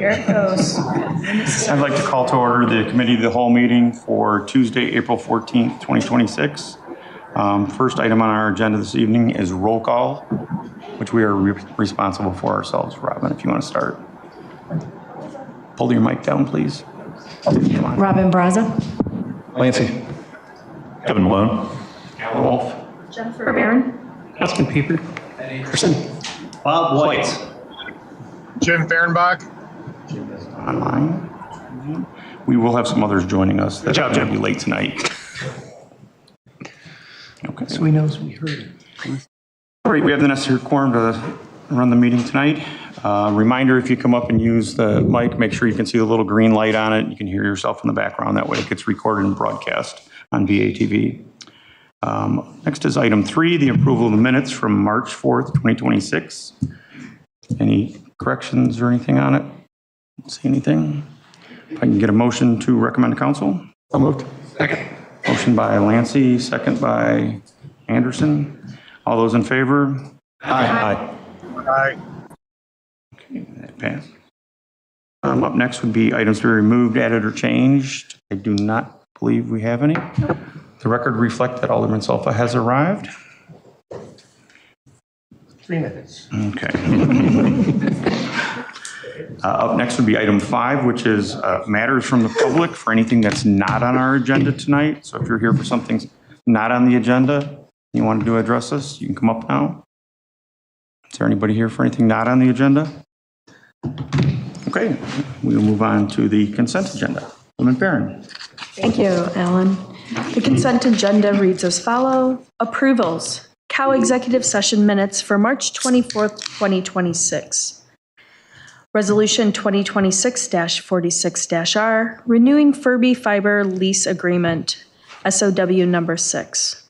There it goes. I'd like to call to order the Committee of the Whole meeting for Tuesday, April 14th, 2026. First item on our agenda this evening is roll call, which we are responsible for ourselves. Robin, if you want to start. Pull your mic down, please. Come on. Robin Braza. Lancy. Kevin Malone. Alan Wolf. Jennifer Barron. Austin Pieper. Anderson. Bob White. Jim Fehrenbach. Jim is online. We will have some others joining us that are going to be late tonight. Okay. So he knows we heard it. All right, we have the necessary quorum to run the meeting tonight. Reminder, if you come up and use the mic, make sure you can see the little green light on it. You can hear yourself in the background. That way it gets recorded and broadcast on VATV. Next is item 3, the approval of the minutes from March 4th, 2026. Any corrections or anything on it? Don't see anything. If I can get a motion to recommend to council. So moved. Second. Motion by Lancy, second by Anderson. All those in favor? Aye. Aye. Okay, that passed. Up next would be items to be removed, added, or changed. I do not believe we have any. The record reflect that Alderman Solfa has arrived. 3 minutes. Okay. Up next would be item 5, which is matters from the public for anything that's not on our agenda tonight. So if you're here for something not on the agenda, you wanted to address us, you can come up now. Is there anybody here for anything not on the agenda? Okay, we'll move on to the consent agenda. Alderman Barron. Thank you, Alan. The consent agenda reads as follows. Approvals. Cow Executive Session Minutes for March 24th, 2026. Resolution 2026-46-R, renewing Furby Fiber Lease Agreement, SOW number 6.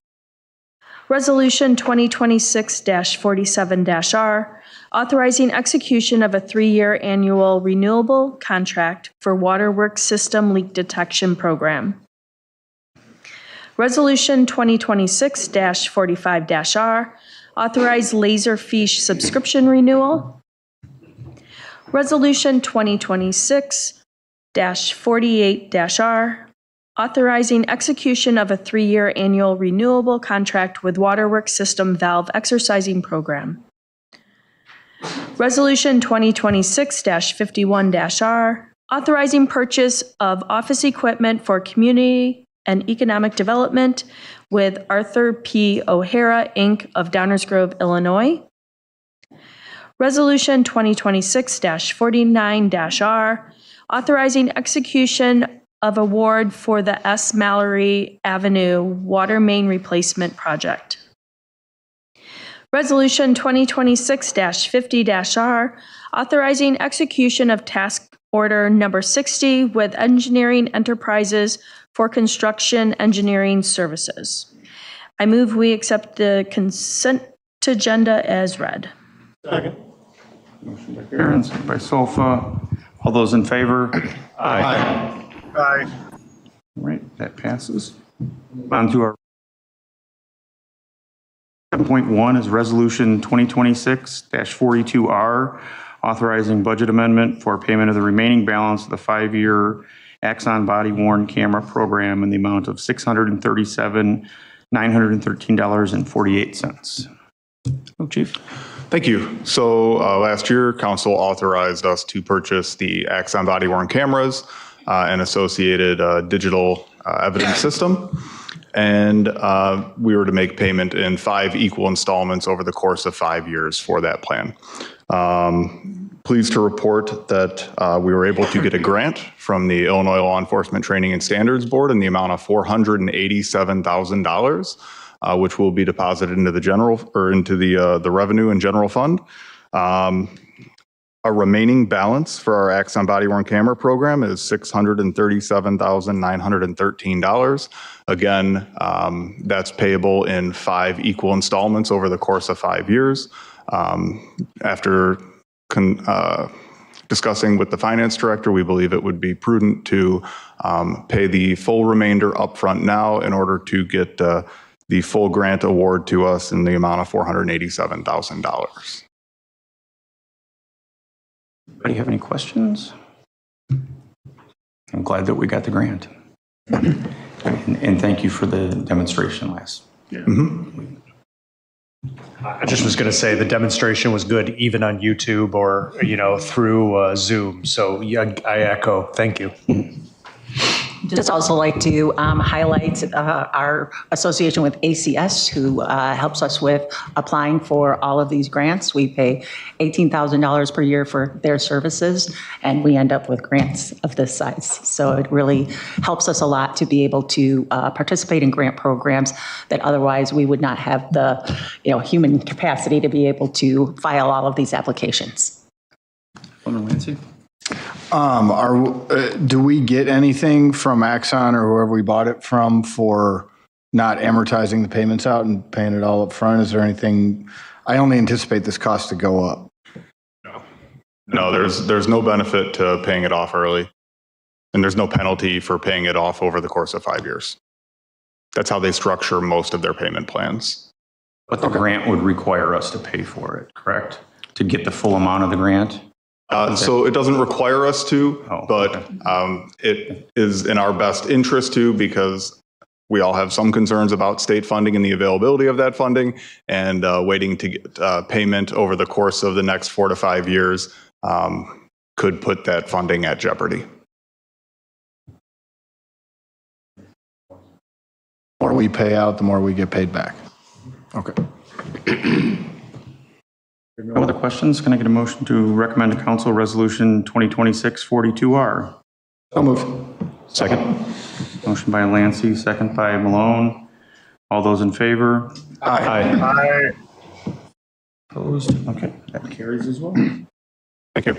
Resolution 2026-47-R, authorizing execution of a 3-year annual renewable contract for Waterworks System Leak Detection Program. Resolution 2026-45-R, authorized Laserfish subscription renewal. Resolution 2026-48-R, authorizing execution of a 3-year annual renewable contract with Waterworks System Valve Exercising Program. Resolution 2026-51-R, authorizing purchase of office equipment for community and economic development with Arthur P. O'Hara, Inc. of Downers Grove, Illinois. Resolution 2026-49-R, authorizing execution of award for the S. Mallory Avenue Water Main Replacement Project. Resolution 2026-50-R, authorizing execution of task order number 60 with Engineering Enterprises for construction engineering services. I move we accept the consent agenda as read. Second. Motion by Barron, second by Solfa. All those in favor? Aye. Aye. All right, that passes. On to our 7.1 is Resolution 2026-42R, authorizing budget amendment for payment of the remaining balance of the 5-year Axon body-worn camera program in the amount of $637,913.48. Oh, Chief. Thank you. So last year, Council authorized us to purchase the Axon body-worn cameras and associated digital evidence system. And we were to make payment in 5 equal installments over the course of 5 years for that plan. Pleased to report that we were able to get a grant from the Illinois Law Enforcement Training and Standards Board in the amount of $487,000, which will be deposited into the the revenue and general fund. Our remaining balance for our Axon body-worn camera program is $637,913. Again, that's payable in 5 equal installments over the course of 5 years. After discussing with the finance director, we believe it would be prudent to pay the full remainder upfront now in order to get the full grant award to us in the amount of $487,000. Anybody have any questions? I'm glad that we got the grant. And thank you for the demonstration last. I just was going to say the demonstration was good even on YouTube or, through Zoom. So yeah, I echo, thank you. Just also like to highlight our association with ACS, who helps us with applying for all of these grants. We pay $18,000 per year for their services, and we end up with grants of this size. So it really helps us a lot to be able to participate in grant programs that otherwise we would not have the human capacity to be able to file all of these applications. Alderman Lancy? Do we get anything from Axon or whoever we bought it from for not amortizing the payments out and paying it all up front? Is there anything? I only anticipate this cost to go up. No, there's no benefit to paying it off early, and there's no penalty for paying it off over the course of 5 years. That's how they structure most of their payment plans. But the grant would require us to pay for it, correct? To get the full amount of the grant? So it doesn't require us to, but it is in our best interest to, because we all have some concerns about state funding and the availability of that funding, and waiting to get payment over the course of the next 4 to 5 years could put that funding at jeopardy. The more we pay out, the more we get paid back. Okay. No other questions? Can I get a motion to recommend to council resolution 2026-42R? So move. Second. Motion by Lancy, second by Malone. All those in favor? Aye. Opposed? Okay, that carries as well. Thank you.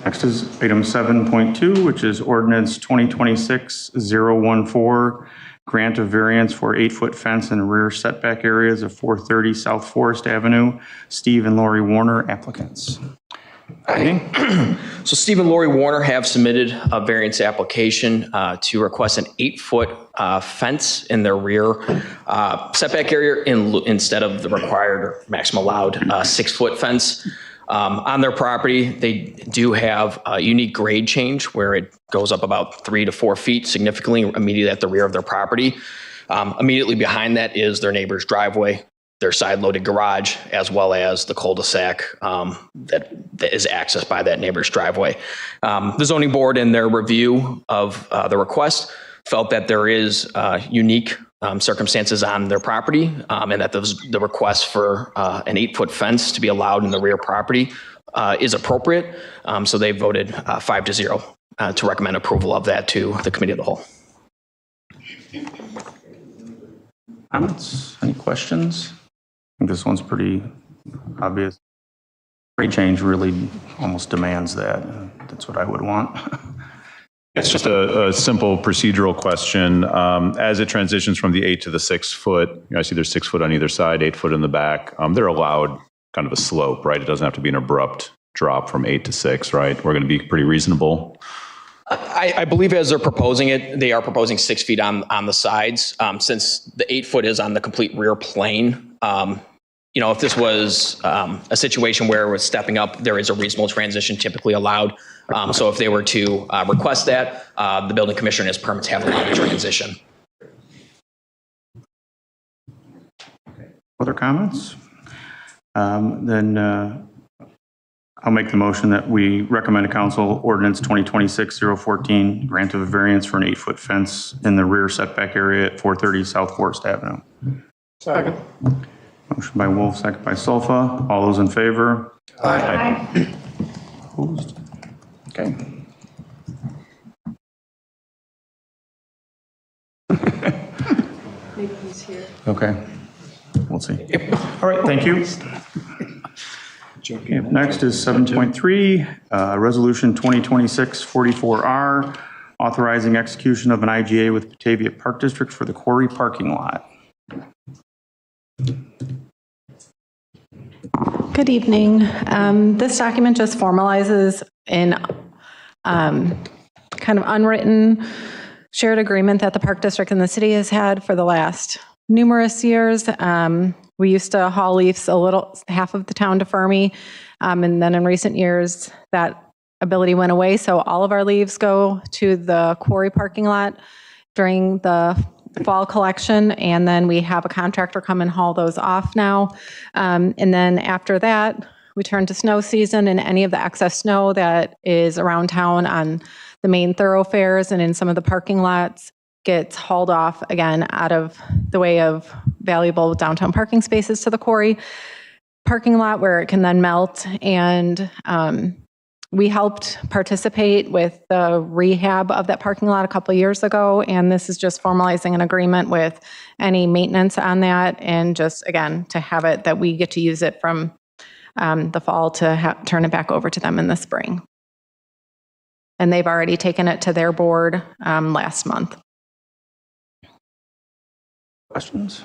Next is item 7.2, which is ordinance 2026-014, grant of variance for 8-foot fence in rear setback areas of 430 South Forest Avenue. Steve and Lori Warner, applicants. So Steve and Lori Warner have submitted a variance application to request an 8-foot fence in their rear setback area instead of the required or maximum allowed 6-foot fence. On their property, they do have a unique grade change where it goes up about 3 to 4 feet significantly immediately at the rear of their property. Immediately behind that is their neighbor's driveway, their side-loaded garage, as well as the cul-de-sac that is accessed by that neighbor's driveway. The zoning board, in their review of the request, felt that there is unique circumstances on their property, and that the request for an 8-foot fence to be allowed in the rear property is appropriate. So they voted 5-0 to recommend approval of that to the committee of the whole. Comments? Any questions? I think this one's pretty obvious. Grade change really almost demands that. That's what I would want. It's just a simple procedural question. As it transitions from the 8 to the 6 foot, I see there's 6 foot on either side, 8 foot in the back. They're allowed kind of a slope, right? It doesn't have to be an abrupt drop from 8 to 6, right? We're going to be pretty reasonable. I believe as they're proposing it, they are proposing 6 feet on the sides. Since the 8 foot is on the complete rear plane, if this was a situation where it was stepping up, there is a reasonable transition typically allowed. So if they were to request that, the building commissioner and his permits have allowed the transition. Other comments? Then I'll make the motion that we recommend to council ordinance 2026-014, grant of a variance for an 8-foot fence in the rear setback area at 430 South Forest Avenue. Second. Motion by Wolf, second by Solfa. All those in favor? Aye. Opposed? Okay. Maybe he's here. Okay. We'll see. All right, thank you. Okay, next is 7.3, Resolution 2026-44R, authorizing execution of an IGA with Batavia Park District for the quarry parking lot. Good evening. This document just formalizes in kind of unwritten shared agreement that the Park District and the city has had for the last numerous years. We used to haul leaves half of the town to Fermi, and then in recent years that ability went away, so all of our leaves go to the quarry parking lot during the fall collection, and then we have a contractor come and haul those off now. And then after that, we turn to snow season, and any of the excess snow that is around town on the main thoroughfares and in some of the parking lots gets hauled off again out of the way of valuable downtown parking spaces to the quarry parking lot, where it can then melt. And we helped participate with the rehab of that parking lot a couple of years ago, and this is just formalizing an agreement with any maintenance on that, and just, again, to have it that we get to use it from the fall to turn it back over to them in the spring. And they've already taken it to their board last month. Questions?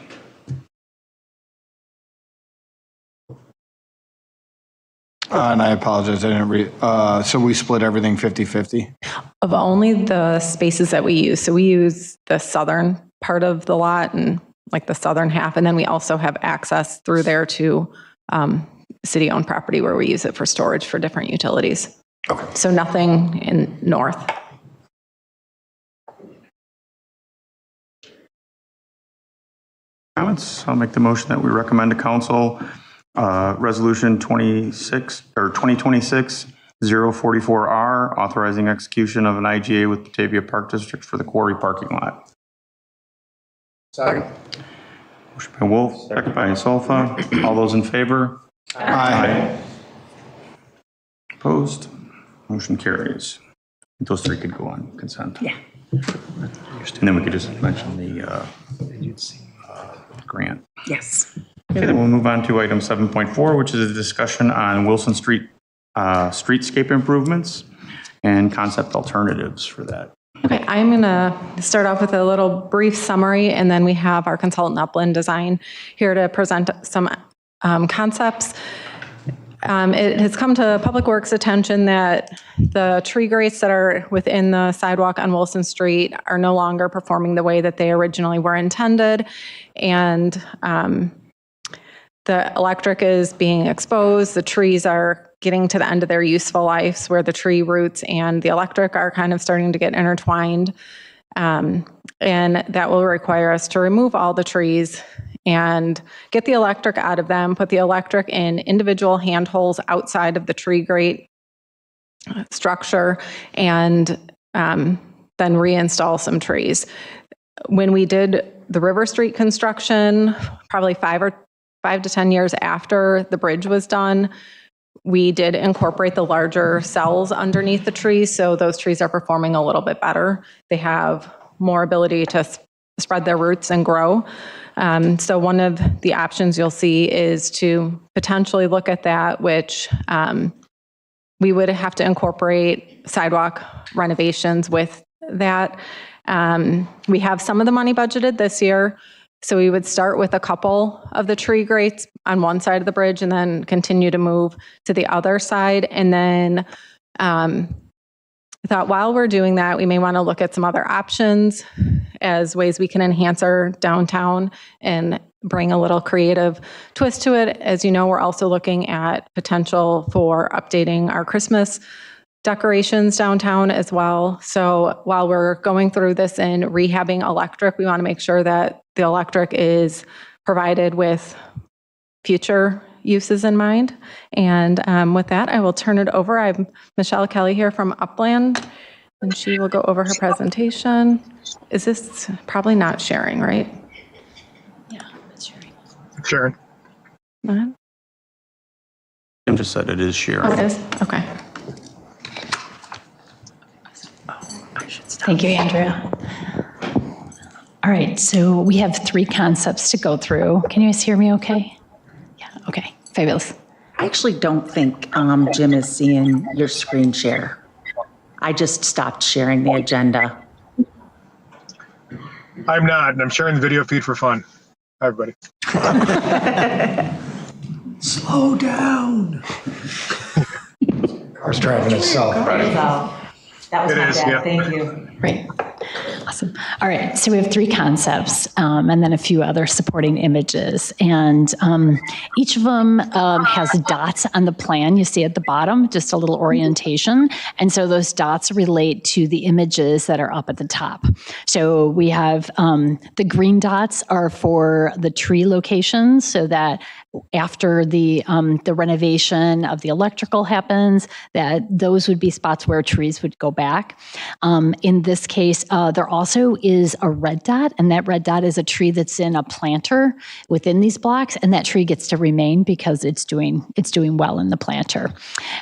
And I apologize, I didn't read. So we split everything 50-50? Of only the spaces that we use. So we use the southern part of the lot and like the southern half, and then we also have access through there to city-owned property where we use it for storage for different utilities. Okay. So nothing in north. Comments? I'll make the motion that we recommend to council Resolution 2026-044R, authorizing execution of an IGA with Batavia Park District for the quarry parking lot. Second. Motion by Wolf, second by Insulfa. All those in favor? Aye. Opposed? Motion carries. Those three could go on consent. Yeah. And then we could just mention the grant. Yes. Okay, then we'll move on to item 7.4, which is a discussion on Wilson Street streetscape improvements and concept alternatives for that. Okay, I'm going to start off with a little brief summary, and then we have our consultant Upland Design here to present some concepts. It has come to Public Works' attention that the tree grates that are within the sidewalk on Wilson Street are no longer performing the way that they originally were intended, and the electric is being exposed. The trees are getting to the end of their useful lives, where the tree roots and the electric are kind of starting to get intertwined. And that will require us to remove all the trees and get the electric out of them, put the electric in individual handholds outside of the tree grate structure, and then reinstall some trees. When we did the River Street construction, probably 5 to 10 years after the bridge was done, we did incorporate the larger cells underneath the trees, so those trees are performing a little bit better. They have more ability to spread their roots and grow. So one of the options you'll see is to potentially look at that, which we would have to incorporate sidewalk renovations with that. We have some of the money budgeted this year, so we would start with a couple of the tree grates on one side of the bridge and then continue to move to the other side. And then I thought while we're doing that, we may want to look at some other options as ways we can enhance our downtown and bring a little creative twist to it. As you know, we're also looking at potential for updating our Christmas decorations downtown as well. So while we're going through this and rehabbing electric, we want to make sure that the electric is provided with future uses in mind. And with that, I will turn it over. I have Michelle Kelly here from Upland, and she will go over her presentation. Is this probably not sharing, right? Yeah, it's sharing. Sharon. Tim just said it is sharing. Oh, it is? Okay. Thank you, Andrea. All right, so we have 3 concepts to go through. Can you guys hear me okay? Yeah, okay, fabulous. I actually don't think Jim is seeing your screen share. I just stopped sharing the agenda. I'm not, and I'm sharing the video feed for fun. Hi, everybody. Slow down. Car's driving itself. That was It my is, bad. yeah. Thank you. Great. Awesome. All right, so we have 3 concepts and then a few other supporting images. And each of them has dots on the plan you see at the bottom, just a little orientation. And so those dots relate to the images that are up at the top. So we have the green dots are for the tree locations, so that after the renovation of the electrical happens, that those would be spots where trees would go back. In this case, there also is a red dot, and that red dot is a tree that's in a planter within these blocks, and that tree gets to remain because it's doing well in the planter.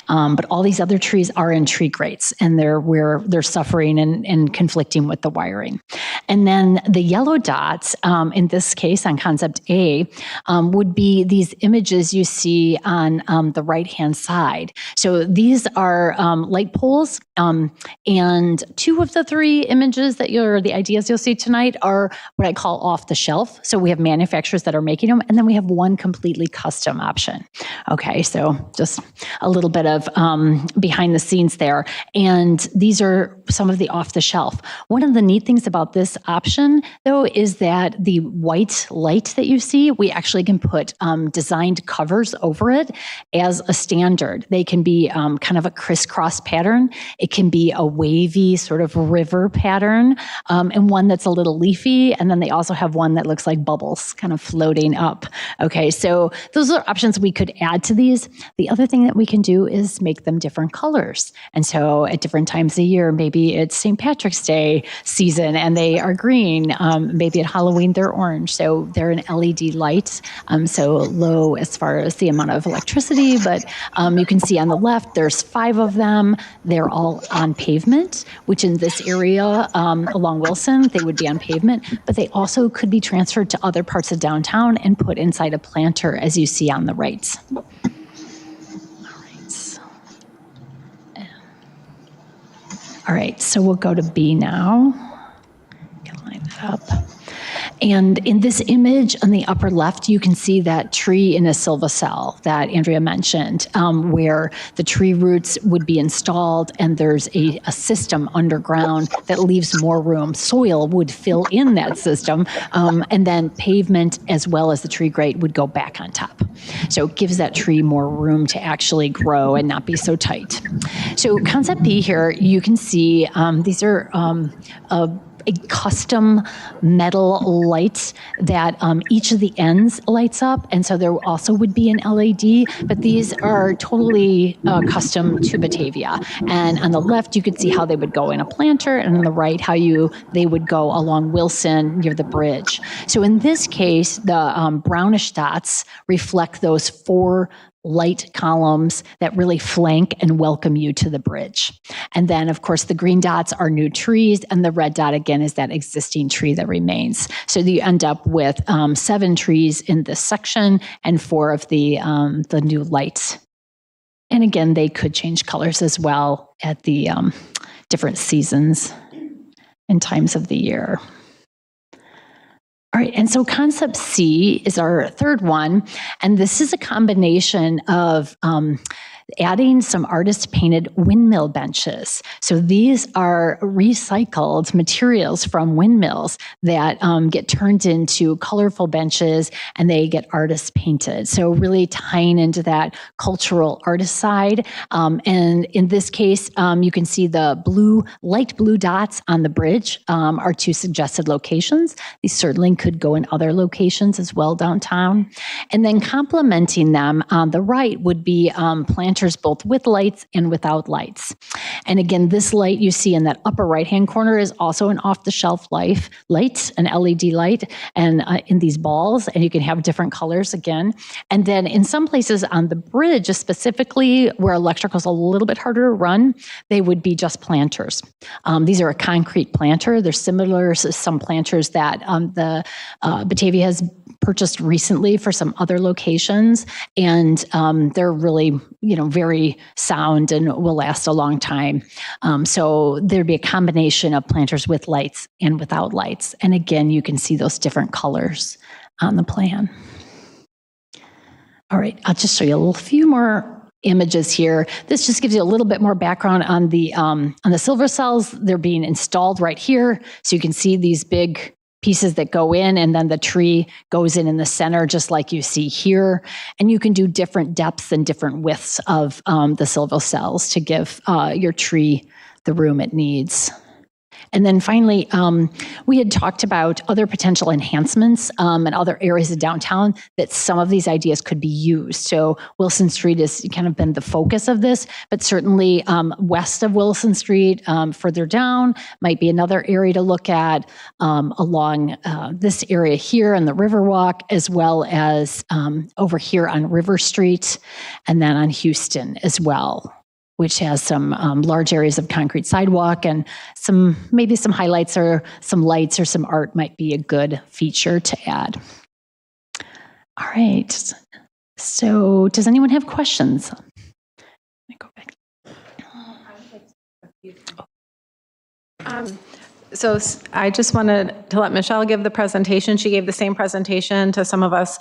But all these other trees are in tree grates, and they're suffering and conflicting with the wiring. And then the yellow dots, in this case on concept A, would be these images you see on the right-hand side. So these are light poles, and 2 of the 3 images the ideas you'll see tonight are what I call off the shelf. So we have manufacturers that are making them, and then we have one completely custom option. Okay, so just a little bit of behind the scenes there. And these are some of the off the shelf. One of the neat things about this option, though, is that the white light that you see, we actually can put designed covers over it as a standard. They can be kind of a crisscross pattern. It can be a wavy sort of river pattern, and one that's a little leafy. And then they also have one that looks like bubbles kind of floating up. Okay, so those are options we could add to these. The other thing that we can do is make them different colors. And so at different times of the year, maybe it's St. Patrick's Day season and they are green. Maybe at Halloween, they're orange. So they're an LED light. So low as far as the amount of electricity, but you can see on the left, there's 5 of them. They're all on pavement, which in this area along Wilson, they would be on pavement, but they also could be transferred to other parts of downtown and put inside a planter, as you see on the right. All right, so we'll go to B now. Can line that up. And in this image on the upper left, you can see that tree in a silva cell that Andrea mentioned, where the tree roots would be installed and there's a system underground that leaves more room. Soil would fill in that system, and then pavement as well as the tree grate would go back on top. So it gives that tree more room to actually grow and not be so tight. So concept B here, you can see these are a custom metal light that each of the ends lights up. And so there also would be an LED, but these are totally custom to Batavia. And on the left, you could see how they would go in a planter, and on the right, how they would go along Wilson near the bridge. So in this case, the brownish dots reflect those 4 light columns that really flank and welcome you to the bridge. And then, of course, the green dots are new trees, and the red dot, again, is that existing tree that remains. So you end up with 7 trees in this section and 4 of the new lights. And again, they could change colors as well at the different seasons and times of the year. All right, and so concept C is our third one, and this is a combination of adding some artist-painted windmill benches. So these are recycled materials from windmills that get turned into colorful benches, and they get artist-painted. So really tying into that cultural artist side. And in this case, you can see the light blue dots on the bridge are 2 suggested locations. These certainly could go in other locations as well downtown. And then complementing them on the right would be planters both with lights and without lights. And again, this light you see in that upper right-hand corner is also an off-the-shelf light, an LED light, and in these balls, and you can have different colors again. And then in some places on the bridge, specifically where electrical is a little bit harder to run, they would be just planters. These are a concrete planter. They're similar to some planters that the Batavia has purchased recently for some other locations, and they're really, very sound and will last a long time. So there'd be a combination of planters with lights and without lights. And again, you can see those different colors on the plan. All right, I'll just show you a few more images here. This just gives you a little bit more background on the silver cells. They're being installed right here. So you can see these big pieces that go in, and then the tree goes in the center, just like you see here. And you can do different depths and different widths of the silver cells to give your tree the room it needs. And then finally, we had talked about other potential enhancements and other areas of downtown that some of these ideas could be used. So Wilson Street has kind of been the focus of this, but certainly west of Wilson Street, further down, might be another area to look at along this area here on the Riverwalk, as well as over here on River Street, and then on Houston as well, which has some large areas of concrete sidewalk, and maybe some highlights or some lights or some art might be a good feature to add. All right. So does anyone have questions? Let me go back. So I just wanted to let Michelle give the presentation. She gave the same presentation to some of us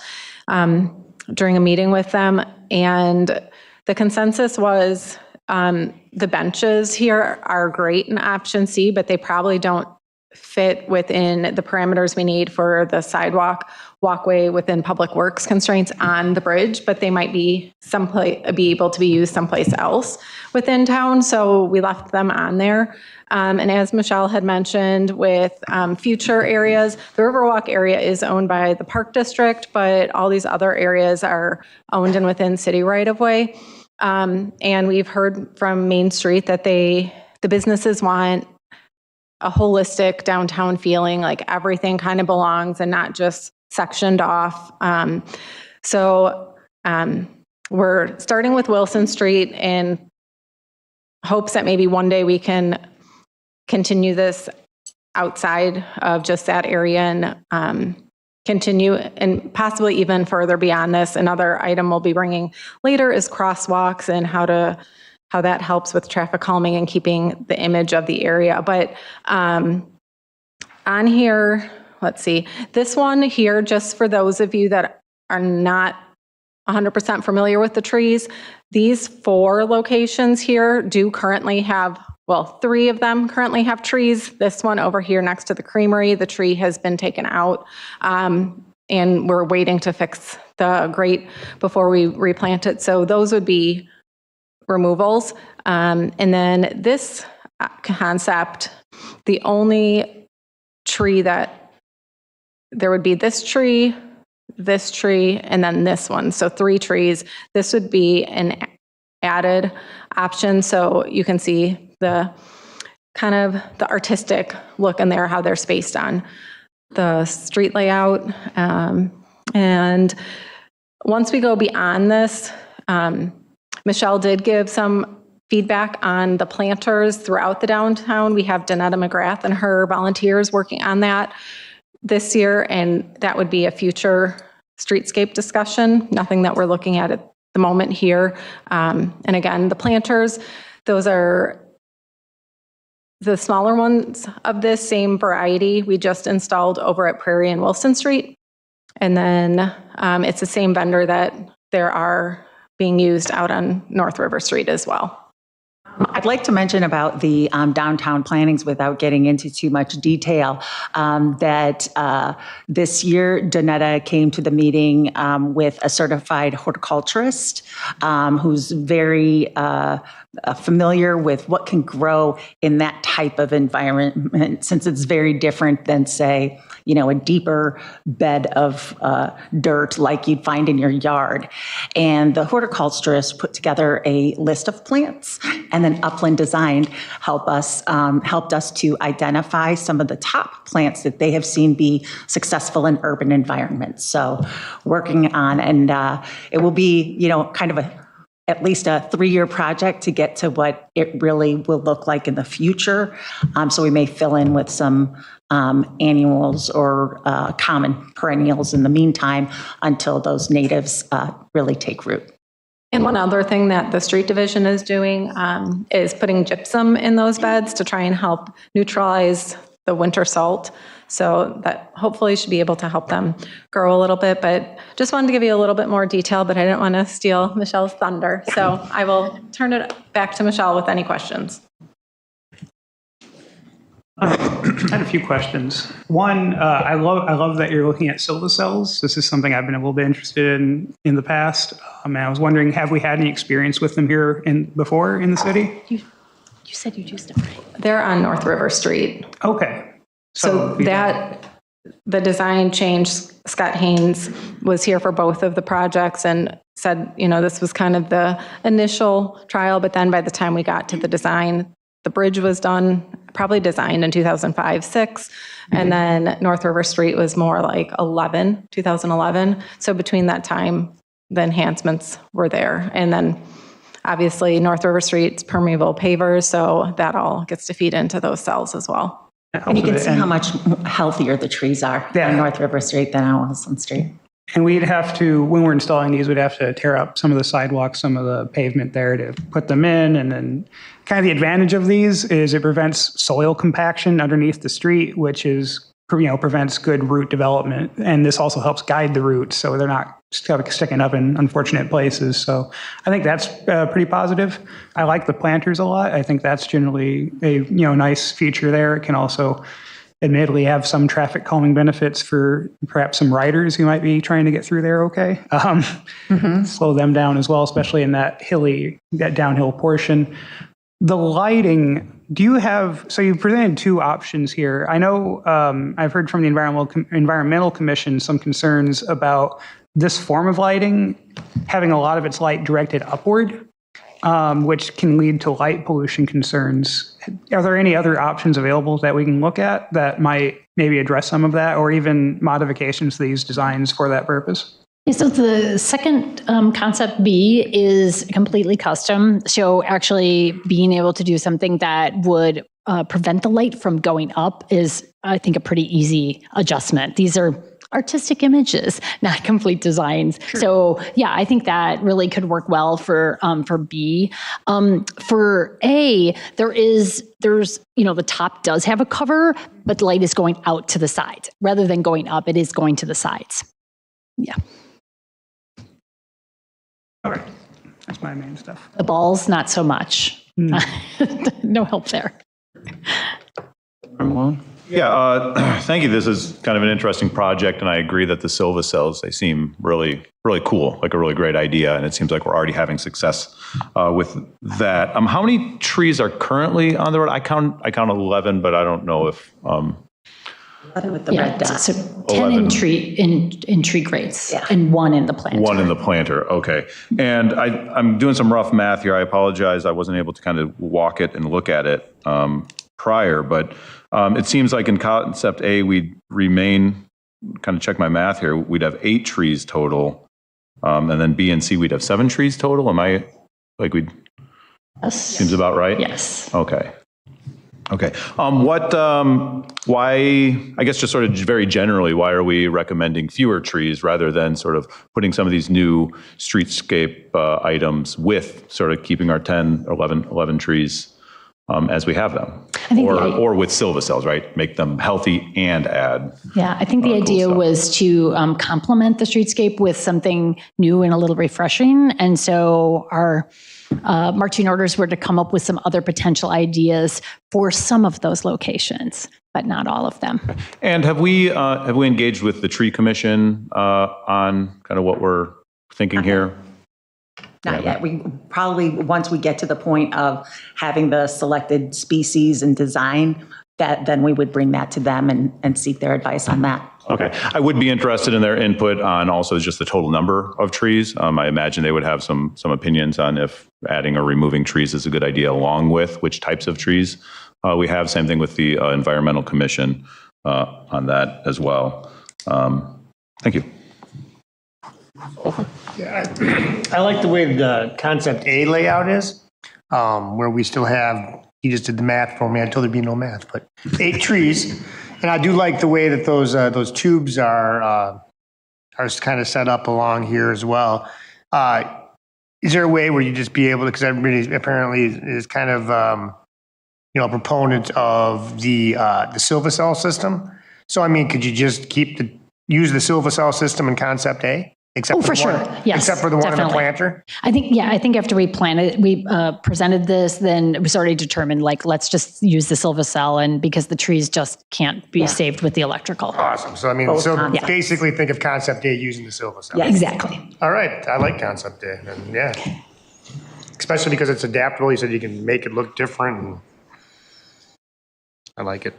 during a meeting with them. And the consensus was the benches here are great in option C, but they probably don't fit within the parameters we need for the walkway within public works constraints on the bridge, but they might be able to be used someplace else within town. So we left them on there. And as Michelle had mentioned, with future areas, the Riverwalk area is owned by the Park District, but all these other areas are owned and within city right-of-way. And we've heard from Main Street that the businesses want a holistic downtown feeling, like everything kind of belongs and not just sectioned off. So we're starting with Wilson Street in hopes that maybe one day we can continue this outside of just that area and continue and possibly even further beyond this. Another item we'll be bringing later is crosswalks and how that helps with traffic calming and keeping the image of the area. But on here, let's see, this one here, just for those of you that are not 100% familiar with the trees, these 4 locations here do currently have, well, 3 of them currently have trees. This one over here next to the creamery, the tree has been taken out, and we're waiting to fix the grate before we replant it. So those would be removals. And then this concept, the only tree that there would be this tree, and then this one. So 3 trees. This would be an added option. So you can see the kind of the artistic look in there, how they're spaced on the street layout. And once we go beyond this, Michelle did give some feedback on the planters throughout the downtown. We have Donetta McGrath and her volunteers working on that this year, and that would be a future streetscape discussion, nothing that we're looking at the moment here. And again, the planters, those are the smaller ones of this same variety we just installed over at Prairie and Wilson Street. And then it's the same vendor that there are being used out on North River Street as well. I'd like to mention about the downtown plannings without getting into too much detail, that this year Donetta came to the meeting with a certified horticulturist who's very familiar with what can grow in that type of environment, since it's very different than, say, a deeper bed of dirt like you'd find in your yard. And the horticulturist put together a list of plants, and then Upland Design helped us to identify some of the top plants that they have seen be successful in urban environments. So working on, and it will be, kind of at least a 3-year project to get to what it really will look like in the future. So we may fill in with some annuals or common perennials in the meantime until those natives really take root. And one other thing that the street division is doing is putting gypsum in those beds to try and help neutralize the winter salt. So that hopefully should be able to help them grow a little bit. But just wanted to give you a little bit more detail, but I didn't want to steal Michelle's thunder. So I will turn it back to Michelle with any questions. I had a few questions. One, I love that you're looking at silva cells. This is something I've been a little bit interested in the past. And I was wondering, have we had any experience with them here before in the city? You said you used them, right? They're on North River Street. Okay. So that the design change, Scott Haynes was here for both of the projects and said, this was kind of the initial trial, but then by the time we got to the design, the bridge was done, probably designed in 2005-06, and then North River Street was more like 2011. So between that time, the enhancements were there. And then obviously North River Street's permeable pavers, so that all gets to feed into those cells as well. And you can see how much healthier the trees are on North River Street than on Wilson Street. And we'd have to, when we're installing these, we'd have to tear up some of the sidewalks, some of the pavement there to put them in. And then kind of the advantage of these is it prevents soil compaction underneath the street, which is, prevents good root development. And this also helps guide the roots so they're not sticking up in unfortunate places. So I think that's pretty positive. I like the planters a lot. I think that's generally a nice feature there. It can also admittedly have some traffic calming benefits for perhaps some riders who might be trying to get through there okay. Slow them down as well, especially in that downhill portion. The lighting, so you presented two options here. I know I've heard from the Environmental Commission some concerns about this form of lighting having a lot of its light directed upward, which can lead to light pollution concerns. Are there any other options available that we can look at that might maybe address some of that, or even modifications to these designs for that purpose? Yeah, so the second concept B is completely custom. So actually being able to do something that would prevent the light from going up is, I think, a pretty easy adjustment. These are artistic images, not complete designs. Sure. So yeah, I think that really could work well for B. For A, there's the top does have a cover, but the light is going out to the sides rather than going up. It is going to the sides. Yeah. All right, that's my main stuff. The balls, not so much. No help there. Yeah, thank you. This is kind of an interesting project, and I agree that the silva cells, they seem really, really cool, like a really great idea, and it seems like we're already having success with that. How many trees are currently on the road? I count 11, but I don't know if... with the red dot. So 10 in tree grades, and 1 in the planter. 1 in the planter, okay. And I'm doing some rough math here. I apologize. I wasn't able to kind of walk it and look at it prior, but it seems like in concept A, we'd remain, kind of check my math here, we'd have 8 trees total. And then B and C, we'd have 7 trees total. Am I, Yes. Seems about right? Yes. Okay. Why, I guess just sort of very generally, why are we recommending fewer trees rather than sort of putting some of these new streetscape items with sort of keeping our 10 or 11 trees as we have them? Or with silva cells, right? Make them healthy and add. Yeah, I think the idea was to complement the streetscape with something new and a little refreshing. And so our marching orders were to come up with some other potential ideas for some of those locations, but not all of them. And have we engaged with the tree commission on kind of what we're thinking here? Not yet. We probably, once we get to the point of having the selected species and design, then we would bring that to them and seek their advice on that. Okay. I would be interested in their input on also just the total number of trees. I imagine they would have some opinions on if adding or removing trees is a good idea, along with which types of trees we have. Same thing with the Environmental Commission on that as well. Thank you. Yeah, I like the way the concept A layout is, where we still have, he just did the math for me. I told there'd be no math, but 8 trees. And I do like the way that those tubes are kind of set up along here as well. Is there a way where you just be able to, because everybody apparently is kind of a proponent of the silver cell system. So, I mean, could you just use the silver cell system in concept A? Except for sure. Yes, except for the one on the definitely. planter? I think after we presented this, then it was already determined, like, let's just use the silver cell, and because the trees just can't be saved with the electrical. Awesome. So, I mean, basically think of concept A using the silver cell. Yeah, exactly. All right. I like concept A. And yeah. Especially because it's adaptable. You said you can make it look different. And I like it.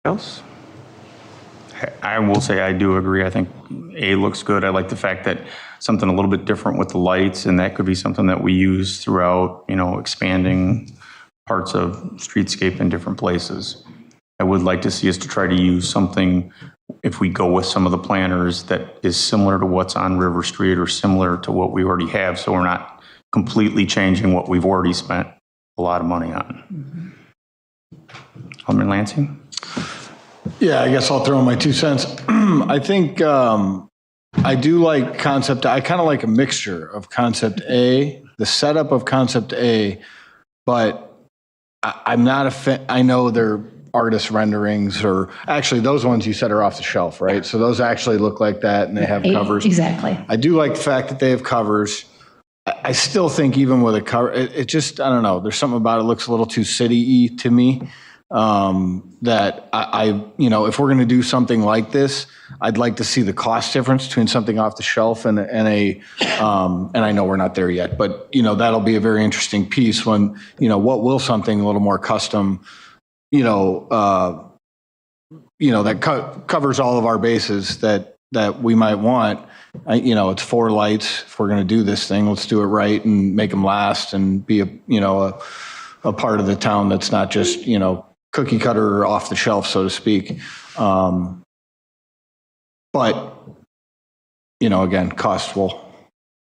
Else? I will say I do agree. I think A looks good. I like the fact that something a little bit different with the lights, and that could be something that we use throughout, expanding parts of streetscape in different places. I would like to see us to try to use something, if we go with some of the planters, that is similar to what's on River Street or similar to what we already have, so we're not completely changing what we've already spent a lot of money on. Alderman Lansing? Yeah, I guess I'll throw in my 2 cents. I think I do like concept. I kind of like a mixture of concept A, the setup of concept A, but I'm not a fan. I know they're artist renderings, or actually those ones you said are off the shelf, right? So those actually look like that, and they have covers. Exactly. I do like the fact that they have covers. I still think even with a cover, it just, I don't know, there's something about it looks a little too city-y to me. That I if we're going to do something like this, I'd like to see the cost difference between something off the shelf and and I know we're not there yet, but that'll be a very interesting piece when, what will something a little more custom, that covers all of our bases that we might want. It's 4 lights. If we're going to do this thing, let's do it right and make them last and be a part of the town that's not just, cookie cutter off the shelf, so to speak. But, again, cost will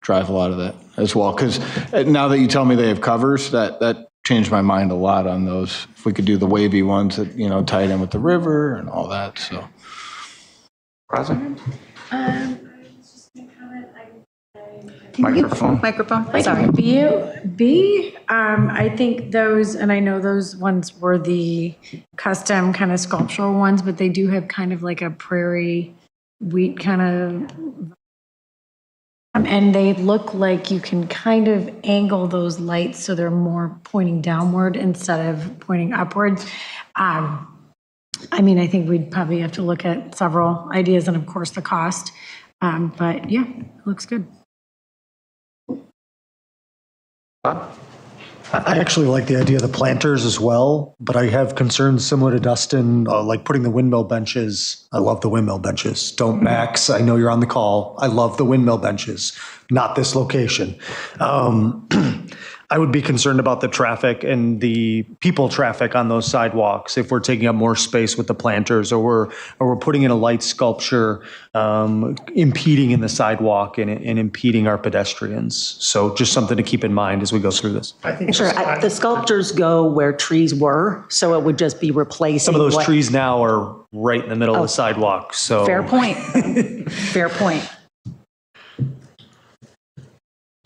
drive a lot of that as well. Because now that you tell me they have covers, that changed my mind a lot on those. If we could do the wavy ones that, tie it in with the river and all that, so. President? Microphone. Sorry. B, I think those, and I know those ones were the custom kind of sculptural ones, but they do have kind of like a prairie wheat kind of, and they look like you can kind of angle those lights so they're more pointing downward instead of pointing upwards. I think we'd probably have to look at several ideas and of course the cost. But yeah, it looks good. I actually like the idea of the planters as well, but I have concerns similar to Dustin, like putting the windmill benches. I love the windmill benches. Don't Max, I know you're on the call. I love the windmill benches, not this location. I would be concerned about the traffic and the people traffic on those sidewalks if we're taking up more space with the planters, or we're putting in a light sculpture impeding in the sidewalk and impeding our pedestrians. So just something to keep in mind as we go through this. I think Sure. The sculptures go where trees were, so it would just be replacing. Some of those trees now are right in the middle of the sidewalk. So Fair point. Fair point.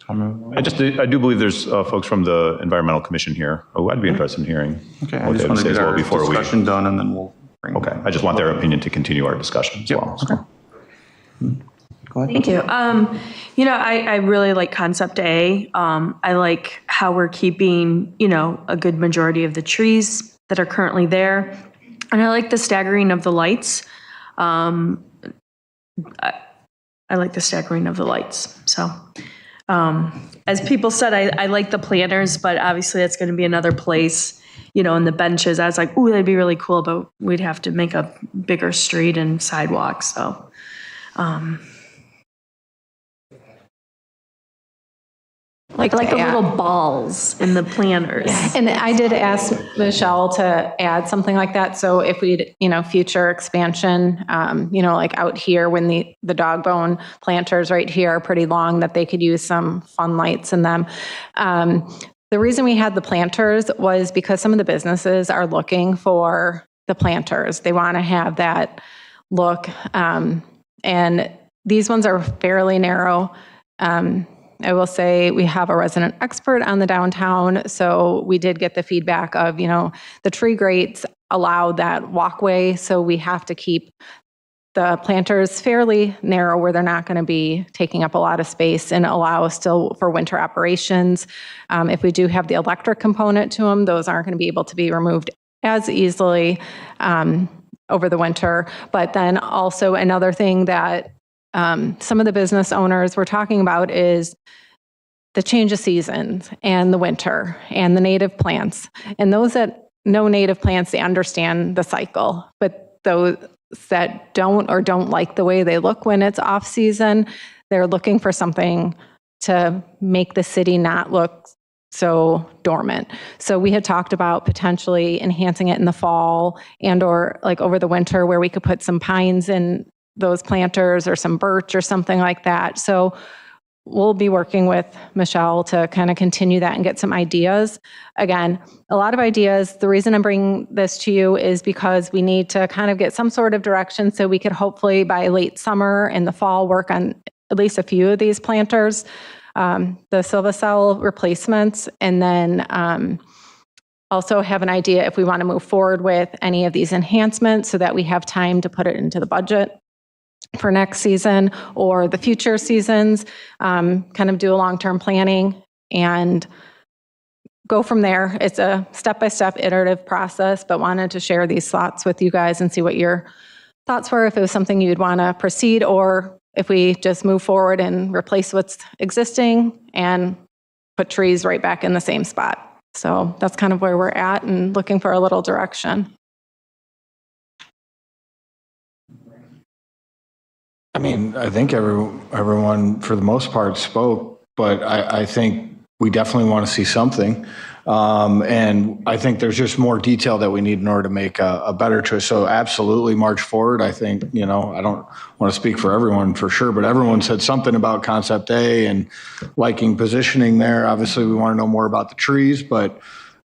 I do believe there's folks from the Environmental Commission here who I'd be interested in hearing. Okay, I just want to get our discussion done, and then we'll bring. Okay, I just want their opinion to continue our discussion as well. Okay. Go ahead. Thank you. I really like concept A. I like how we're keeping, a good majority of the trees that are currently there. And I like the staggering of the lights. I like the staggering of the lights. So, as people said, I like the planters, but obviously that's going to be another place, in the benches. I was like, ooh, that'd be really cool, but we'd have to make a bigger street and sidewalks. So, like the little balls in the planters. And I did ask Michelle to add something like that. So if we'd, future expansion, like out here when the dog bone planters right here are pretty long, that they could use some fun lights in them. The reason we had the planters was because some of the businesses are looking for the planters. They want to have that look. And these ones are fairly narrow. I will say we have a resident expert on the downtown, so we did get the feedback of, the tree grates allow that walkway, so we have to keep the planters fairly narrow where they're not going to be taking up a lot of space and allow still for winter operations. If we do have the electric component to them, those aren't going to be able to be removed as easily over the winter. But then also another thing that some of the business owners were talking about is the change of seasons and the winter and the native plants. And those that know native plants, they understand the cycle. But those that don't or don't like the way they look when it's off season, they're looking for something to make the city not look so dormant. So we had talked about potentially enhancing it in the fall and or like over the winter where we could put some pines in those planters or some birch or something like that. So we'll be working with Michelle to kind of continue that and get some ideas. Again, a lot of ideas. The reason I'm bringing this to you is because we need to kind of get some sort of direction so we could hopefully by late summer and the fall work on at least a few of these planters, the Silva cell replacements, and then also have an idea if we want to move forward with any of these enhancements so that we have time to put it into the budget for next season or the future seasons, kind of do a long-term planning and go from there. It's a step-by-step iterative process, but wanted to share these thoughts with you guys and see what your thoughts were, if it was something you'd want to proceed or if we just move forward and replace what's existing and put trees right back in the same spot. So that's kind of where we're at and looking for a little direction. I mean, I think everyone, for the most part, spoke, but I think we definitely want to see something. And I think there's just more detail that we need in order to make a better choice. So absolutely march forward. I think, I don't want to speak for everyone for sure, but everyone said something about Concept A and liking positioning there. Obviously, we want to know more about the trees, but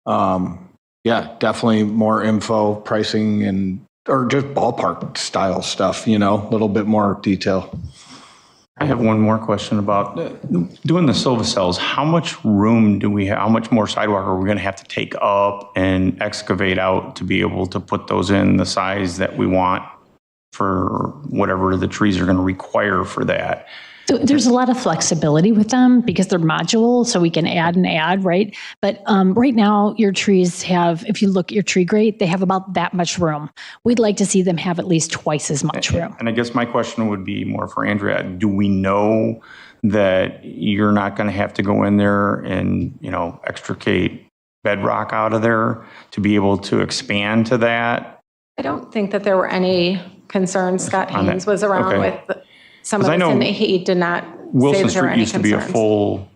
yeah, definitely more info, pricing, or just ballpark style stuff, a little bit more detail. I have one more question about doing the Silva cells. How much room do we have? How much more sidewalk are we going to have to take up and excavate out to be able to put those in the size that we want for whatever the trees are going to require for that? So there's a lot of flexibility with them because they're modular, so we can add and add, right? But right now, your trees have, if you look at your tree grate, they have about that much room. We'd like to see them have at least twice as much room. And I guess my question would be more for Andrea. Do we know that you're not going to have to go in there and, extricate bedrock out of there to be able to expand to that? I don't think that there were any concerns. Scott Haynes was around with some of this, and he did not say that there were any concerns. Wilson Street used to be a full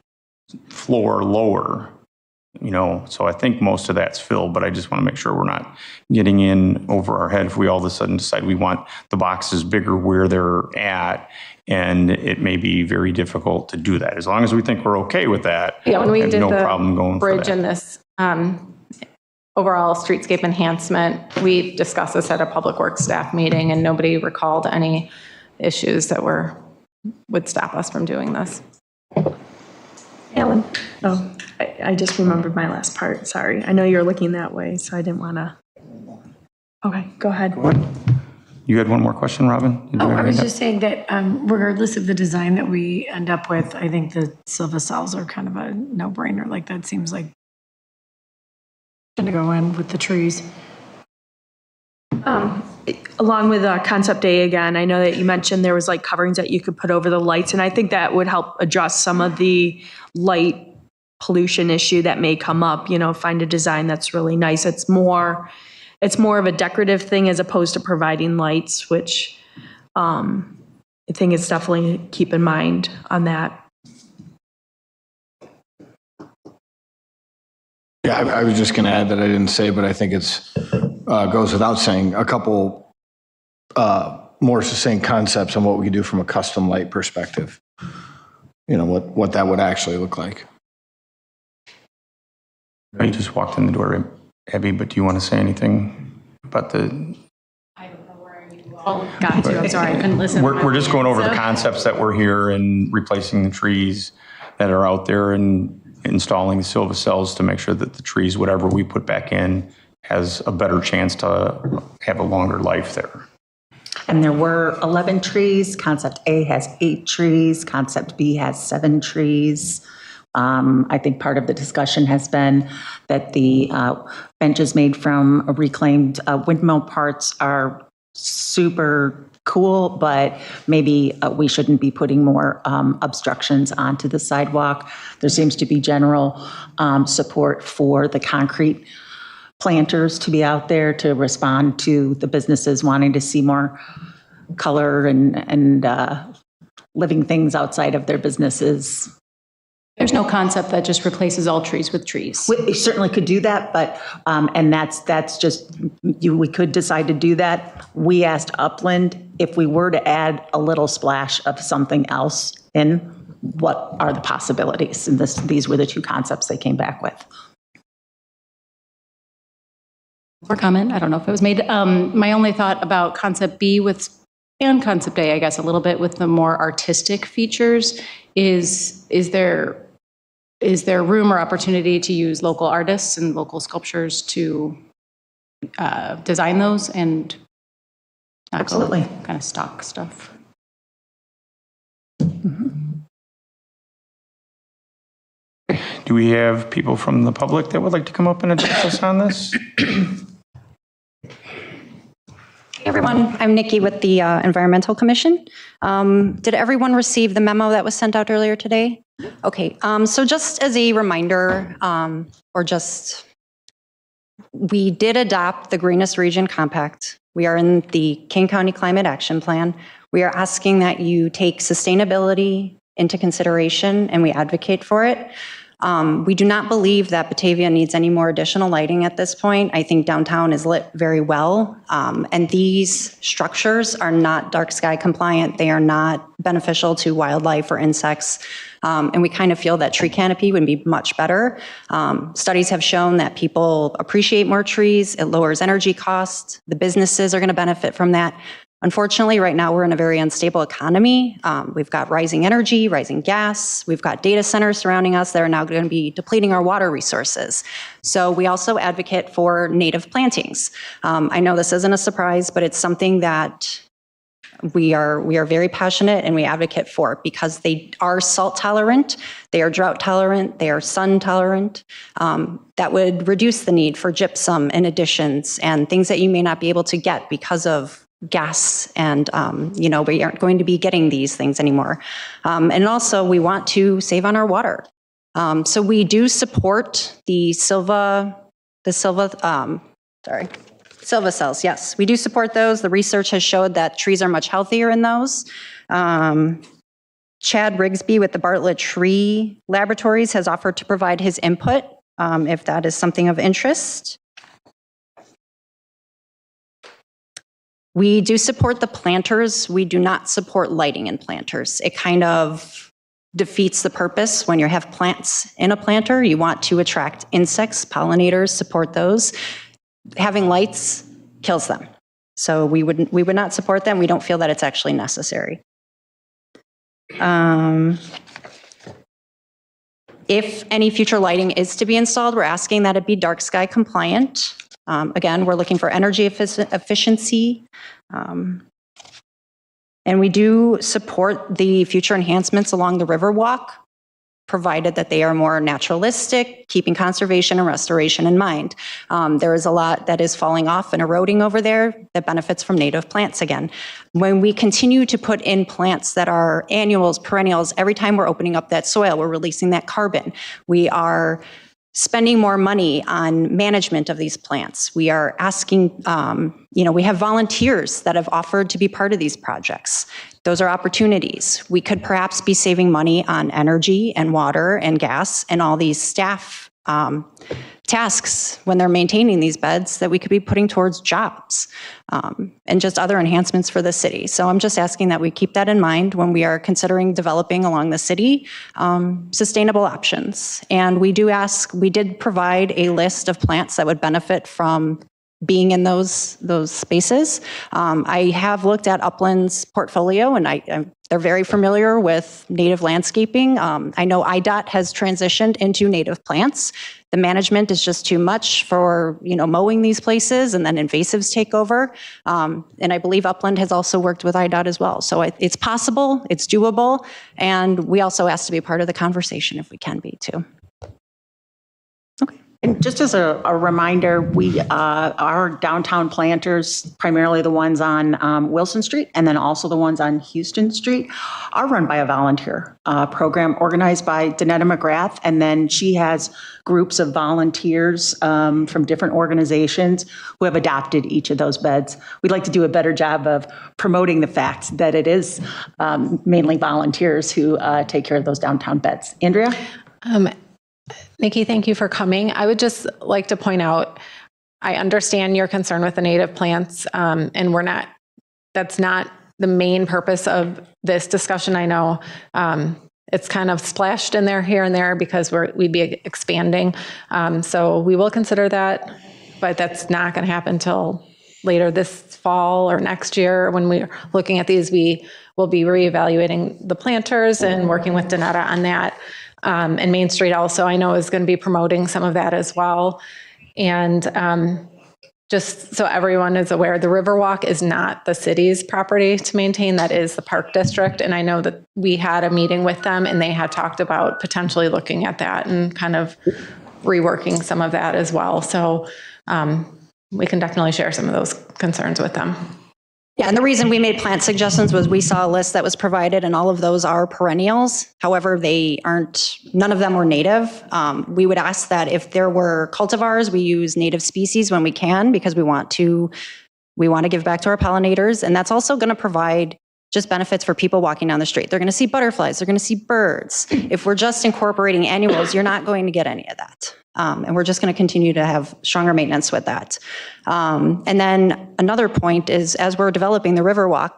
floor lower, so I think most of that's filled, but I just want to make sure we're not getting in over our head if we all of a sudden decide we want the boxes bigger where they're at, and it may be very difficult to do that. As long as we think we're okay with that, when we did no the problem going bridge for that. and this overall streetscape enhancement, we discussed this at a public works staff meeting, and nobody recalled any issues that would stop us from doing this. Alan? Oh, I just remembered my last part. Sorry. I know you're looking that way, so I didn't want to. Okay, go ahead. You had one more question, Robin? I was just saying that regardless of the design that we end up with, I think the Silva cells are kind of a no-brainer. Like that seems like going to go in with the trees. Along with Concept A again, I know that you mentioned there was like coverings that you could put over the lights, and I think that would help address some of the light pollution issue that may come up. Find a design that's really nice. It's more of a decorative thing as opposed to providing lights, which I think it's definitely keep in mind on that. Yeah, I was just going to add that I didn't say, but I think it's goes without saying a couple more succinct concepts on what we could do from a custom light perspective. What that would actually look like. You just walked in the door, Abby, but do you want to say anything about the... I don't know where you all got to. I'm sorry, I couldn't listen. We're just going over the concepts that were here and replacing the trees. that are out there and installing the silva cells to make sure that the trees, whatever we put back in, has a better chance to have a longer life there. And there were 11 trees. Concept A has 8 trees. Concept B has 7 trees. I think part of the discussion has been that the benches made from reclaimed windmill parts are super cool, but maybe we shouldn't be putting more obstructions onto the sidewalk. There seems to be general support for the concrete planters to be out there to respond to the businesses wanting to see more color and living things outside of their businesses. There's no concept that just replaces all trees with trees. We certainly could do that, but, and that's just, we could decide to do that. We asked Upland if we were to add a little splash of something else in, what are the possibilities? And these were the 2 concepts they came back with. Or comment, I don't know if it was made. My only thought about concept B and concept A, I guess a little bit with the more artistic features is there room or opportunity to use local artists and local sculptures to design those and not absolutely kind of stock stuff? Do we have people from the public that would like to come up and address us on this? Hey everyone, I'm Nikki with the Environmental Commission. Did everyone receive the memo that was sent out earlier today? Okay, so just as a reminder, we did adopt the Greenest Region Compact. We are in the King County Climate Action Plan. We are asking that you take sustainability into consideration and we advocate for it. We do not believe that Batavia needs any more additional lighting at this point. I think downtown is lit very well. And these structures are not dark sky compliant. They are not beneficial to wildlife or insects. And we kind of feel that tree canopy would be much better. Studies have shown that people appreciate more trees. It lowers energy costs. The businesses are going to benefit from that. Unfortunately, right now we're in a very unstable economy. We've got rising energy, rising gas. We've got data centers surrounding us that are now going to be depleting our water resources. So we also advocate for native plantings. I know this isn't a surprise, but it's something that we are very passionate and we advocate for because they are salt tolerant, they are drought tolerant, they are sun tolerant. That would reduce the need for gypsum and additions and things that you may not be able to get because of gas and, we aren't going to be getting these things anymore. And also we want to save on our water. So we do support the silva cells. Yes, we do support those. The research has showed that trees are much healthier in those. Chad Rigsby with the Bartlett Tree Laboratories has offered to provide his input if that is something of interest. We do support the planters. We do not support lighting in planters. It kind of defeats the purpose when you have plants in a planter. You want to attract insects, pollinators, support those. Having lights kills them. So we would not support them. We don't feel that it's actually necessary. If any future lighting is to be installed, we're asking that it be dark sky compliant. Again, we're looking for energy efficiency. And we do support the future enhancements along the Riverwalk, provided that they are more naturalistic, keeping conservation and restoration in mind. There is a lot that is falling off and eroding over there that benefits from native plants again. When we continue to put in plants that are annuals, perennials, every time we're opening up that soil, we're releasing that carbon. We are spending more money on management of these plants. We are asking, we have volunteers that have offered to be part of these projects. Those are opportunities. We could perhaps be saving money on energy and water and gas and all these staff tasks when they're maintaining these beds that we could be putting towards jobs and just other enhancements for the city. So I'm just asking that we keep that in mind when we are considering developing along the city sustainable options. And we did provide a list of plants that would benefit from being in those spaces. I have looked at Upland's portfolio, and they're very familiar with native landscaping. I know IDOT has transitioned into native plants. The management is just too much for, mowing these places, and then invasives take over. And I believe Upland has also worked with IDOT as well. So it's possible, it's doable, and we also ask to be part of the conversation if we can be too. And just as a reminder, our downtown planters, primarily the ones on Wilson Street and then also the ones on Houston Street, are run by a volunteer program organized by Danetta McGrath. And then she has groups of volunteers from different organizations who have adopted each of those beds. We'd like to do a better job of promoting the fact that it is mainly volunteers who take care of those downtown beds. Andrea? Nikki, thank you for coming. I would just like to point out, I understand your concern with the native plants, and that's not the main purpose of this discussion. I know it's kind of splashed in there here and there because we'd be expanding. So we will consider that, but that's not going to happen until later this fall or next year. When we're looking at these, we will be reevaluating the planters and working with Danetta on that. And Main Street also, I know, is going to be promoting some of that as well. And just so everyone is aware, the Riverwalk is not the city's property to maintain. That is the Park District. And I know that we had a meeting with them and they had talked about potentially looking at that and kind of reworking some of that as well. So we can definitely share some of those concerns with them. Yeah, and the reason we made plant suggestions was we saw a list that was provided, and all of those are perennials. However, none of them were native. We would ask that if there were cultivars, we use native species when we can, because we want to give back to our pollinators, and that's also going to provide just benefits for people walking down the street. They're going to see butterflies, they're going to see birds. If we're just incorporating annuals, you're not going to get any of that. And we're just going to continue to have stronger maintenance with that. And then another point is, as we're developing the Riverwalk,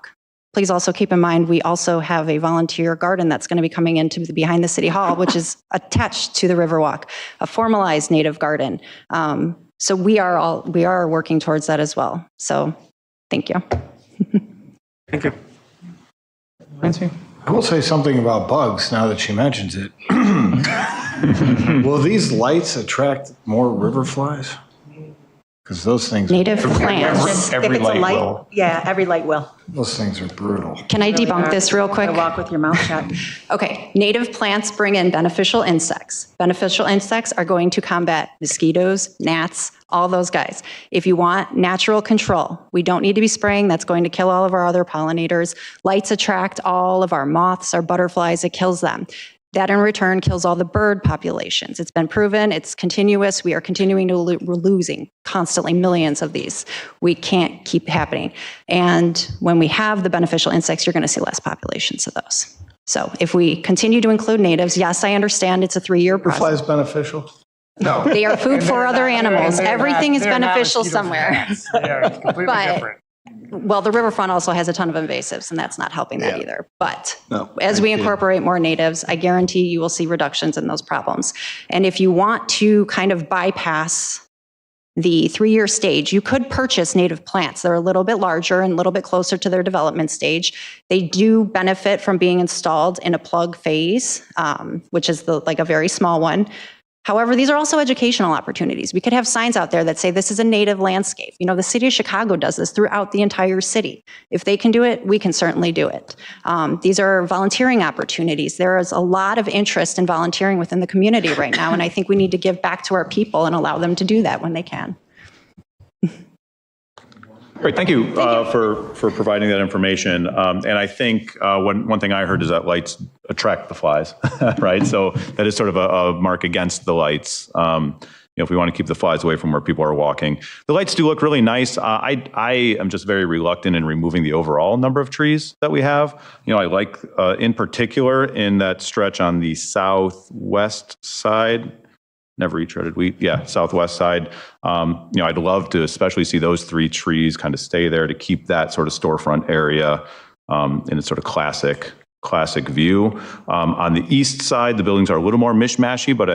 please also keep in mind, we also have a volunteer garden that's going to be coming into behind the City Hall, which is attached to the Riverwalk, a formalized native garden. So we are working towards that as well. So thank you. Thank you. Nancy? I will say something about bugs now that she mentions it. Will these lights attract more river flies? Because those things... Native plants. Every light will. Yeah, every light will. Those things are brutal. Can I debunk this real quick? Walk with your mouth shut. Okay, native plants bring in beneficial insects. Beneficial insects are going to combat mosquitoes, gnats, all those guys. If you want natural control, we don't need to be spraying. That's going to kill all of our other pollinators. Lights attract all of our moths, our butterflies. It kills them. That in return kills all the bird populations. It's been proven, it's continuous. We are continuing to we're losing constantly millions of these. We can't keep happening. And when we have the beneficial insects, you're going to see less populations of those. So if we continue to include natives, yes, I understand it's a 3-year process. Are flies beneficial? No. They are food for other animals. Everything is they're not beneficial mosquitoes somewhere. and gnats. They are completely different. Well, the riverfront also has a ton of invasives, and that's not helping that either. But No, as we incorporate more natives, I guarantee you will see reductions in those problems. And if you want to kind of bypass the 3-year stage, you could purchase native plants. They're a little bit larger and a little bit closer to their development stage. They do benefit from being installed in a plug phase, which is like a very small one. However, these are also educational opportunities. We could have signs out there that say this is a native landscape. The city of Chicago does this throughout the entire city. If they can do it, we can certainly do it. These are volunteering opportunities. There is a lot of interest in volunteering within the community right now, and I think we need to give back to our people and allow them to do that when they can. Great, thank you, for providing that information. And I think one thing I heard is that lights attract the flies, right? So that is sort of a mark against the lights. If we want to keep the flies away from where people are walking. The lights do look really nice. I am just very reluctant in removing the overall number of trees that we have. I like, in particular, in that stretch on the southwest side, never retreaded wheat. Yeah, southwest side. I'd love to especially see those 3 trees kind of stay there to keep that sort of storefront area in a sort of classic view. On the east side, the buildings are a little more mishmashy, but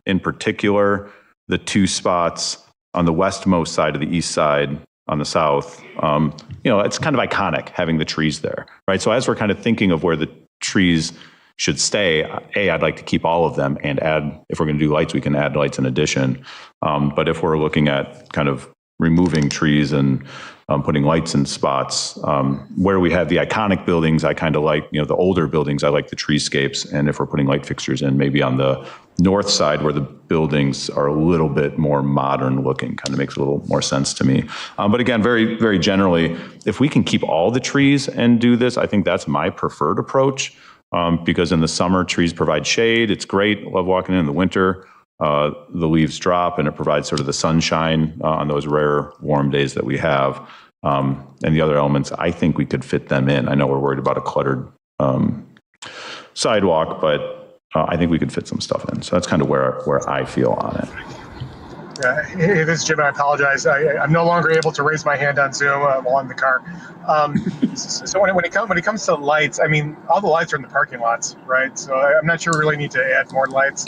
in particular, the 2 spots on the westmost side of the east side on the south, it's kind of iconic having the trees there, right? So as we're kind of thinking of where the trees should stay, I'd like to keep all of them and add, if we're going to do lights, we can add lights in addition. But if we're looking at kind of removing trees and putting lights in spots, where we have the iconic buildings, I kind of like, the older buildings, I like the treescapes. And if we're putting light fixtures in, maybe on the north side where the buildings are a little bit more modern looking, kind of makes a little more sense to me. But again, very, very generally, if we can keep all the trees and do this, I think that's my preferred approach. Because in the summer, trees provide shade. It's great. Love walking in the winter. The leaves drop and it provides sort of the sunshine on those rare warm days that we have. And the other elements, I think we could fit them in. I know we're worried about a cluttered sidewalk, but I think we could fit some stuff in. So that's kind of where I feel on it. Hey, this is Jim. I apologize. I'm no longer able to raise my hand on Zoom while I'm in the car. So when it comes to lights, I mean, all the lights are in the parking lots, right? So I'm not sure we really need to add more lights.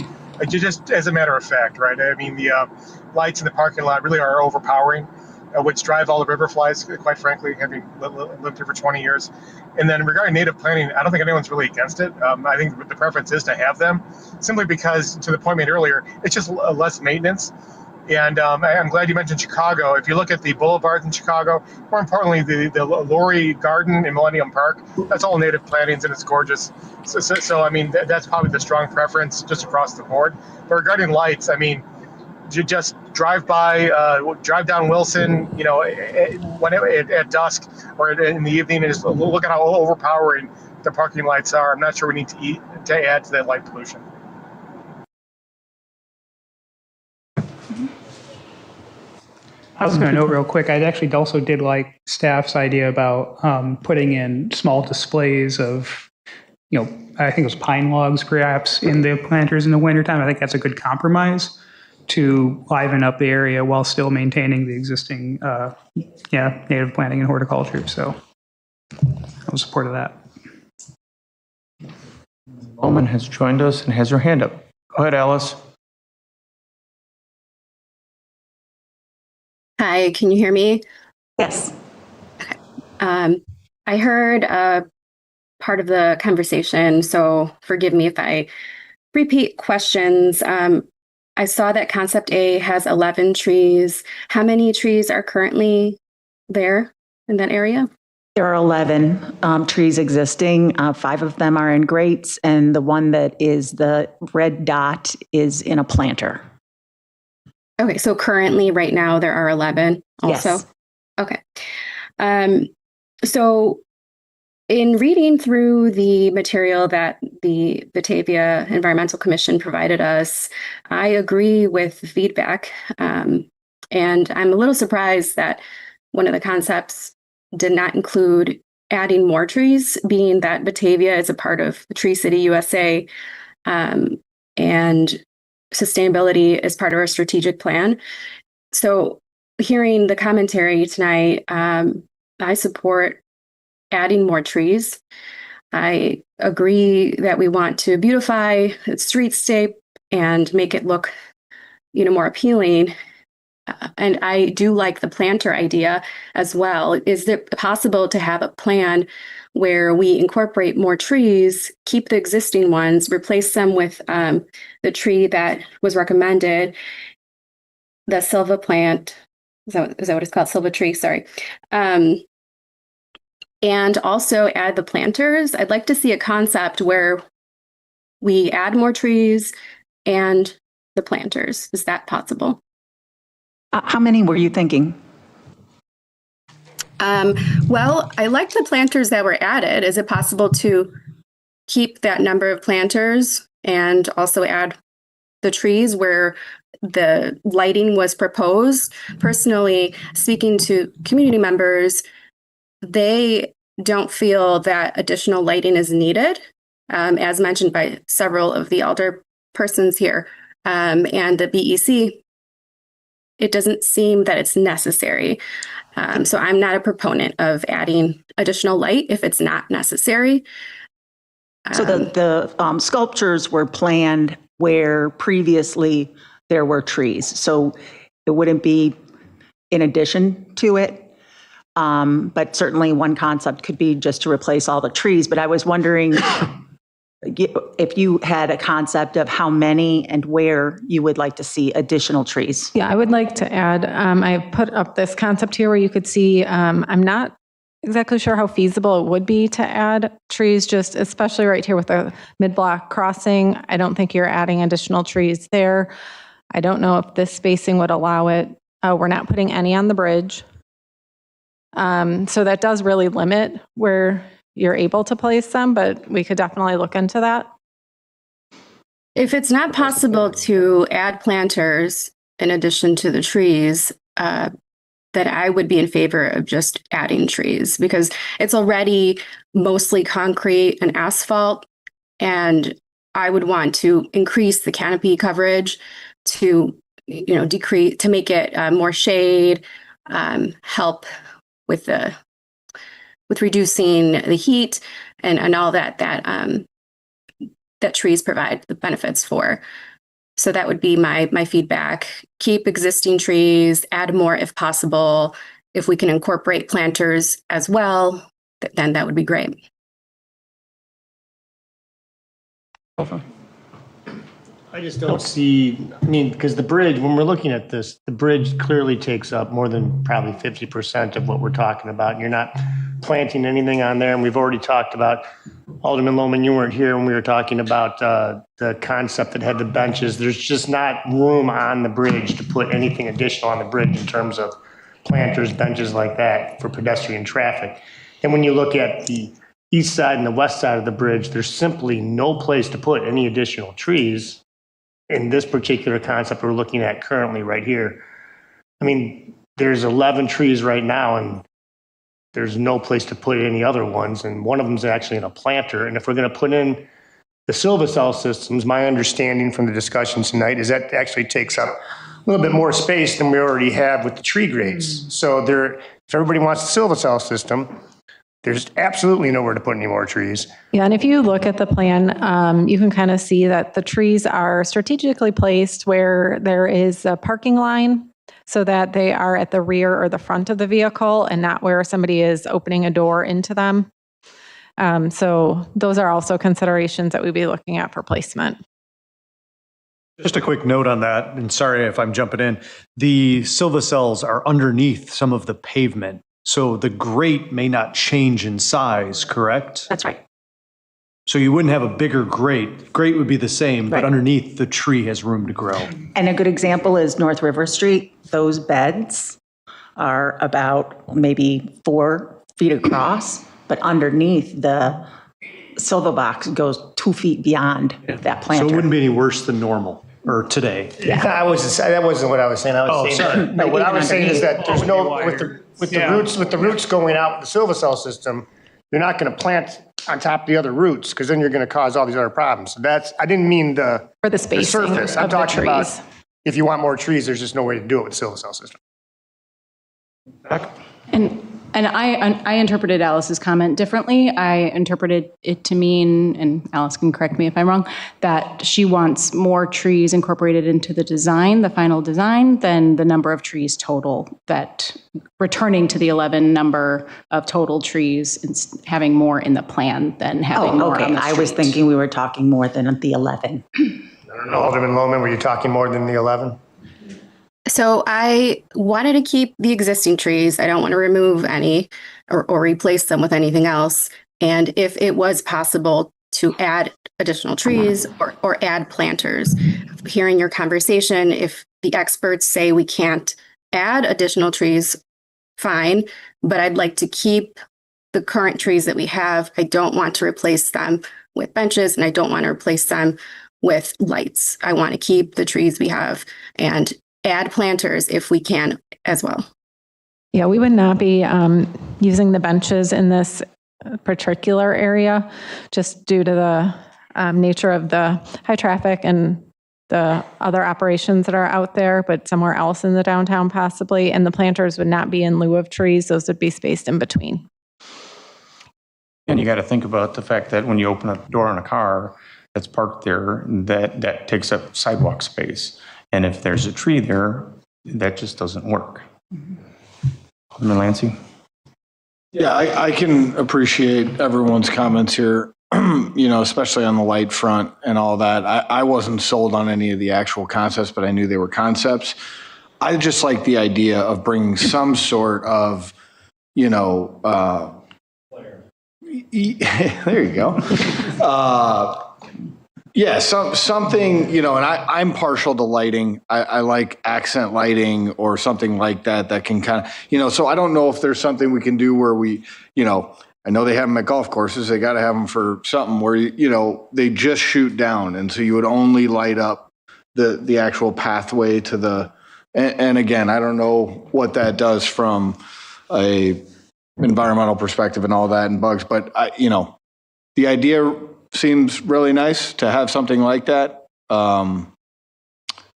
Just as a matter of fact, right? I mean, the lights in the parking lot really are overpowering, which drive all the river flies, quite frankly, having lived here for 20 years. And then regarding native planting, I don't think anyone's really against it. I think the preference is to have them, simply because, to the point made earlier, it's just less maintenance. And I'm glad you mentioned Chicago. If you look at the boulevards in Chicago, more importantly, the Laurie Garden in Millennium Park, that's all native plantings and it's gorgeous. So I mean, that's probably the strong preference just across the board. But regarding lights, I mean, you just drive down Wilson, at dusk or in the evening, and just look at how overpowering the parking lights are. I'm not sure we need to add to that light pollution. I was going to note real quick, I actually also did like staff's idea about putting in small displays of, I think it was pine logs perhaps in the planters in the wintertime. I think that's a good compromise to liven up the area while still maintaining the existing, native planting and horticulture. So I'm supportive of that. Bowman has joined us and has her hand up. Go ahead, Alice. Hi, can you hear me? Yes. Okay. I heard part of the conversation, so forgive me if I repeat questions. I saw that Concept A has 11 trees. How many trees are currently there in that area? There are 11 trees existing. 5 of them are in grates, and the one that is the red dot is in a planter. Okay, so currently, right now, there are 11 also? Yes. Okay. So in reading through the material that the Batavia Environmental Commission provided us, I agree with the feedback. And I'm a little surprised that one of the concepts did not include adding more trees, being that Batavia is a part of Tree City USA. And sustainability is part of our strategic plan. So hearing the commentary tonight, I support adding more trees. I agree that we want to beautify the streetscape and make it look, more appealing. And I do like the planter idea as well. Is it possible to have a plan where we incorporate more trees, keep the existing ones, replace them with the tree that was recommended, the Silva plant? Is that what it's called? Silva tree, sorry. And also add the planters. I'd like to see a concept where we add more trees and the planters. Is that possible? How many were you thinking? Well, I like the planters that were added. Is it possible to keep that number of planters and also add the trees where the lighting was proposed? Personally, speaking to community members, they don't feel that additional lighting is needed, as mentioned by several of the alder persons here, and the BEC. It doesn't seem that it's necessary. So I'm not a proponent of adding additional light if it's not necessary. So the sculptures were planned where previously there were trees. So it wouldn't be in addition to it. But certainly one concept could be just to replace all the trees. But I was wondering if you had a concept of how many and where you would like to see additional trees. Yeah, I would like to add, I put up this concept here where you could see, I'm not exactly sure how feasible it would be to add trees, just especially right here with the mid-block crossing. I don't think you're adding additional trees there. I don't know if this spacing would allow it. We're not putting any on the bridge. So that does really limit where you're able to place them, but we could definitely look into that. If it's not possible to add planters in addition to the trees, then I would be in favor of just adding trees because it's already mostly concrete and asphalt. And I would want to increase the canopy coverage to, decrease, to make it more shade, help with reducing the heat and all that trees provide the benefits for. So that would be my feedback. Keep existing trees, add more if possible. If we can incorporate planters as well, then that would be great. I just don't see, because the bridge, when we're looking at this, the bridge clearly takes up more than probably 50% of what we're talking about. And you're not planting anything on there. And we've already talked about, Alderman Lohman, you weren't here when we were talking about the concept that had the benches. There's just not room on the bridge to put anything additional on the bridge in terms of planters, benches like that for pedestrian traffic. And when you look at the east side and the west side of the bridge, there's simply no place to put any additional trees in this particular concept we're looking at currently right here. There's 11 trees right now and there's no place to put any other ones. And one of them is actually in a planter. And if we're going to put in the Silva-cell systems, my understanding from the discussion tonight is that actually takes up a little bit more space than we already have with the tree grades. So if everybody wants the Silva-cell system, there's absolutely nowhere to put any more trees. Yeah, and if you look at the plan, you can kind of see that the trees are strategically placed where there is a parking line so that they are at the rear or the front of the vehicle and not where somebody is opening a door into them. So those are also considerations that we'd be looking at for placement. Just a quick note on that, and sorry if I'm jumping in. The Silva cells are underneath some of the pavement. So the grate may not change in size, correct? That's right. So you wouldn't have a bigger grate. Grate would be the same, but underneath the tree has room to grow. And a good example is North River Street. Those beds are about maybe 4 feet across, but underneath the Silva box goes 2 feet beyond that planter. So it wouldn't be any worse than normal or today. Yeah. That wasn't what I was saying. Sorry. No, what I was saying is that there's no, with the roots going out with the Silva-cell system, you're not going to plant on top of the other roots because then you're going to cause all these other problems. So I didn't mean the spacing surface. I'm talking about if you want more trees, there's just no way to do it with the Silva-cell system. And I interpreted Alice's comment differently. I interpreted it to mean, and Alice can correct me if I'm wrong, that she wants more trees incorporated into the design, the final design, than the number of trees total, that returning to the 11 number of total trees and having more in the plan than having more on the street. I was thinking we were talking more than the 11. I don't know, Alderman Lohman, were you talking more than the 11? So I wanted to keep the existing trees. I don't want to remove any or replace them with anything else. And if it was possible to add additional trees or add planters, hearing your conversation, if the experts say we can't add additional trees, fine, but I'd like to keep the current trees that we have. I don't want to replace them with benches and I don't want to replace them with lights. I want to keep the trees we have and add planters if we can as well. Yeah, we would not be using the benches in this particular area just due to the nature of the high traffic and the other operations that are out there, but somewhere else in the downtown possibly. And the planters would not be in lieu of trees. Those would be spaced in between. And you got to think about the fact that when you open a door on a car that's parked there, that takes up sidewalk space. And if there's a tree there, that just doesn't work. Alderman Lansing? Yeah, I can appreciate everyone's comments here, especially on the light front and all that. I wasn't sold on any of the actual concepts, but I knew they were concepts. I just like the idea of bringing some sort of, there you go. Something, and I'm partial to lighting. I like accent lighting or something like that can kind of, so I don't know if there's something we can do where we, I know they have them at golf courses. They got to have them for something where, they just shoot down. And so you would only light up the actual pathway to the, and again, I don't know what that does from a environmental perspective and all that and bugs, but the idea seems really nice to have something like that. And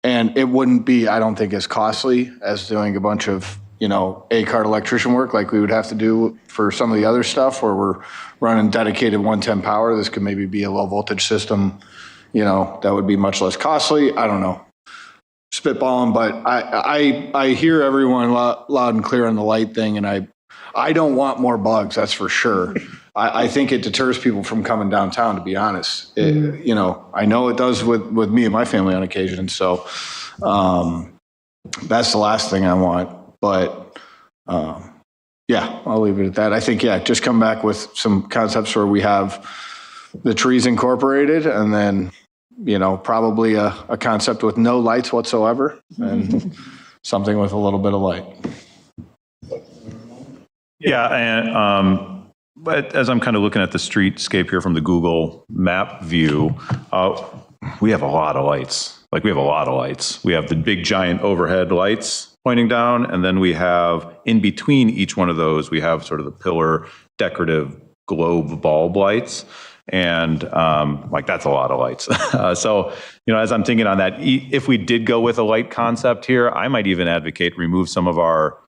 it wouldn't be, I don't think, as costly as doing a bunch of, A-card electrician work like we would have to do for some of the other stuff where we're running dedicated 110 power. This could maybe be a low voltage system, that would be much less costly. I don't know. Spitballing, but I hear everyone loud and clear on the light thing, and I don't want more bugs, that's for sure. I think it deters people from coming downtown, to be honest. I know it does with me and my family on occasion. So that's the last thing I want. But I'll leave it at that. I think, just come back with some concepts where we have the trees incorporated and then, probably a concept with no lights whatsoever and something with a little bit of light. Yeah, and but as I'm kind of looking at the streetscape here from the Google map view, we have a lot of lights. We have a lot of lights. We have the big giant overhead lights pointing down, and then we have in between each one of those, we have sort of the pillar decorative globe bulb lights. And that's a lot of lights. So, as I'm thinking on that, if we did go with a light concept here, I might even advocate remove some of our,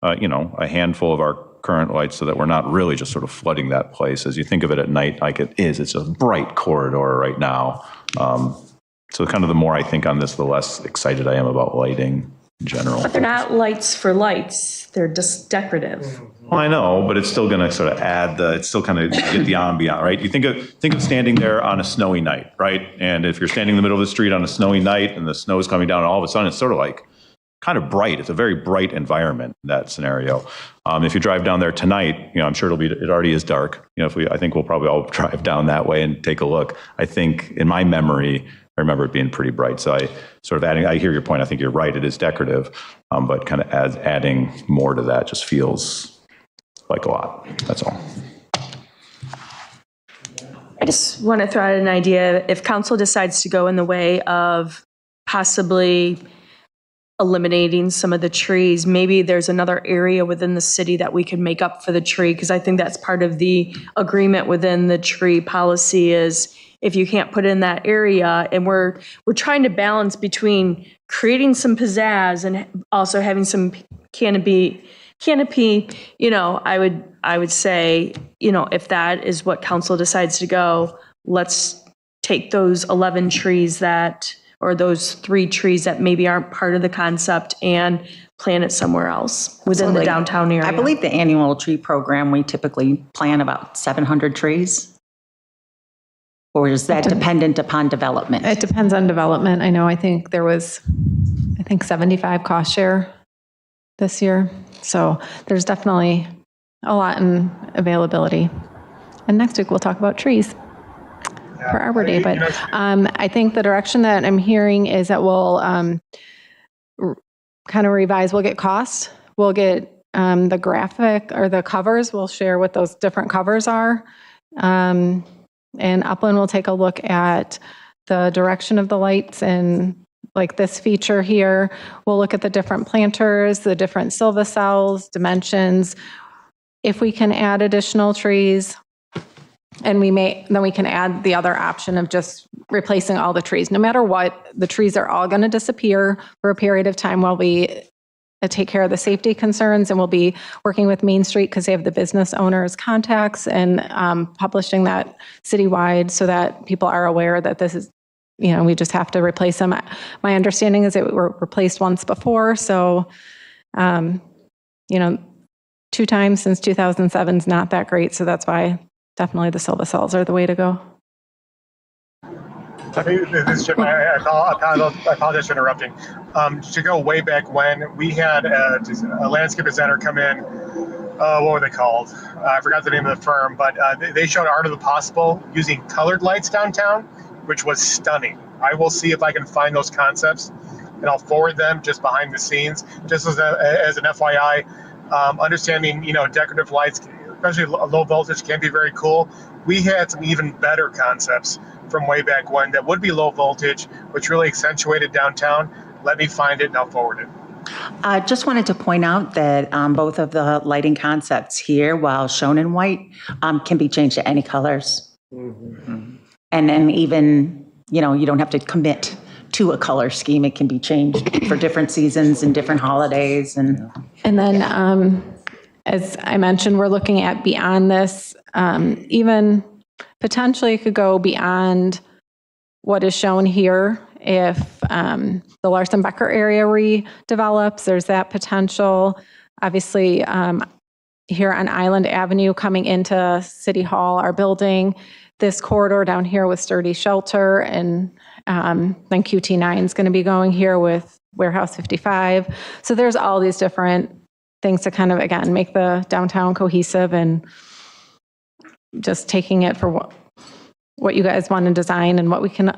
a handful of our current lights so that we're not really just sort of flooding that place. As you think of it at night, like it is, it's a bright corridor right now. So kind of the more I think on this, the less excited I am about lighting in general. But they're not lights for lights. They're just decorative. Well, I know, but it's still going to sort of add it's still kind of get the ambient, right? You think of standing there on a snowy night, right? And if you're standing in the middle of the street on a snowy night and the snow is coming down and all of a sudden it's sort of like kind of bright. It's a very bright environment, that scenario. If you drive down there tonight, I'm sure it already is dark. I think we'll probably all drive down that way and take a look. I think in my memory, I remember it being pretty bright. So I sort of I hear your point. I think you're right. It is decorative, but kind of adding more to that just feels like a lot. That's all. I just want to throw out an idea. If council decides to go in the way of possibly eliminating some of the trees, maybe there's another area within the city that we can make up for the tree, because I think that's part of the agreement within the tree policy is if you can't put it in that area, and we're trying to balance between creating some pizzazz and also having some canopy, I would say, if that is what council decides to go, let's take those 11 trees or those 3 trees that maybe aren't part of the concept and plant it somewhere else within the downtown area. I believe the annual tree program, we typically plant about 700 trees. Or is that dependent upon development? It depends on development. I think there was, 75 cost share this year. So there's definitely a lot in availability. And next week we'll talk about trees for Arbor Day. But I think the direction that I'm hearing is that we'll kind of revise. We'll get costs. We'll get the graphic or the covers. We'll share what those different covers are. And Upland will take a look at the direction of the lights and like this feature here. We'll look at the different planters, the different Silva cells, dimensions. If we can add additional trees, and then we can add the other option of just replacing all the trees. No matter what, the trees are all going to disappear for a period of time while we take care of the safety concerns, and we'll be working with Main Street because they have the business owners' contacts and publishing that citywide so that people are aware that this is we just have to replace them. My understanding is it were replaced once before, so, 2 times since 2007 is not that great, so that's why definitely the Silva cells are the way to go. This is Jim. I apologize for interrupting. To go way back when, we had a landscape designer come in. What were they called? I forgot the name of the firm, but they showed Art of the Possible using colored lights downtown, which was stunning. I will see if I can find those concepts, and I'll forward them just behind the scenes, just as an FYI. Understanding, decorative lights, especially low voltage, can be very cool. We had some even better concepts from way back when that would be low voltage, which really accentuated downtown. Let me find it and I'll forward it. I just wanted to point out that both of the lighting concepts here, while shown in white, can be changed to any colors. Mm-hmm. And then even, you don't have to commit to a color scheme. It can be changed for different seasons and different holidays. And then, as I mentioned, we're looking at beyond this, even potentially could go beyond what is shown here. If the Larson Becker area redevelops, there's that potential. Obviously, here on Island Avenue coming into City Hall, our building, this corridor down here with Sturdy Shelter, and then QT9 is going to be going here with Warehouse 55. So there's all these different things to kind of, again, make the downtown cohesive and just taking it for what you guys want to design and what we can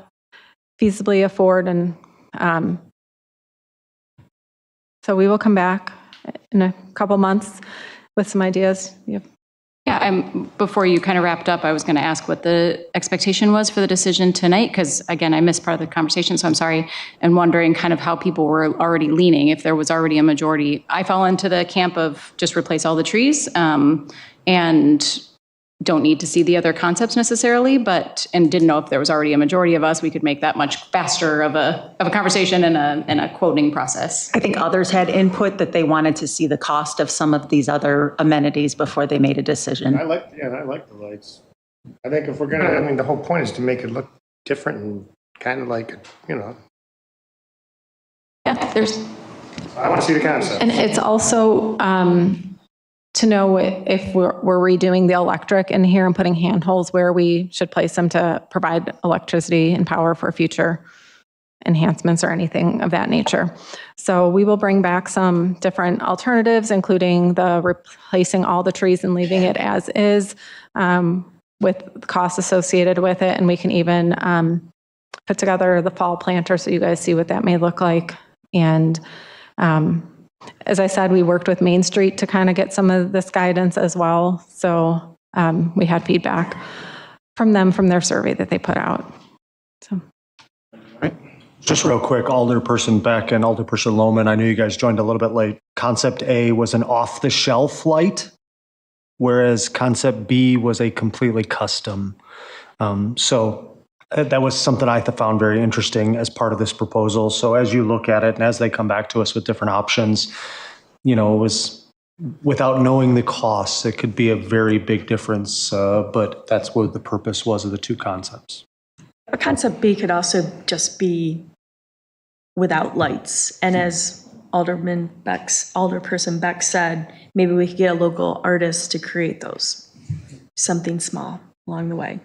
feasibly afford. And so we will come back in a couple months with some ideas. Yep. Yeah, before you kind of wrapped up, I was going to ask what the expectation was for the decision tonight, because again, I missed part of the conversation, so I'm sorry, and wondering kind of how people were already leaning, if there was already a majority. I fall into the camp of just replace all the trees, and don't need to see the other concepts necessarily, and didn't know if there was already a majority of us, we could make that much faster of a conversation and a quoting process. I think others had input that they wanted to see the cost of some of these other amenities before they made a decision. I like the lights. I think if we're gonna, the whole point is to make it look different and kind of like, Yeah, I want to see the concept. And it's also to know if we're redoing the electric in here and putting handholds where we should place them to provide electricity and power for future enhancements or anything of that nature. So we will bring back some different alternatives, including the replacing all the trees and leaving it as is, with the costs associated with it. And we can even put together the fall planter so you guys see what that may look like. And as I said, we worked with Main Street to kind of get some of this guidance as well. So we had feedback from them from their survey that they put out. So. Just real quick, Alderperson Beck and Alderperson Lohman, I know you guys joined a little bit late. Concept A was an off-the-shelf light, whereas Concept B was a completely custom. So that was something I found very interesting as part of this proposal. So as you look at it and as they come back to us with different options, it was without knowing the costs, it could be a very big difference. But that's what the purpose was of the two concepts. A Concept B could also just be without lights. And as Alderperson Beck said, maybe we could get a local artist to create those, something small along the way.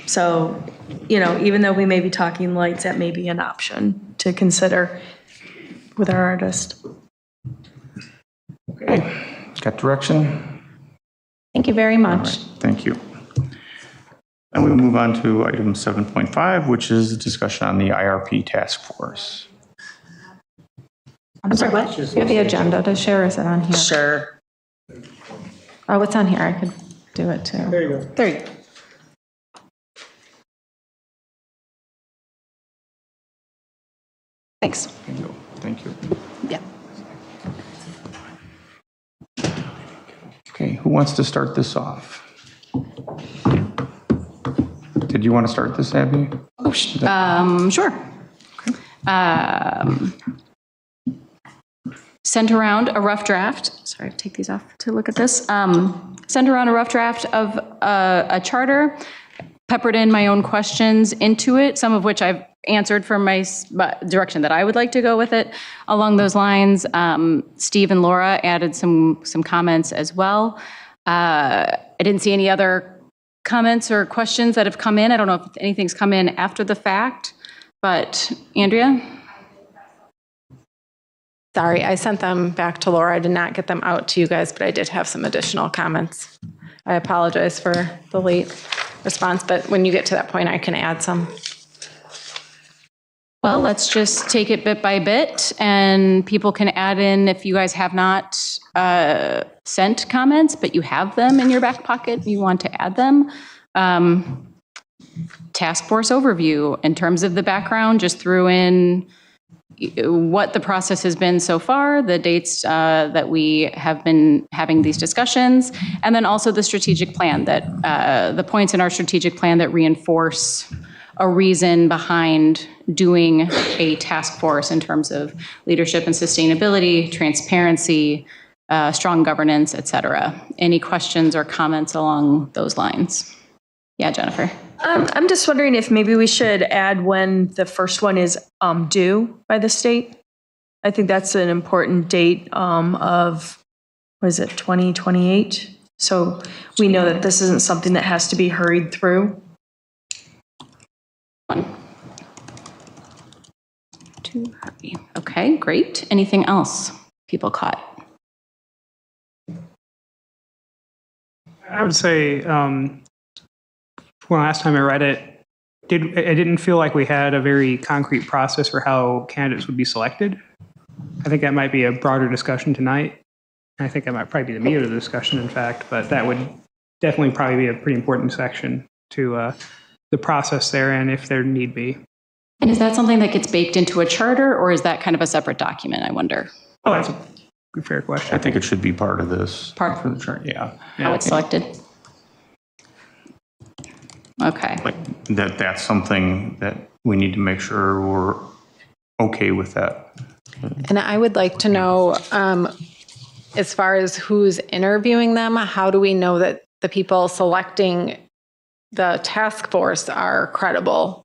So, even though we may be talking lights, that may be an option to consider with our artist. Okay, got direction? Thank you very much. Right, thank you. And we'll move on to item 7.5, which is a discussion on the IRP task force. I'm sorry, what? You have the agenda to share, or is it on here? Sure. Oh, it's on here. I could do it too. There you go. There you go. Thanks. Thank you. Yeah. Okay, who wants to start this off? Did you want to start this, Abby? Sure. Sent around a rough draft. Sorry, take these off to look at this. Sent around a rough draft of a charter peppered in my own questions into it, some of which I've answered from my direction that I would like to go with it. Along those lines, Steve and Laura added some comments as well. I didn't see any other comments or questions that have come in. I don't know if anything's come in after the fact, but Andrea? Sorry, I sent them back to Laura. I did not get them out to you guys, but I did have some additional comments. I apologize for the late response, but when you get to that point, I can add some. Well, let's just take it bit by bit, and people can add in if you guys have not sent comments, but you have them in your back pocket, and you want to add them. Task force overview. In terms of the background, just threw in what the process has been so far, the dates that we have been having these discussions, and then also the strategic plan, that the points in our strategic plan that reinforce a reason behind doing a task force in terms of leadership and sustainability, transparency, strong governance, et cetera. Any questions or comments along those lines? Yeah, Jennifer. I'm just wondering if maybe we should add when the first one is due by the state. I think that's an important date of, what is it, 2028? So we know that this isn't something that has to be hurried through. Okay, great. Anything else people caught? I would say, well, last time I read it, I didn't feel like we had a very concrete process for how candidates would be selected. I think that might be a broader discussion tonight. I think that might probably be the meat of the discussion, in fact, but that would definitely probably be a pretty important section to the process there, and if there need be. And is that something that gets baked into a charter, or is that kind of a separate document, I wonder? Oh, that's a fair question. I think it should be part of this. Part for the chart, yeah. How it's selected? Okay. Like that's something that we need to make sure we're okay with that. And I would like to know, as far as who's interviewing them, how do we know that the people selecting the task force are credible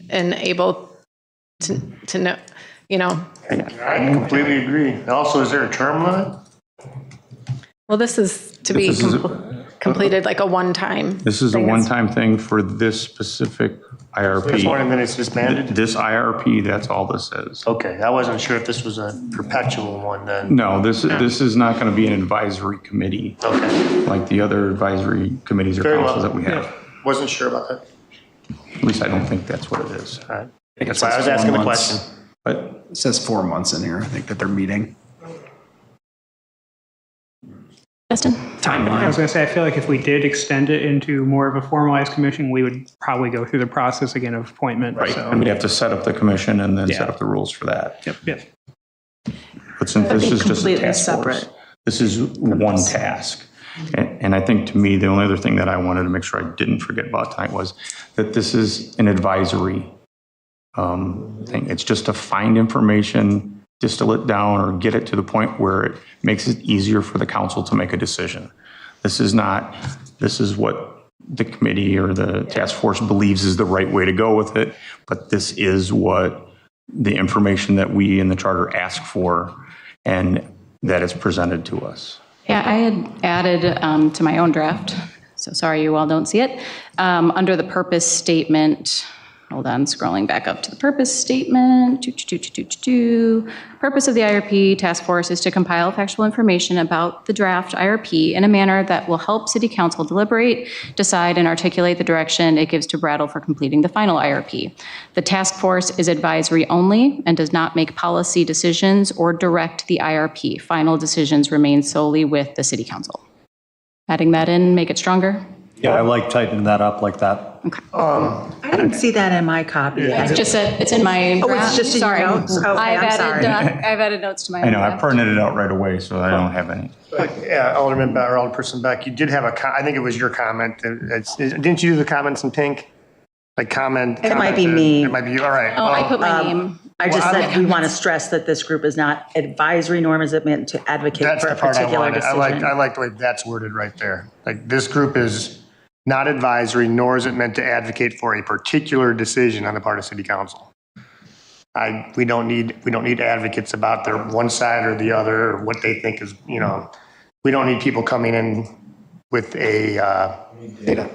and able to know, you know? I completely agree. Also, is there a term limit? Well, this is to be completed like a one-time. This is a one-time thing for this specific IRP. This one and then it's disbanded? This IRP, that's all this is. Okay, I wasn't sure if this was a perpetual one then. No, this is not going to be an advisory committee. Okay. Like the other advisory committees or councils that we have. Yeah. Wasn't sure about that. At least I don't think that's what it is. All right. That's why I was asking the question. But it says 4 months in here, I think, that they're meeting. Justin? I was going to say, I feel like if we did extend it into more of a formalized commission, we would probably go through the process again of appointment. right, So. and we'd have to set up the commission and then Yeah. set up the rules for that. Yep. But since this is just a completely task force, separate. this is one task. And I think to me, the only other thing that I wanted to make sure I didn't forget about tonight was that this is an advisory thing. It's just to find information, distill it down, or get it to the point where it makes it easier for the council to make a decision. This is what the committee or the task force believes is the right way to go with it, but this is what the information that we in the charter ask for and that is presented to us. Yeah, I had added to my own draft, so sorry you all don't see it, under the purpose statement. Hold on, scrolling back up to the purpose statement. Purpose of the IRP task force is to compile factual information about the draft IRP in a manner that will help City Council deliberate, decide, and articulate the direction it gives to Brattle for completing the final IRP. The task force is advisory only and does not make policy decisions or direct the IRP. Final decisions remain solely with the City Council. Adding that in, make it stronger. Yeah, I like tightening that up like that. Okay. I didn't see that in my copy. It's just it's in my Oh, it's just in your sorry. notes? Okay, I've added notes to my I know, I draft. printed it out right away, so I don't have any. Yeah, Alderman Beck, or Alderperson Beck, you did have I think it was your comment. Didn't you do the comments in pink? Like comment? It might be me. It might be you. All right. Oh, I put my name. I just said we want to stress that this group is not advisory, nor is it meant to advocate That's for the a part I particular wanted. decision. I like the way that's worded right there. Like this group is not advisory, nor is it meant to advocate for a particular decision on the part of city council. We don't need advocates about their one side or the other, or what they think is, we don't need people coming in with data.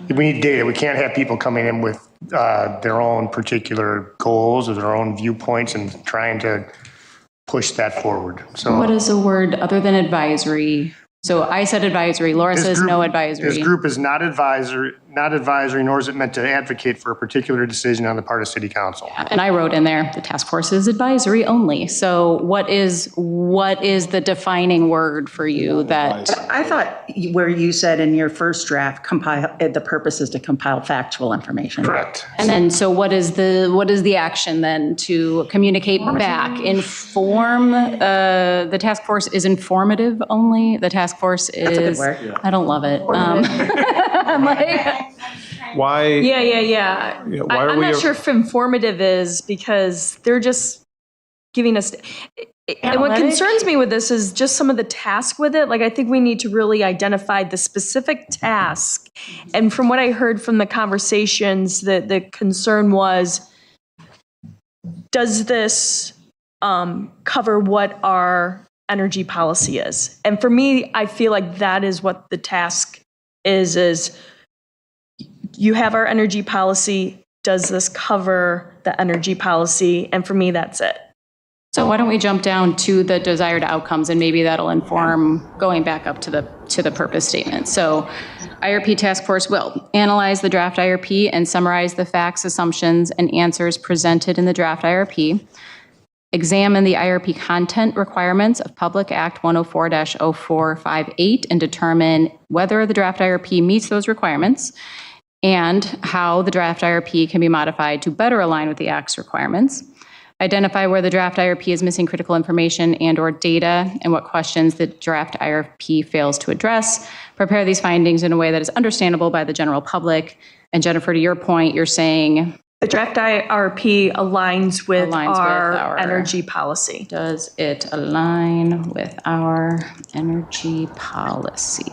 We need data. We can't have people coming in with their own particular goals or their own viewpoints and trying to push that forward. So what is a word other than advisory? So I said advisory. Laura says no advisory. This group is not advisory, nor is it meant to advocate for a particular decision on the part of city council. And I wrote in there, the task force is advisory only. So what is the defining word for you that? I thought where you said in your first draft, the purpose is to compile factual information. Correct. And then, so what is the action then to communicate back, inform, the task force is informative only? The task force is, That's a good word. I don't love it. I'm like, Why? Yeah. Why are I'm we not sure if informative is because they're just giving us. And what concerns me with this is just some of the task with it. Like, I think we need to really identify the specific task. And from what I heard from the conversations, the concern was, does this cover what our energy policy is? And for me, I feel like that is what the task is you have our energy policy. Does this cover the energy policy? And for me, that's it. so why don't we jump down to the desired outcomes, and maybe that'll inform going back up to the purpose statement. So IRP task force will analyze the draft IRP and summarize the facts, assumptions, and answers presented in the draft IRP. Examine the IRP content requirements of Public Act 104-0458 and determine whether the draft IRP meets those requirements and how the draft IRP can be modified to better align with the Act's requirements. Identify where the draft IRP is missing critical information and/or data and what questions the draft IRP fails to address. Prepare these findings in a way that is understandable by the general public. And Jennifer, to your point, you're saying the draft IRP aligns with our energy policy. Does it align with our energy policy?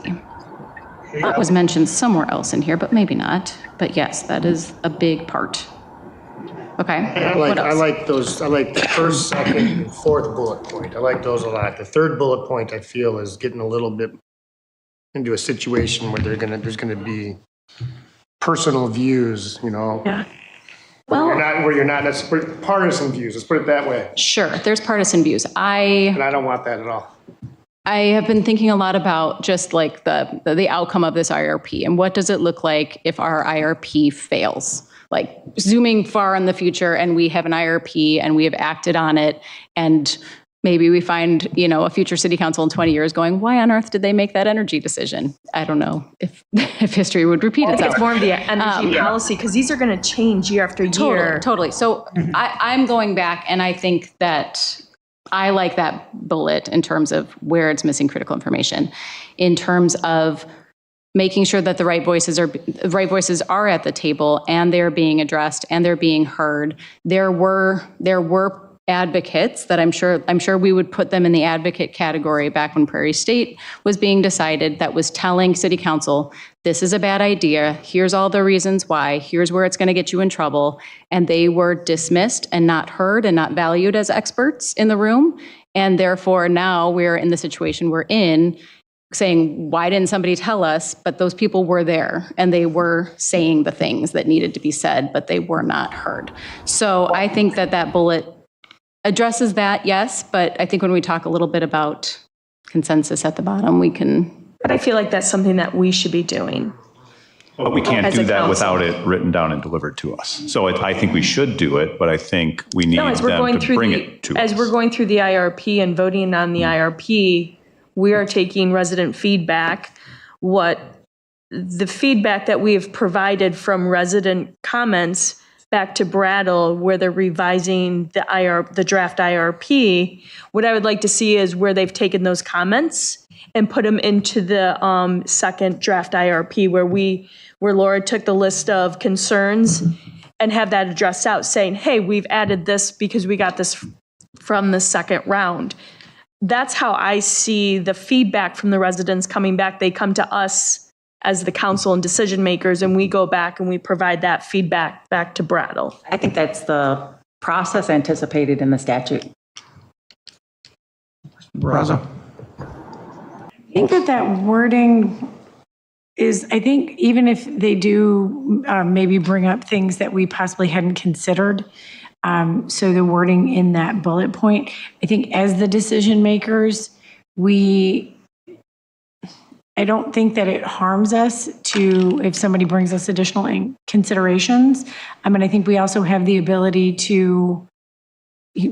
That was mentioned somewhere else in here, but maybe not. But yes, that is a big part. Okay. I like those. I like the first, second, and fourth bullet point. I like those a lot. The third bullet point, I feel, is getting a little bit into a situation where there's gonna be personal views, Yeah. Well, where you're not necessarily partisan views. Let's put it that way. Sure, there's partisan views. And I don't want that at all. I have been thinking a lot about just like the outcome of this IRP and what does it look like if our IRP fails? Like zooming far in the future and we have an IRP and we have acted on it and maybe we find, a future city council in 20 years going, why on earth did they make that energy decision? I don't know if history would repeat itself. It's more of the energy policy because these are going to change year after year. Totally. So I'm going back and I think that I like that bullet in terms of where it's missing critical information, in terms of making sure that the right voices are at the table and they're being addressed and they're being heard. There were advocates that I'm sure we would put them in the advocate category back when Prairie State was being decided, that was telling city council, this is a bad idea. Here's all the reasons why. Here's where it's going to get you in trouble. And they were dismissed and not heard and not valued as experts in the room. And therefore now we're in the situation we're in, saying, why didn't somebody tell us? But those people were there and they were saying the things that needed to be said, but they were not heard. So I think that bullet addresses that, yes, but I think when we talk a little bit about consensus at the bottom, we can. But I feel like that's something that we should be doing. But we can't do that without it written down and delivered to us. So I think we should do it, but I think we need them to bring it to us. As we're going through the IRP and voting on the IRP, we are taking resident feedback. What the feedback that we have provided from resident comments back to Brattle, where they're revising the draft IRP, what I would like to see is where they've taken those comments and put them into the second draft IRP, where Laura took the list of concerns and have that addressed out, saying, hey, we've added this because we got this from the second round. That's how I see the feedback from the residents coming back. They come to us as the council and decision makers, and we go back and we provide that feedback back to Brattle. I think that's the process anticipated in the statute. Raza? I think that wording is, I think even if they do maybe bring up things that we possibly hadn't considered, so the wording in that bullet point, I think as the decision makers, I don't think that it harms us to, if somebody brings us additional considerations. I mean, I think we also have the ability to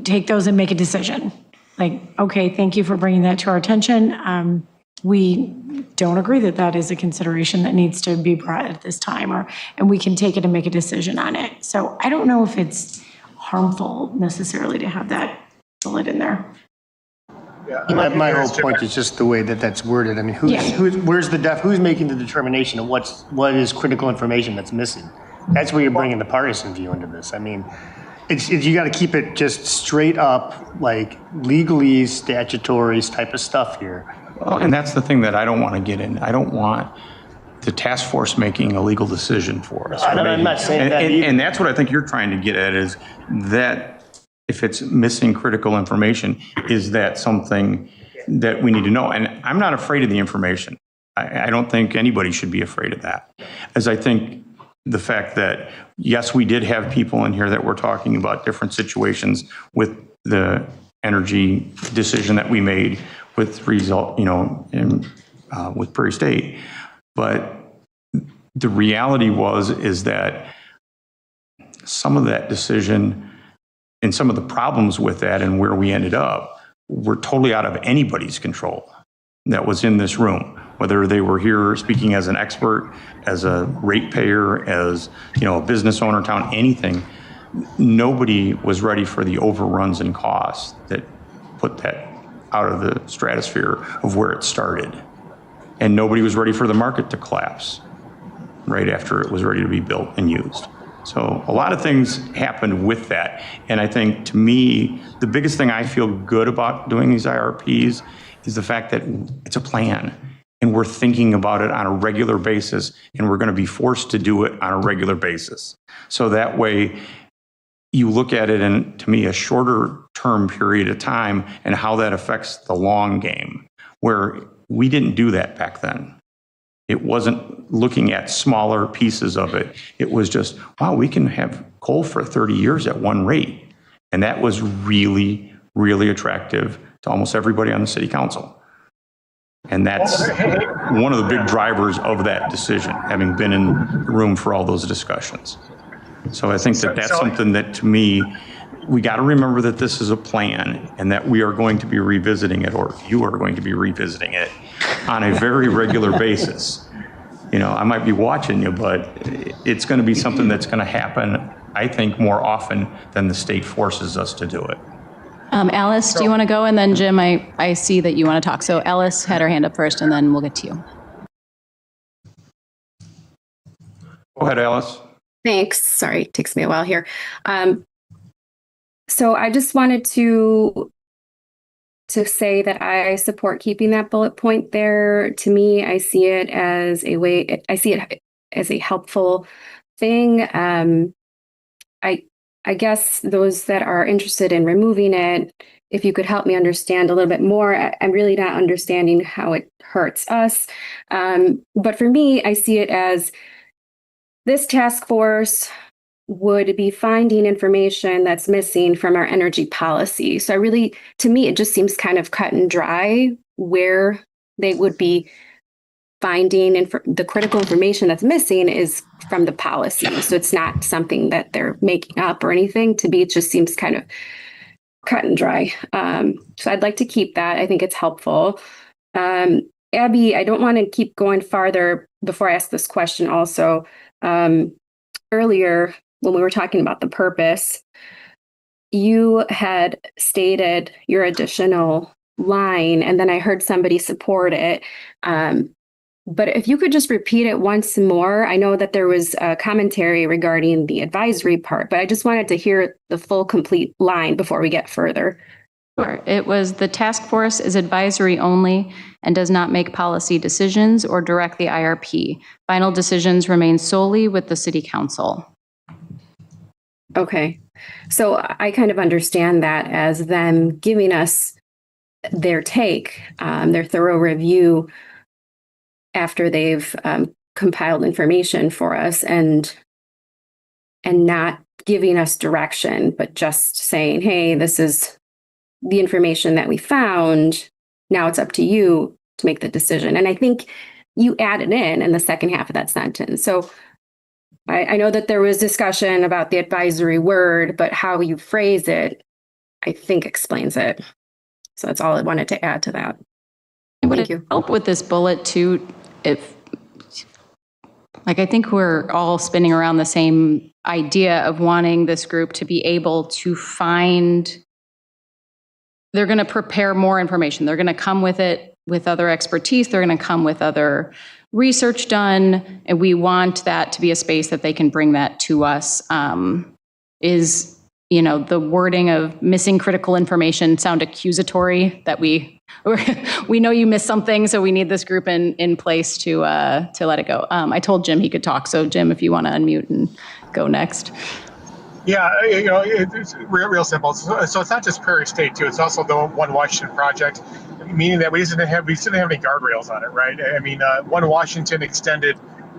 take those and make a decision. Like, okay, thank you for bringing that to our attention. We don't agree that that is a consideration that needs to be brought at this time, and we can take it and make a decision on it. So I don't know if it's harmful necessarily to have that bullet in there. Yeah, my whole point is just the way that that's worded. I mean, who's making the determination of what is critical information that's missing? That's where you're bringing the partisan view into this. I mean, you got to keep it just straight up, like legalese, statutory type of stuff here. Well, and that's the thing that I don't want to get in. I don't want the task force making a legal decision for us. I'm not saying that either. And that's what I think you're trying to get at, is that if it's missing critical information, is that something that we need to know? And I'm not afraid of the information. I don't think anybody should be afraid of that. As I think the fact that, yes, we did have people in here that were talking about different situations with the energy decision that we made with result, with Prairie State. But the reality is that some of that decision and some of the problems with that and where we ended up were totally out of anybody's control that was in this room, whether they were here speaking as an expert, as a ratepayer, as a business owner in town, anything. Nobody was ready for the overruns and costs that put that out of the stratosphere of where it started. And nobody was ready for the market to collapse right after it was ready to be built and used. So a lot of things happened with that. And I think, to me, the biggest thing I feel good about doing these IRPs is the fact that it's a plan, and we're thinking about it on a regular basis, and we're going to be forced to do it on a regular basis. So that way you look at it in, to me, a shorter term period of time and how that affects the long game, where we didn't do that back then. It wasn't looking at smaller pieces of it. It was just, wow, we can have coal for 30 years at one rate. And that was really, really attractive to almost everybody on the city council. And that's one of the big drivers of that decision, having been in the room for all those discussions. So I think that that's something that, to me, we got to remember that this is a plan and that we are going to be revisiting it, or you are going to be revisiting it on a very regular basis. I might be watching you, but it's going to be something that's going to happen, I think, more often than the state forces us to do it. Alice, do you want to go? And then Jim, I see that you want to talk. So Alice had her hand up first, and then we'll get to you. Go ahead, Alice. Thanks. Sorry, it takes me a while here. So I just wanted to say that I support keeping that bullet point there. To me, I see it as a helpful thing. I guess those that are interested in removing it, if you could help me understand a little bit more. I'm really not understanding how it hurts us. But for me, I see it as this task force would be finding information that's missing from our energy policy. So to me, it just seems kind of cut and dry where they would be finding the critical information that's missing is from the policy. So it's not something that they're making up or anything. To me, it just seems kind of cut and dry. So I'd like to keep that. I think it's helpful. Abby, I don't want to keep going farther before I ask this question also. Earlier, when we were talking about the purpose, you had stated your additional line, and then I heard somebody support it. But if you could just repeat it once more. I know that there was a commentary regarding the advisory part, but I just wanted to hear the full, complete line before we get further. Sure. It was the task force is advisory only and does not make policy decisions or direct the IRP. Final decisions remain solely with the city council. Okay. So I kind of understand that as them giving us their take, their thorough review after they've compiled information for us and not giving us direction, but just saying, hey, this is the information that we found. Now it's up to you to make the decision. And I think you added in the second half of that sentence. So I know that there was discussion about the advisory word, but how you phrase it, I think explains it. So that's all I wanted to add to that. Thank you. Help with this bullet too, if, like, I think we're all spinning around the same idea of wanting this group to be able to find, they're going to prepare more information. They're going to come with it with other expertise. They're going to come with other research done. And we want that to be a space that they can bring that to us. Is, you know, the wording of missing critical information sound accusatory that we know you missed something, so we need this group in place to let it go. I told Jim he could talk, so Jim, if you want to unmute and go next. Yeah, you know, it's real simple. So it's not just Prairie State too. It's also the One Washington project, meaning that we didn't have any guardrails on it, right? I mean, One Washington extended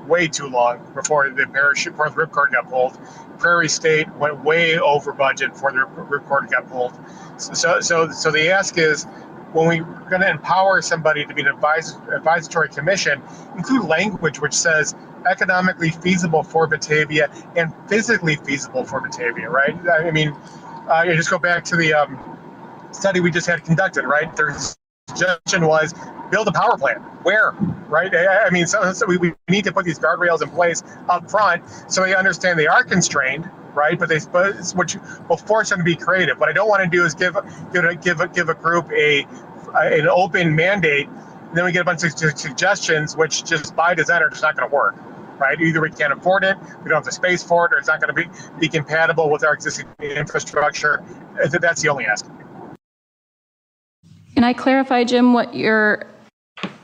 way too long before the ripcord got pulled. Prairie State went way over budget before the ripcord got pulled. So the ask is, when we're going to empower somebody to be an advisory commission, include language which says economically feasible for Batavia and physically feasible for Batavia, right? I mean, you just go back to the study we just had conducted, right? Their suggestion was build a power plant. Where, right? I mean, so we need to put these guardrails in place up front so they understand they are constrained, right? But which will force them to be creative. What I don't want to do is give a group an open mandate, and then we get a bunch of suggestions which just by design are just not going to work, right? Either we can't afford it, we don't have the space for it, or it's not going to be compatible with our existing infrastructure. That's the only ask. Can I clarify, Jim, what you're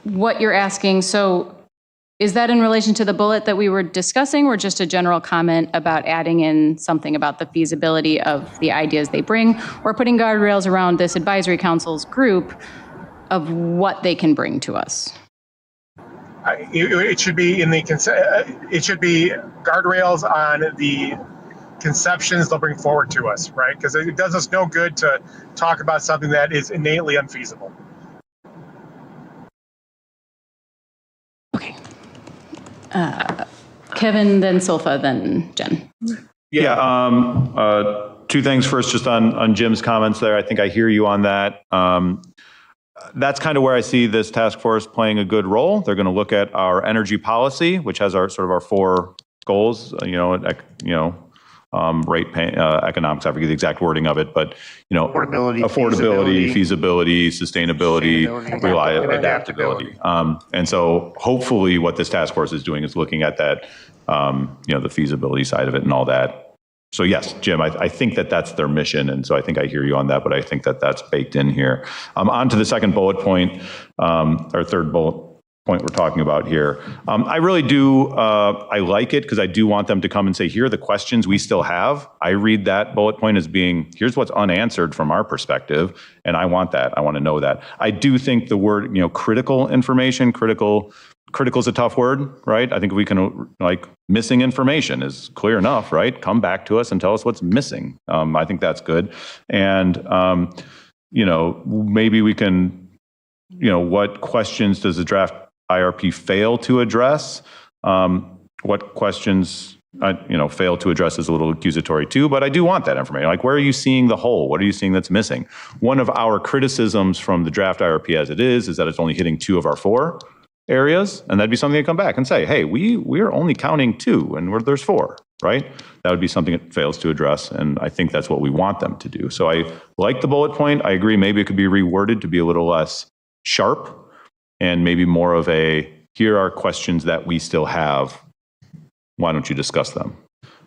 asking? So is that in relation to the bullet that we were discussing, or just a general comment about adding in something about the feasibility of the ideas they bring, or putting guardrails around this advisory council's group of what they can bring to us? It should be it should be guardrails on the conceptions they'll bring forward to us, right? Because it does us no good to talk about something that is innately unfeasible. Okay. Kevin, then Silfa, then Jen. Yeah. Two things. First, just on Jim's comments there. I think I hear you on that. That's kind of where I see this task force playing a good role. They're going to look at our energy policy, which has our sort of our 4 goals. Rate economics. I forget the exact wording of it, but affordability, feasibility, sustainability, reliability, adaptability. And so hopefully what this task force is doing is looking at that, the feasibility side of it and all that. So yes, Jim, I think that's their mission. And so I think I hear you on that, but I think that's baked in here. On to the second bullet point, or third bullet point we're talking about here. I really do, I like it because I do want them to come and say, here are the questions we still have. I read that bullet point as being, here's what's unanswered from our perspective. And I want that. I want to know that. I do think the word, critical information, critical is a tough word, right? I think we can, missing information is clear enough, right? Come back to us and tell us what's missing. I think that's good. And, maybe we can, what questions does the draft IRP fail to address? What questions, fail to address is a little accusatory too, but I do want that information. Like, where are you seeing the hole? What are you seeing that's missing? One of our criticisms from the draft IRP as it is that it's only hitting 2 of our 4 areas. And that'd be something to come back and say, hey, we're only counting 2 and there's 4, right? That would be something it fails to address. And I think that's what we want them to do. So I like the bullet point. I agree. Maybe it could be reworded to be a little less sharp and maybe more of a, here are questions that we still have. Why don't you discuss them?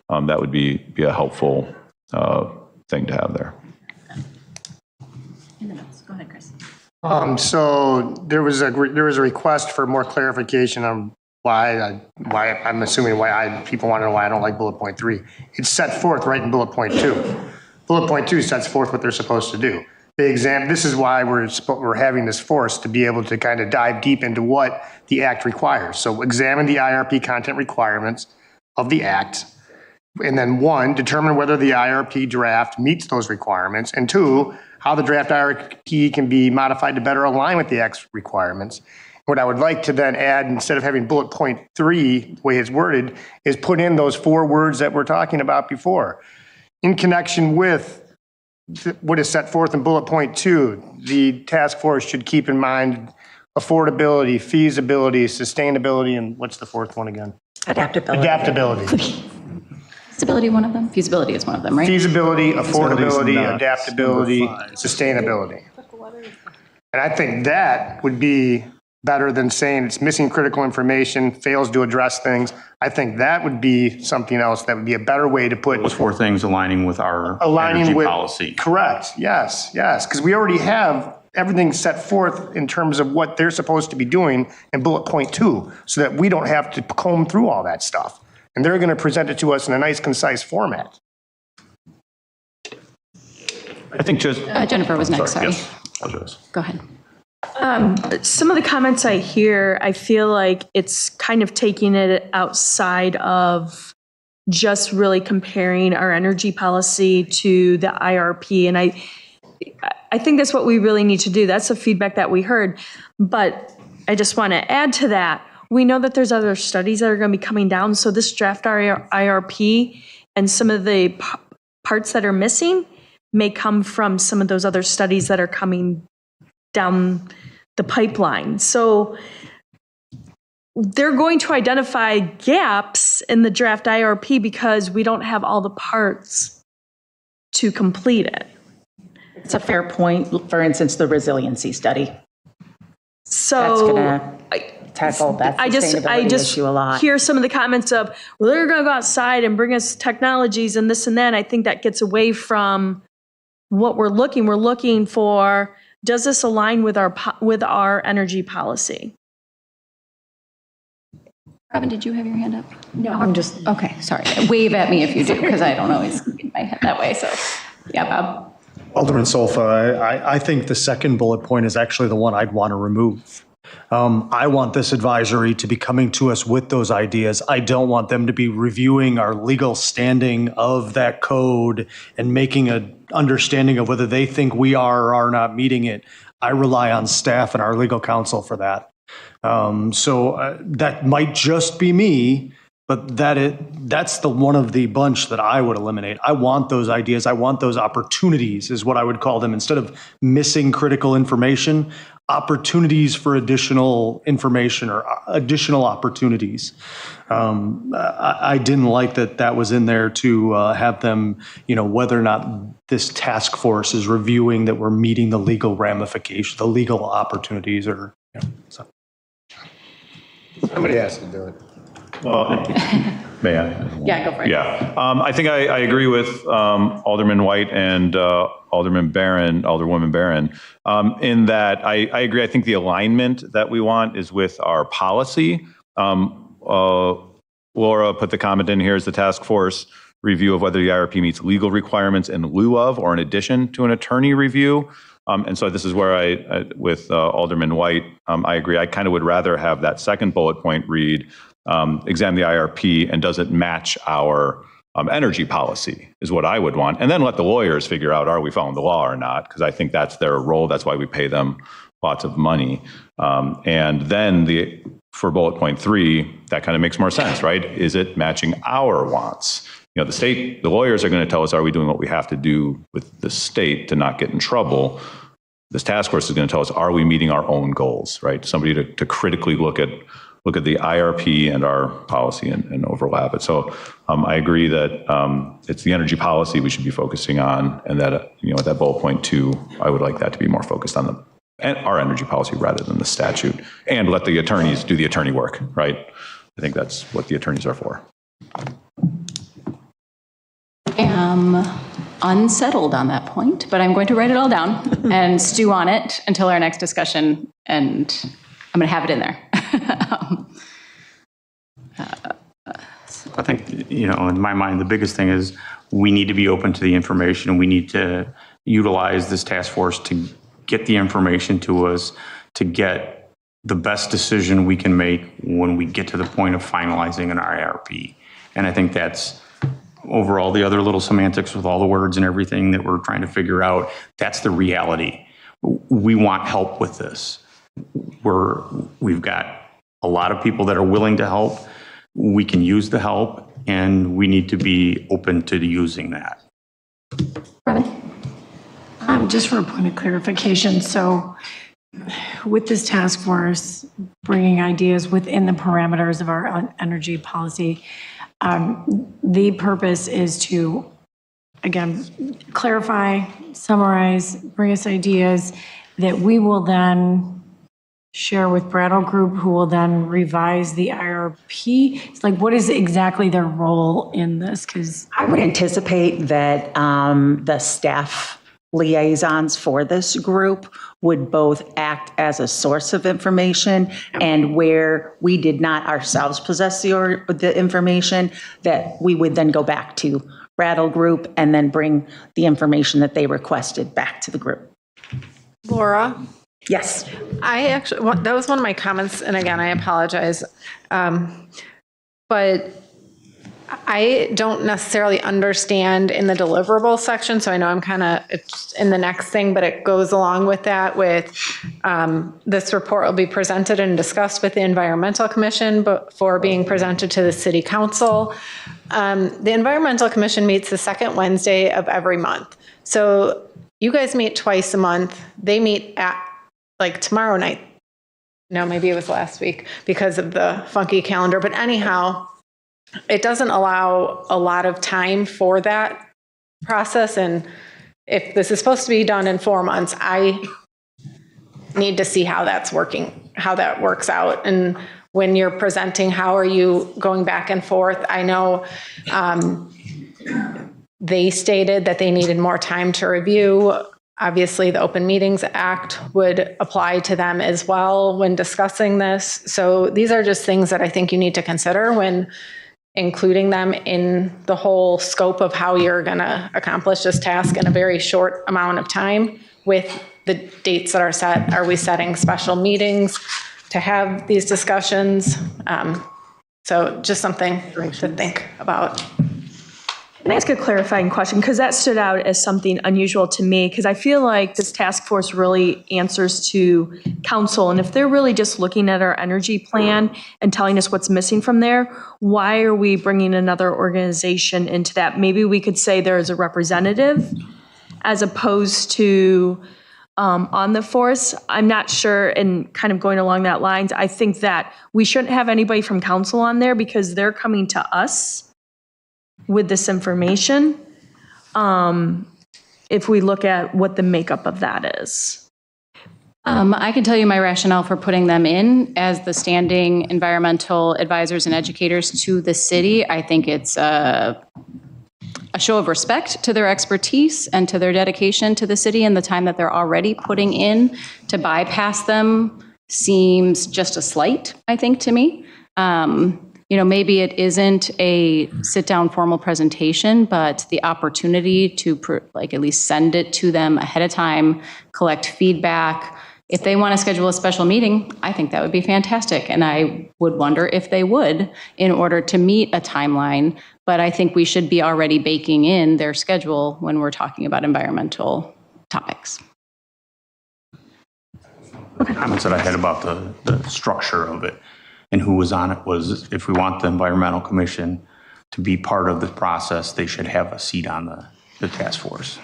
That would be a helpful thing to have there. Go ahead, Chris. So there was a request for more clarification on why I'm assuming people want to know why I don't like bullet point 3. It's set forth right in bullet point 2. Bullet point 2 sets forth what they're supposed to do. This is why we're having this force to be able to kind of dive deep into what the act requires. So examine the IRP content requirements of the act. And then 1, determine whether the IRP draft meets those requirements. And 2, how the draft IRP can be modified to better align with the act's requirements. What I would like to then add, instead of having bullet point 3, the way it's worded, is put in those 4 words that we're talking about before. In connection with what is set forth in bullet point 2, the task force should keep in mind affordability, feasibility, sustainability, and what's the 4th one again? Adaptability. Feasibility, one of them? Feasibility is one of them, right? Feasibility, affordability, adaptability, sustainability. And I think that would be better than saying it's missing critical information, fails to address things. I think that would be something else that would be a better way to put. Those 4 things aligning with our energy policy. Correct. Yes. Because we already have everything set forth in terms of what they're supposed to be doing in bullet point 2, so that we don't have to comb through all that stuff. And they're going to present it to us in a nice, concise format. I think just Jennifer was next. Sorry. Yes. Apologize. Go ahead. Some of the comments I hear, I feel like it's kind of taking it outside of just really comparing our energy policy to the IRP. And I think that's what we really need to do. That's the feedback that we heard. But I just want to add to that. We know that there's other studies that are going to be coming down. So this draft IRP and some of the parts that are missing may come from some of those other studies that are coming down the pipeline. So they're going to identify gaps in the draft IRP because we don't have all the parts to complete it. It's a fair point. For instance, the resiliency study. So that's going to tackle that sustainability issue a lot. Hear some of the comments of, well, they're going to go outside and bring us technologies and this and that. I think that gets away from what we're looking. We're looking for, does this align with our energy policy? Robin, did you have your hand up? No, I'm just. Okay, sorry. Wave at me if you do, because I don't always get my head that way. So, yeah, Bob. Alderman Solfa, I think the second bullet point is actually the one I'd want to remove. I want this advisory to be coming to us with those ideas. I don't want them to be reviewing our legal standing of that code and making an understanding of whether they think we are or are not meeting it. I rely on staff and our legal counsel for that. So that might just be me, but that's the one of the bunch that I would eliminate. I want those ideas. I want those opportunities is what I would call them. Instead of missing critical information, opportunities for additional information or additional opportunities. I didn't like that was in there to have them, whether or not this task force is reviewing that we're meeting the legal ramifications, the legal opportunities or, so. Somebody has to do it. Well, may I? Yeah, go for it. Yeah, I think I agree with Alderman White and Alderwoman Barron, in that I agree. I think the alignment that we want is with our policy. Laura put the comment in here as the task force review of whether the IRP meets legal requirements in lieu of or in addition to an attorney review. And so this is where with Alderman White, I agree. I kind of would rather have that second bullet point read, examine the IRP and does it match our energy policy is what I would want. And then let the lawyers figure out, are we following the law or not? Because I think that's their role. That's why we pay them lots of money. And then for bullet point 3, that kind of makes more sense, right? Is it matching our wants? The lawyers are going to tell us, are we doing what we have to do with the state to not get in trouble? This task force is going to tell us, are we meeting our own goals, right? Somebody to critically look at the IRP and our policy and overlap it. So I agree that it's the energy policy we should be focusing on, and that at that bullet point 2, I would like that to be more focused on our energy policy rather than the statute, and let the attorneys do the attorney work, right? I think that's what the attorneys are for. unsettled on that point, but I'm going to write it all down and stew on it until our next discussion, and I'm going to have it in there. I think, in my mind, the biggest thing is we need to be open to the information, and we need to utilize this task force to get the information to us, to get the best decision we can make when we get to the point of finalizing an IRP. And I think that's overall the other little semantics with all the words and everything that we're trying to figure out. That's the reality. We want help with this. We've got a lot of people that are willing to help. We can use the help, and we need to be open to using that. Just for a point of clarification, so with this task force bringing ideas within the parameters of our energy policy, the purpose is to, again, clarify, summarize, bring us ideas that we will then share with Brattle Group, who will then revise the IRP. It's like, what is exactly their role in this? Because I would anticipate that the staff liaisons for this group would both act as a source of information, and where we did not ourselves possess the information, that we would then go back to Brattle Group and then bring the information that they requested back to the group. Laura? Yes. I actually, that was one of my comments, and again, I apologize. But I don't necessarily understand in the deliverable section, so I know I'm kind of in the next thing, but it goes along with that this report will be presented and discussed with the Environmental Commission before being presented to the City Council. The Environmental Commission meets the second Wednesday of every month. So you guys meet twice a month. They meet at tomorrow night. No, maybe it was last week because of the funky calendar. But anyhow, it doesn't allow a lot of time for that process. And if this is supposed to be done in 4 months, I need to see how that's working, how that works out. And when you're presenting, how are you going back and forth? I know they stated that they needed more time to review. Obviously, the Open Meetings Act would apply to them as well when discussing this. So these are just things that I think you need to consider when including them in the whole scope of how you're going to accomplish this task in a very short amount of time with the dates that are set. Are we setting special meetings to have these discussions? So just something to think about. Can I ask a clarifying question? Because that stood out as something unusual to me, because I feel like this task force really answers to council. And if they're really just looking at our energy plan and telling us what's missing from there, why are we bringing another organization into that? Maybe we could say there is a representative as opposed to on the force. I'm not sure, and kind of going along that lines, I think that we shouldn't have anybody from council on there because they're coming to us with this information, if we look at what the makeup of that is. I can tell you my rationale for putting them in as the standing environmental advisors and educators to the city. I think it's a show of respect to their expertise and to their dedication to the city, and the time that they're already putting in to bypass them seems just a slight, I think, to me. Maybe it isn't a sit-down formal presentation, but the opportunity to at least send it to them ahead of time, collect feedback. If they want to schedule a special meeting, I think that would be fantastic. And I would wonder if they would in order to meet a timeline. But I think we should be already baking in their schedule when we're talking about environmental topics. The comments that I had about the structure of it and who was on it was, if we want the Environmental Commission to be part of the process, they should have a seat on the task force.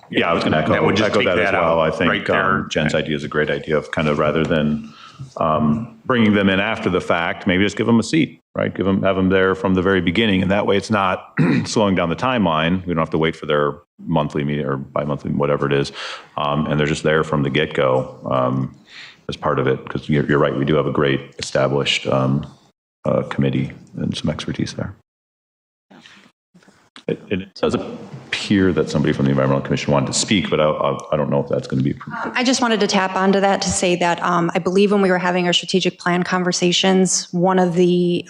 Yeah, I was going to echo that as well. I think right Jen's idea is a great idea of kind of, rather than bringing them in after the fact, maybe just give them a seat, right? Have them there from the very beginning. And that way it's not slowing down the timeline. We don't have to wait for their monthly meeting or bi-monthly, whatever it is. And they're just there from the get-go as part of it. Because you're right, we do have a great established committee and some expertise there. It does appear that somebody from the Environmental Commission wanted to speak, but I don't know if that's going to be approved. I just wanted to tap onto that to say that I believe when we were having our strategic plan conversations, one of the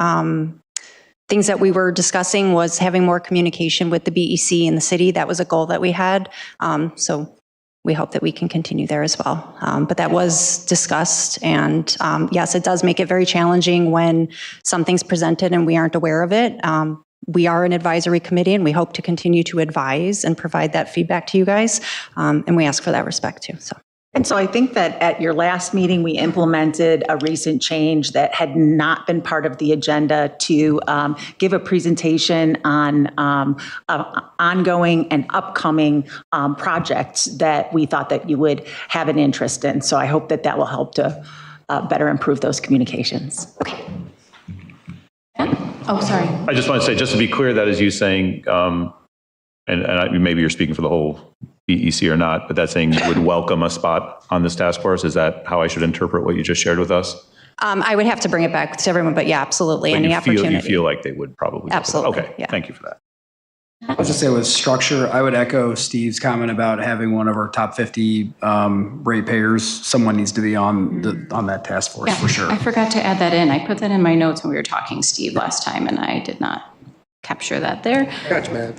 things that we were discussing was having more communication with the BEC in the city. That was a goal that we had. So we hope that we can continue there as well. But that was discussed. And yes, it does make it very challenging when something's presented and we aren't aware of it. We are an advisory committee and we hope to continue to advise and provide that feedback to you guys. And we ask for that respect too. And so I think that at your last meeting, we implemented a recent change that had not been part of the agenda to give a presentation on ongoing and upcoming projects that we thought that you would have an interest in. So I hope that that will help to better improve those communications. Okay. Oh, sorry. I just want to say, just to be clear, that is you saying, maybe you're speaking for the whole BEC or not, but that's saying you would welcome a spot on this task force. Is that how I should interpret what you just shared with us? I would have to bring it back to everyone, but yeah, absolutely. But any opportunity. You feel like they would probably. Absolutely. Okay, yeah. Thank you for that. I was just say with structure, I would echo Steve's comment about having one of our top 50 ratepayers. Someone needs to be on that task force for sure. I forgot to add that in. I put that in my notes when we were talking, Steve, last time, and I did not capture that there. Gotcha, man.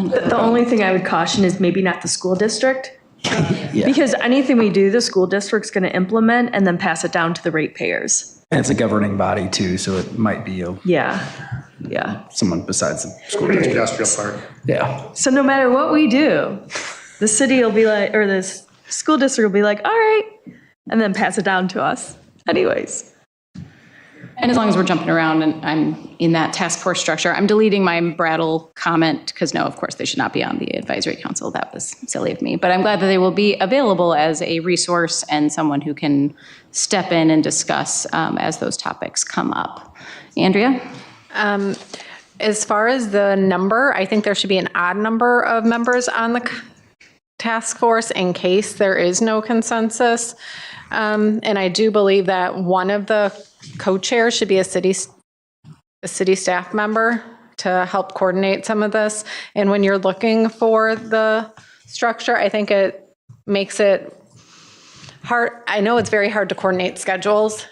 The only thing I would caution is maybe not the school district. Because anything we do, the school district's going to implement and then pass it down to the ratepayers. And it's a governing body too, so it might be someone besides the school district. Industrial park. Yeah. So no matter what we do, the city will be like, or the school district will be like, all right, and then pass it down to us anyways. And as long as we're jumping around and I'm in that task force structure, I'm deleting my Brattle comment because no, of course, they should not be on the advisory council. That was silly of me. But I'm glad that they will be available as a resource and someone who can step in and discuss as those topics come up. Andrea? As far as the number, I think there should be an odd number of members on the task force in case there is no consensus. And I do believe that one of the co-chairs should be a city staff member to help coordinate some of this. And when you're looking for the structure, I think it makes it hard. I know it's very hard to coordinate schedules.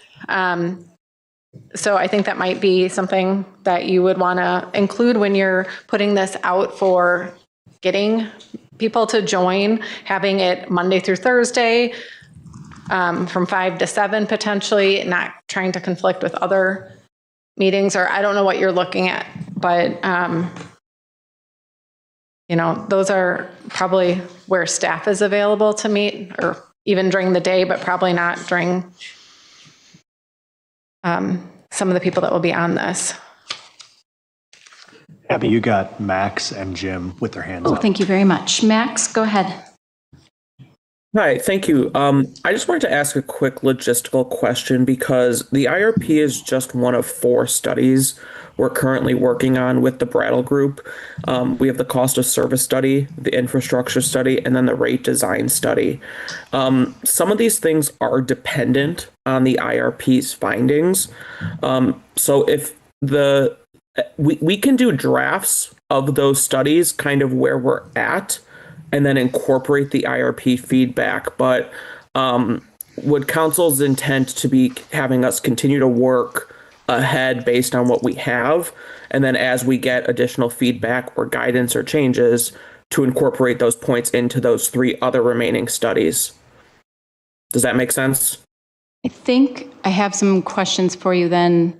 So I think that might be something that you would want to include when you're putting this out for getting people to join, having it Monday through Thursday, from 5 to 7 potentially, not trying to conflict with other meetings, or I don't know what you're looking at, but those are probably where staff is available to meet, or even during the day, but probably not during some of the people that will be on this. Abby, you got Max and Jim with their hands up. Thank you very much. Max, go ahead. Hi, thank you. I just wanted to ask a quick logistical question because the IRP is just one of 4 studies we're currently working on with the Brattle Group. We have the cost of service study, the infrastructure study, and then the rate design study. Some of these things are dependent on the IRP's findings. So if we can do drafts of those studies kind of where we're at, and then incorporate the IRP feedback. But would council's intent to be having us continue to work ahead based on what we have, and then as we get additional feedback or guidance or changes, to incorporate those points into those 3 other remaining studies? Does that make sense? I think I have some questions for you then.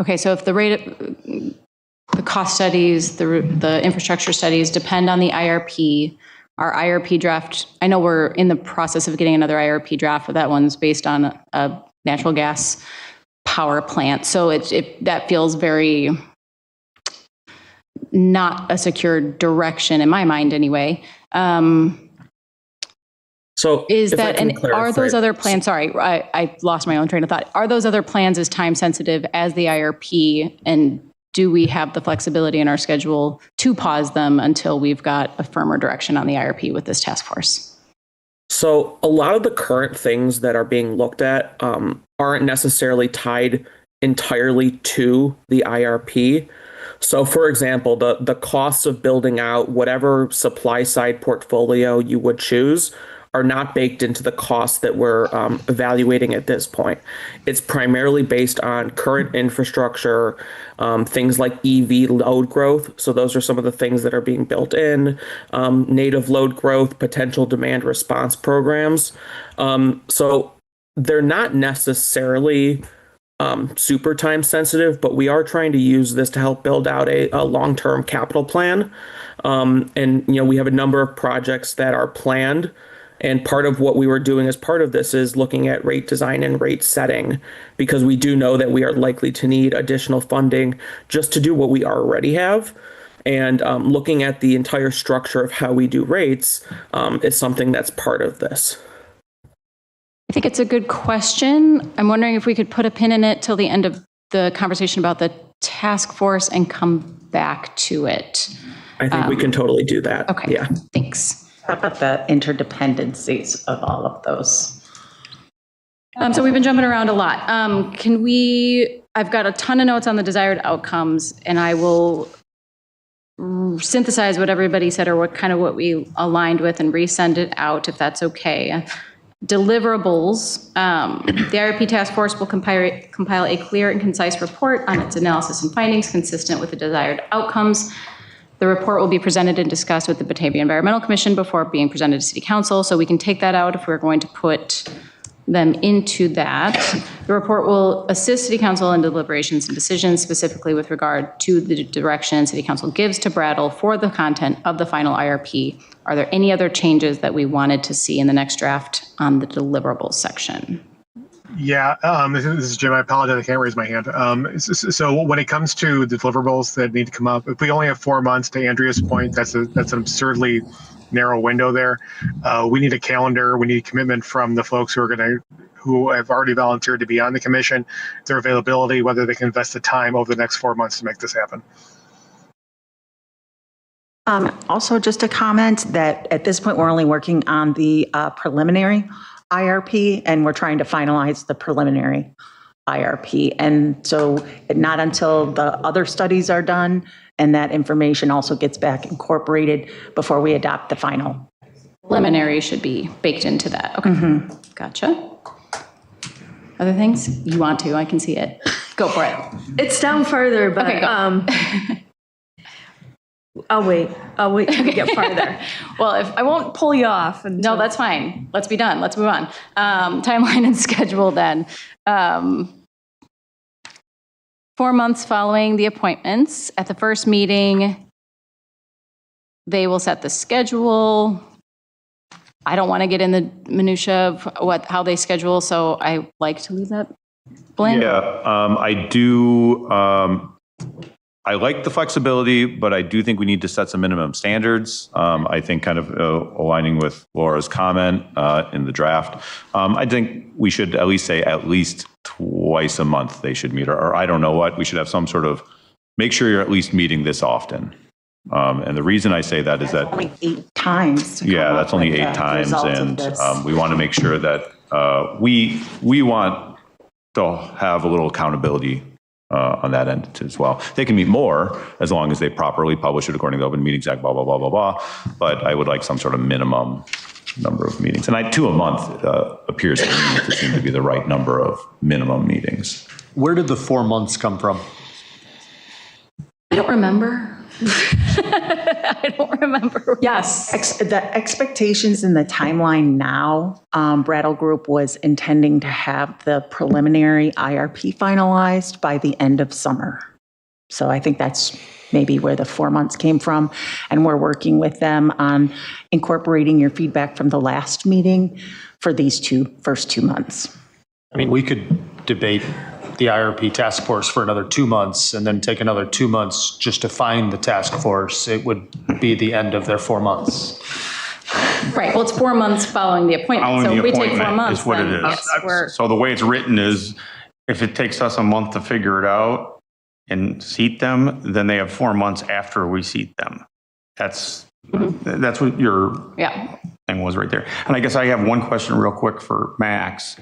Okay, so if the cost studies, the infrastructure studies depend on the IRP, our IRP draft, I know we're in the process of getting another IRP draft, but that one's based on a natural gas power plant. So that feels very not a secure direction in my mind anyway. So is that, and are those other plans, sorry, I lost my own train of thought. Are those other plans as time sensitive as the IRP, and do we have the flexibility in our schedule to pause them until we've got a firmer direction on the IRP with this task force? So a lot of the current things that are being looked at aren't necessarily tied entirely to the IRP. So, for example, the costs of building out whatever supply side portfolio you would choose are not baked into the costs that we're evaluating at this point. It's primarily based on current infrastructure, things like EV load growth. So those are some of the things that are being built in, native load growth, potential demand response programs. So they're not necessarily super time sensitive, but we are trying to use this to help build out a long-term capital plan. And, we have a number of projects that are planned. And part of what we were doing as part of this is looking at rate design and rate setting, because we do know that we are likely to need additional funding just to do what we already have. And looking at the entire structure of how we do rates is something that's part of this. I think it's a good question. I'm wondering if we could put a pin in it till the end of the conversation about the task force and come back to it. I think we can totally do that. Okay. Yeah. Thanks. How about the interdependencies of all of those? So we've been jumping around a lot. I've got a ton of notes on the desired outcomes, and I will synthesize what everybody said or what we aligned with and resend it out if that's okay. Deliverables. The IRP task force will compile a clear and concise report on its analysis and findings consistent with the desired outcomes. The report will be presented and discussed with the Batavia Environmental Commission before being presented to City Council, so we can take that out if we're going to put them into that. The report will assist City Council in deliberations and decisions, specifically with regard to the direction City Council gives to Brattle for the content of the final IRP. Are there any other changes that we wanted to see in the next draft on the deliverables section? Yeah, this is Jim. I apologize. I can't raise my hand. So when it comes to the deliverables that need to come up, if we only have 4 months, to Andrea's point, that's an absurdly narrow window there. We need a calendar. We need a commitment from the folks who have already volunteered to be on the commission, their availability, whether they can invest the time over the next 4 months to make this happen. Also, just a comment that at this point, we're only working on the preliminary IRP, and we're trying to finalize the preliminary IRP. And so not until the other studies are done and that information also gets back incorporated before we adopt the final. Preliminary should be baked into that. Okay, Gotcha. Other things you want to? I can see it. Go for it. It's down further, but Okay, go. I'll wait till we get farther. Well, if I won't pull you off. No, that's fine. Let's be done. Let's move on. Timeline and schedule then. 4 months following the appointments. At the first meeting, they will set the schedule. I don't want to get in the minutia of how they schedule, so I like to leave that blank. Yeah, I do. I like the flexibility, but I do think we need to set some minimum standards. I think kind of aligning with Laura's comment in the draft. I think we should at least say at least twice a month they should meet, or I don't know what, we should have some sort of, make sure you're at least meeting this often. And the reason I say that is that only 8 times. Yeah, that's only 8 times. And we want to make sure that we want to have a little accountability on that end as well. They can meet more as long as they properly publish it according to the Open Meetings Act, blah, blah, blah, blah, blah. But I would like some sort of minimum number of meetings. And 2 a month appears to me to seem to be the right number of minimum meetings. Where did the 4 months come from? I don't remember. I don't remember. Yes. The expectations in the timeline now, Brattle Group was intending to have the preliminary IRP finalized by the end of summer. So I think that's maybe where the 4 months came from. And we're working with them on incorporating your feedback from the last meeting for these first 2 months. I mean, we could debate the IRP task force for another 2 months and then take another 2 months just to find the task force. It would be the end of their 4 months. Right. Well, it's 4 months following the appointment. So if we take 4 months, is what then it is. yes, So the way it's written is, if it takes us a month to figure it out and seat them, then they have 4 months after we seat them. That's what your thing was right there. And I guess I have one question real quick for Max.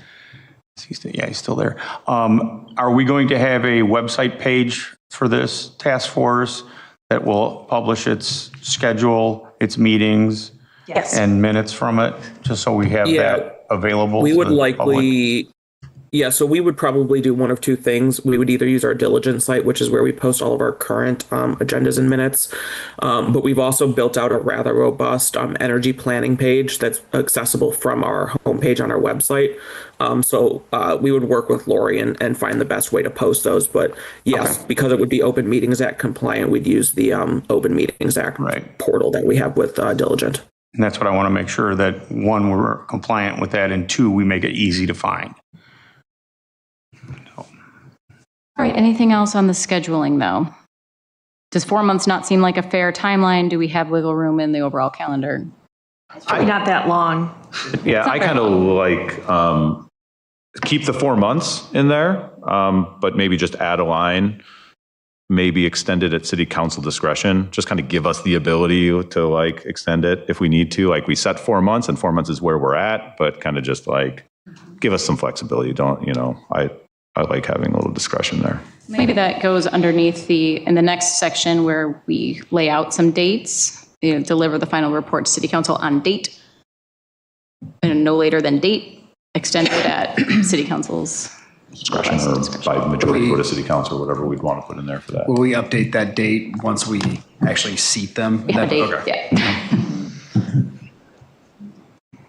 He's still there. Are we going to have a website page for this task force that will publish its schedule, its meetings, Yes. and minutes from it, just so we have that available? We to would the likely, so we would probably do one of two things. We would either use our Diligent site, which is where we post all of our current agendas and minutes. But we've also built out a rather robust energy planning page that's accessible from our homepage on our website. So we would work with Lori and find the best way to post those. But yes, because it would be Open Meetings Act compliant, we'd use the Open Meetings Act portal that we have with Diligent. And that's what I want to make sure that, one, we're compliant with that, and two, we make it easy to find. All right, anything else on the scheduling, though? Does 4 months not seem like a fair timeline? Do we have wiggle room in the overall calendar? It's probably not that long. Yeah, I kind of like keep the 4 months in there, but maybe just add a line, maybe extend it at city council discretion, just kind of give us the ability to like extend it if we need to. Like we set 4 months and 4 months is where we're at, but kind of just like give us some flexibility. I like having a little discretion there. Maybe that goes underneath in the next section where we lay out some dates, deliver the final report to city council on date, and no later than date, extended at city council's discretion, or by the majority vote of city council, or whatever we'd want to put in there for that. Will we update that date once we actually seat them? We have a date, Okay. yeah.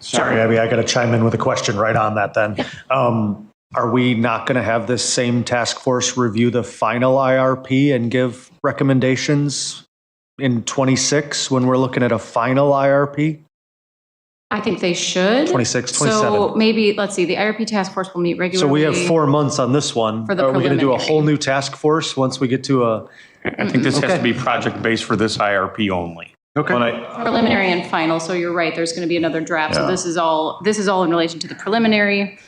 Sorry, Abby, I got to chime in with a question right on that then. Are we not going to have this same task force review the final IRP and give recommendations in 26 when we're looking at a final IRP? I think they should. 26, So 27. maybe, let's see, the IRP task force will meet regularly. So we have 4 months on this one. For the Are we going to do a preliminary. whole new task force once we get to a? I think this has to be project-based for this IRP only. Okay. Preliminary and final, so you're right, there's going to be another draft. So Yeah. this is all in relation to the preliminary,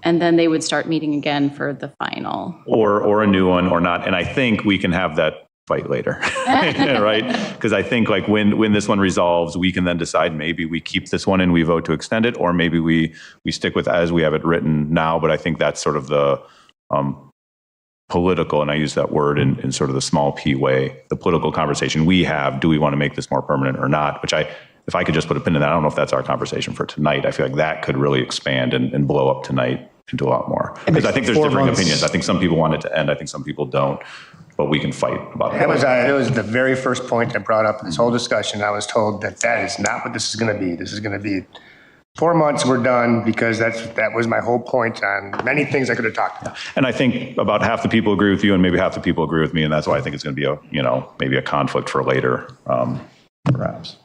and then they would start meeting again for the final. Or a new one or not. And I think we can have that fight later, right? Because I think like when this one resolves, we can then decide maybe we keep this one and we vote to extend it, or maybe we stick with as we have it written now. But I think that's sort of the political, and I use that word in sort of the small p way, the political conversation we have. Do we want to make this more permanent or not? Which if I could just put a pin in that, I don't know if that's our conversation for tonight. I feel like that could really expand and blow up tonight into a lot more. Because I think there's 4 differing months. opinions. I think some people want it to end. I think some people don't. But we can fight about It was, that. it was the very first point I brought up in this whole discussion. I was told that is not what this is going to be. This is going to be 4 months, we're done, because that was my whole point on many things I could have talked about. And I think about half the people agree with you and maybe half the people agree with me. And that's why I think it's going to be maybe a conflict for later, perhaps.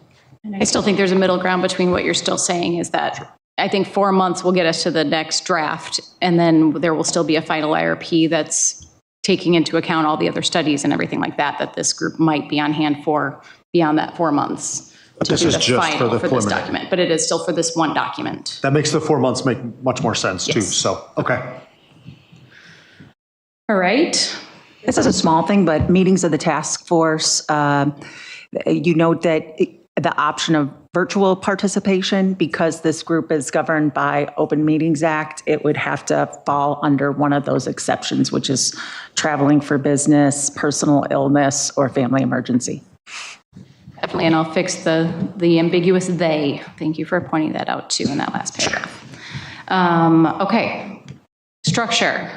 I still think there's a middle ground between what you're still saying is that I think 4 months will get us to the next draft, and then there will still be a final IRP that's taking into account all the other studies and everything like that this group might be on hand for beyond that 4 months. But to this do is the just final for the this preliminary. document, but it is still for this one document. That makes the 4 months make much more sense too. Yes. So, okay. All right. This is a small thing, but meetings of the task force, you note that the option of virtual participation, because this group is governed by Open Meetings Act, it would have to fall under one of those exceptions, which is traveling for business, personal illness, or family emergency. Definitely, and I'll fix the ambiguous they. Thank you for pointing that out too in that last paragraph. Okay, structure.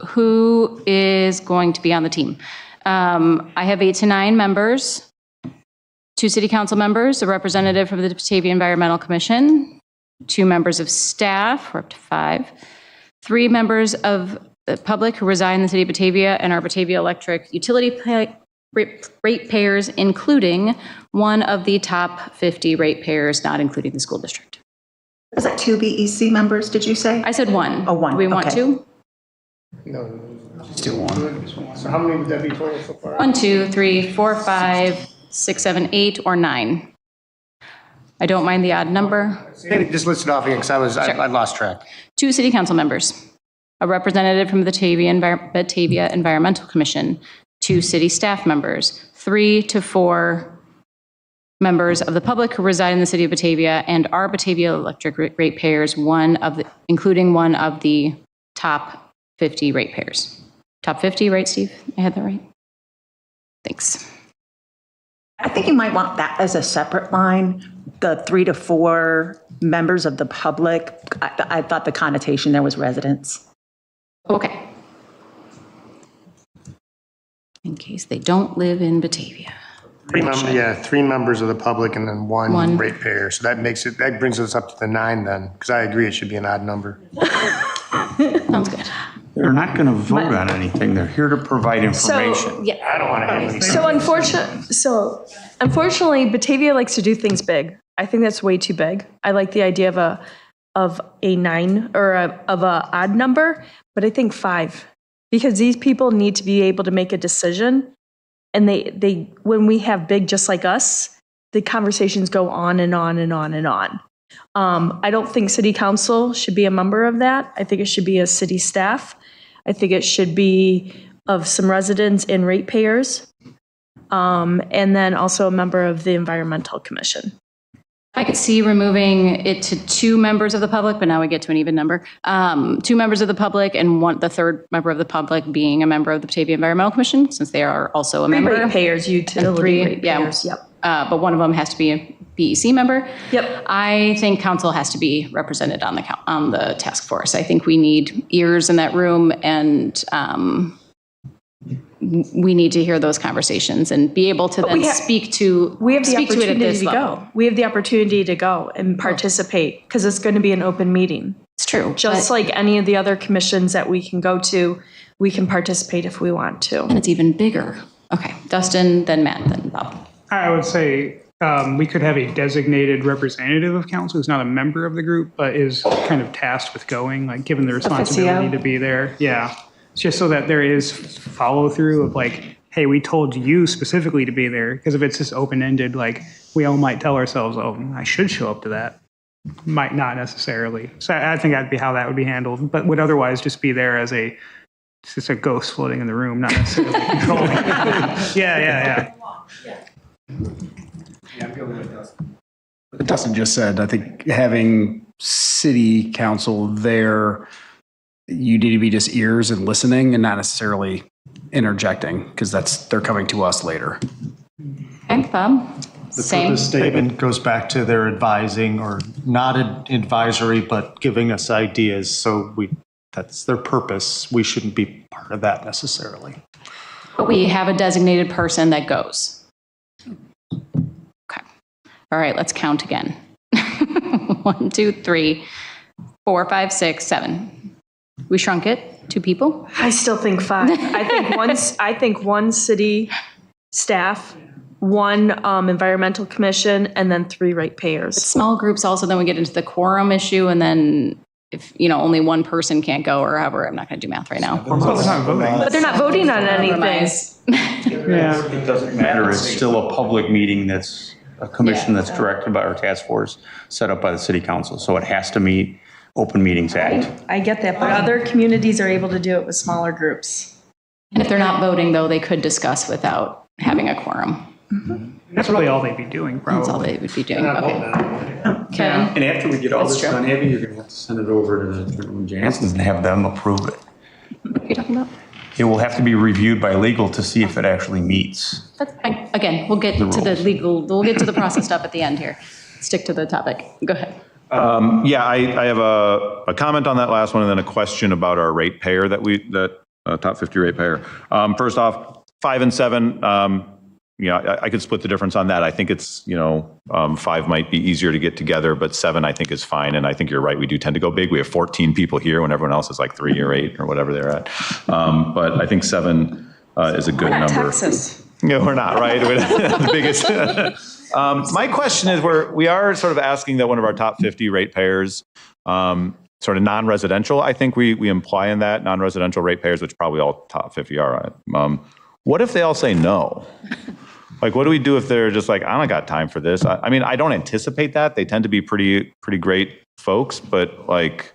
Who is going to be on the team? I have 8 to 9 members, 2 city council members, a representative from the Batavia Environmental Commission, 2 members of staff, we're up to 5, 3 members of the public who reside in the city of Batavia and are Batavia Electric utility ratepayers, including one of the top 50 ratepayers, not including the school district. Was that 2 BEC members, did you say? I said 1. Oh, 1. Do we want Okay. 2? No. Still one. So how many would that be total so far? 1, 2, 3, 4, 5, 6, 7, 8, or 9. I don't mind the odd number. Just list it off again, because I lost track. 2 city council members, a representative from the Batavia Environmental Commission, 2 city staff members, 3 to 4 members of the public who reside in the city of Batavia and are Batavia Electric ratepayers, including one of the top 50 ratepayers. top 50, right, Steve? I had that right? Thanks. I think you might want that as a separate line, the 3 to 4 members of the public. I thought the connotation there was residents. Okay. In case they don't live in Batavia. 3 members of the public and then one ratepayer. So that brings us up to the 9 then, because I agree it should be an odd number. Sounds good. They're not going to vote on anything. They're here to provide information. Yeah. I don't want to have any. Unfortunately, Batavia likes to do things big. I think that's way too big. I like the idea of a 9 or of a odd number, but I think 5, because these people need to be able to make a decision. And they when we have big just like us, the conversations go on and on and on and on. I don't think city council should be a member of that. I think it should be a city staff. I think it should be of some residents and ratepayers. And then also a member of the environmental commission. I could see removing it to 2 members of the public, but now we get to an even number. 2 members of the public and the third member of the public being a member of the Batavia Environmental Commission, since they are also a member. Ratepayers, utility ratepayers, yep. But one of them has to be a BEC member. Yep. I think council has to be represented on the task force. I think we need ears in that room, and we need to hear those conversations and be able to then speak to it at this level. We have the opportunity to go and participate because it's going to be an open meeting. It's true. Just like any of the other commissions that we can go to, we can participate if we want to. And it's even bigger. Okay, Dustin, then Matt, then Bob. I would say we could have a designated representative of council who's not a member of the group, but is kind of tasked with going, like given the responsibility to be there. Yeah. It's just so that there is follow through of like, hey, we told you specifically to be there. Because if it's just open ended, like we all might tell ourselves, oh, I should show up to that. Might not necessarily. So I think that'd be how that would be handled, but would otherwise just be there as just a ghost floating in the room, not necessarily controlling. Yeah. What Dustin just said, I think having city council there, you need to be just ears and listening and not necessarily interjecting, because they're coming to us later. Okay, Bob. The purpose statement goes back to their advising, or not advisory, but giving us ideas. So that's their purpose. We shouldn't be part of that necessarily. But we have a designated person that goes. Okay. All right, let's count again. 1, 2, 3, 4, 5, 6, 7. We shrunk it. 2 people. I still think 5. I think one city staff, 1 environmental commission, and then 3 ratepayers. Small groups also, then we get into the quorum issue, and then if only 1 person can't go, or however, I'm not going to do math right now. But they're not voting on anything. It doesn't matter. It's still a public meeting. That's a commission that's directed by our task force, set up by the city council. So it has to meet Open Meetings Act. I get that, but other communities are able to do it with smaller groups. And if they're not voting, though, they could discuss without having a quorum. Mm-hmm. That's really all they'd be doing, probably. That's all they would be doing. Okay. Kevin? And after we get all this done, Abby, you're going to have to send it over to the Jansons and have them approve it. What are you talking about? It will have to be reviewed by legal to see if it actually meets. That's fine. Again, we'll get to the legal, we'll get to the process stuff at the end here. Stick to the topic. Go ahead. I have a comment on that last one, and then a question about our ratepayer that top 50 ratepayer. First off, 5 and 7. I could split the difference on that. I think it's 5 might be easier to get together, but 7 I think is fine. And I think you're right. We do tend to go big. We have 14 people here when everyone else is like 3 or 8 or whatever they're at. But I think 7 is a good number. Texas. No, we're not, right? We're not the biggest. My question is, we are sort of asking that one of our top 50 ratepayers, sort of non-residential, I think we imply in that, non-residential ratepayers, which probably all top 50 are. What if they all say no? Like, what do we do if they're just like, I don't got time for this? I mean, I don't anticipate that. They tend to be pretty great folks, but like,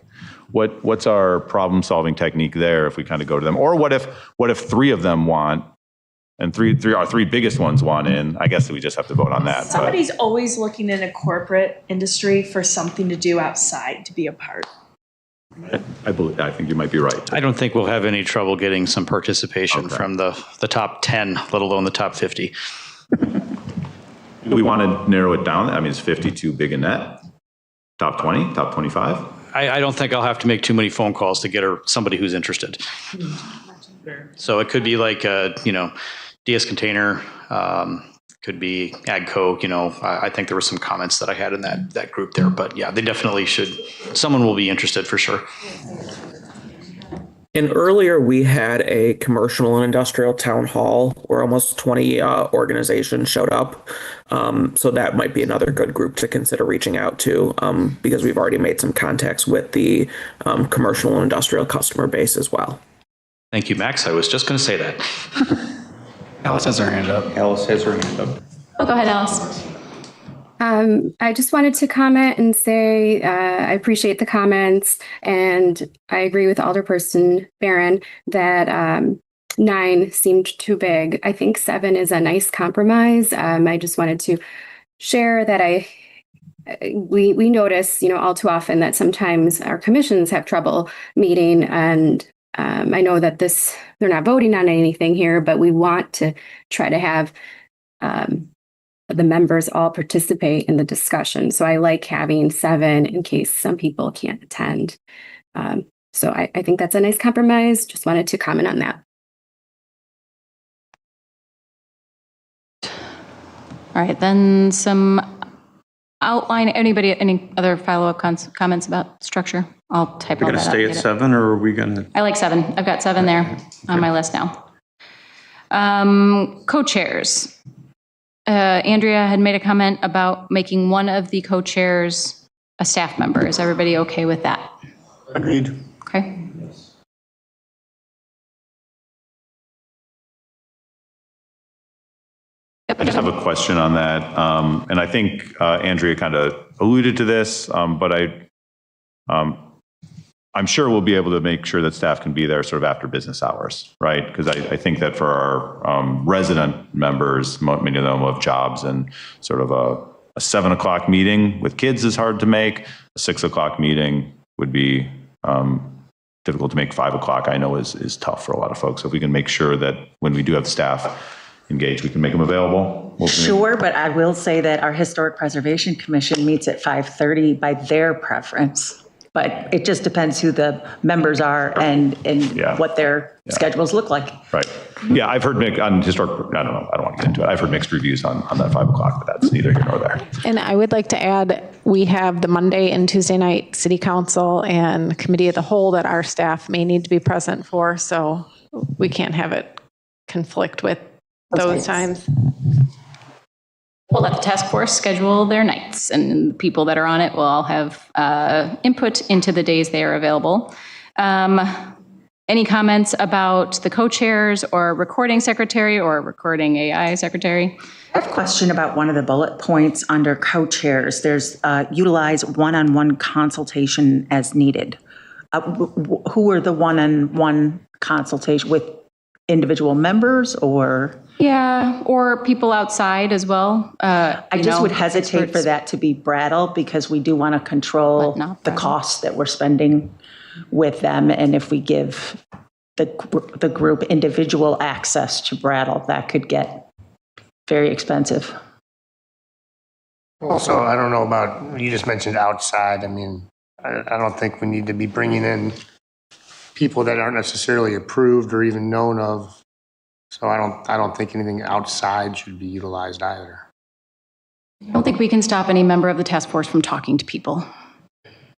what's our problem-solving technique there if we kind of go to them? Or what if 3 of them want, and our 3 biggest ones want in? I guess we just have to vote on that. Somebody's always looking in a corporate industry for something to do outside to be a part. I think you might be right. I don't think we'll have any trouble getting some participation from the top 10, let alone the top 50. Do we want to narrow it down? I mean, is 50 too big a net? Top 20, top 25? I don't think I'll have to make too many phone calls to get somebody who's interested. So it could be like, DS Container, could be AGCO, I think there were some comments that I had in that group there, but yeah, they definitely should, someone will be interested for sure. And earlier we had a commercial and industrial town hall where almost 20 organizations showed up. So that might be another good group to consider reaching out to because we've already made some contacts with the commercial and industrial customer base as well. Thank you, Max. I was just going to say that. Alice has her hand up. Alice has her hand up. Oh, go ahead, Alice. I just wanted to comment and say I appreciate the comments, and I agree with Alderperson Barron that 9 seemed too big. I think 7 is a nice compromise. I just wanted to share that we notice, all too often that sometimes our commissions have trouble meeting, and I know that they're not voting on anything here, but we want to try to have the members all participate in the discussion. So I like having 7 in case some people can't attend. So I think that's a nice compromise. Just wanted to comment on that. All right, then some outline. Anybody, any other follow-up comments about structure? I'll type all that out. Are we going to stay at 7 or are we going to? I like 7. I've got 7 there on my list now. Co-chairs. Andrea had made a comment about making one of the co-chairs a staff member. Is everybody okay with that? Agreed. Okay. I just have a question on that. And I think Andrea kind of alluded to this, but I'm sure we'll be able to make sure that staff can be there sort of after business hours, right? Because I think that for our resident members, many of them have jobs, and sort of a 7 o'clock meeting with kids is hard to make. A 6 o'clock meeting would be difficult to make. 5 o'clock I know is tough for a lot of folks. So if we can make sure that when we do have staff engaged, we can make them available. Sure, but I will say that our Historic Preservation Commission meets at 5:30 by their preference. But it just depends who the members are and what their schedules look like. Right. Yeah, I've heard on historic, I don't know, I don't want to get into it. I've heard mixed reviews on that 5 o'clock, but that's neither here nor there. And I would like to add, we have the Monday and Tuesday night city council and committee of the whole that our staff may need to be present for. So we can't have it conflict with those times. We'll let the task force schedule their nights, and the people that are on it will all have input into the days they are available. Any comments about the co-chairs or recording secretary or recording AI secretary? I have a question about one of the bullet points under co-chairs. There's utilize one-on-one consultation as needed. Who are the one-on-one consultation with individual members or? Yeah, or people outside as well. I just would hesitate for that to be Brattle because we do want to control the costs that we're spending with them. And if we give the group individual access to Brattle, that could get very expensive. Also, I don't know about, you just mentioned outside. I mean, I don't think we need to be bringing in people that aren't necessarily approved or even known of. So I don't think anything outside should be utilized either. I don't think we can stop any member of the task force from talking to people.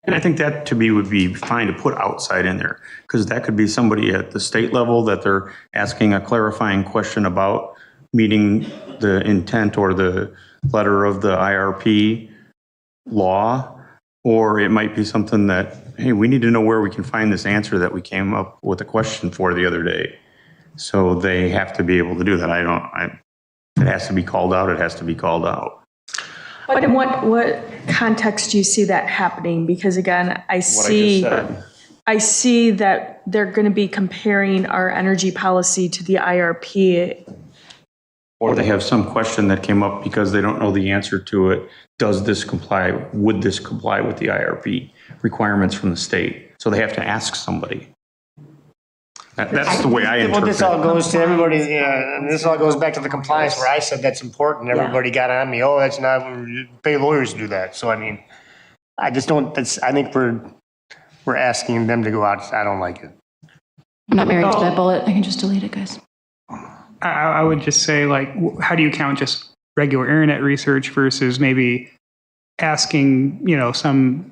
And I think that to me would be fine to put outside in there, because that could be somebody at the state level that they're asking a clarifying question about meeting the intent or the letter of the IRP law, or it might be something that, hey, we need to know where we can find this answer that we came up with a question for the other day. So they have to be able to do that. If it has to be called out, it has to be called out. But in what context do you see that happening? Because again, I see that they're going to be comparing our energy policy to the IRP. or they have some question that came up because they don't know the answer to it. Does this comply? Would this comply with the IRP requirements from the state? So they have to ask somebody. That's the way I interpret it. Well, this all goes to everybody, and this all goes back to the compliance where I said that's important. Everybody got on me. Oh, that's not, pay lawyers to do that. So, I mean, I just don't, I think we're asking them to go out. I don't like it. I'm not married to that bullet. I can just delete it, guys. I would just say, like, how do you count just regular internet research versus maybe asking, some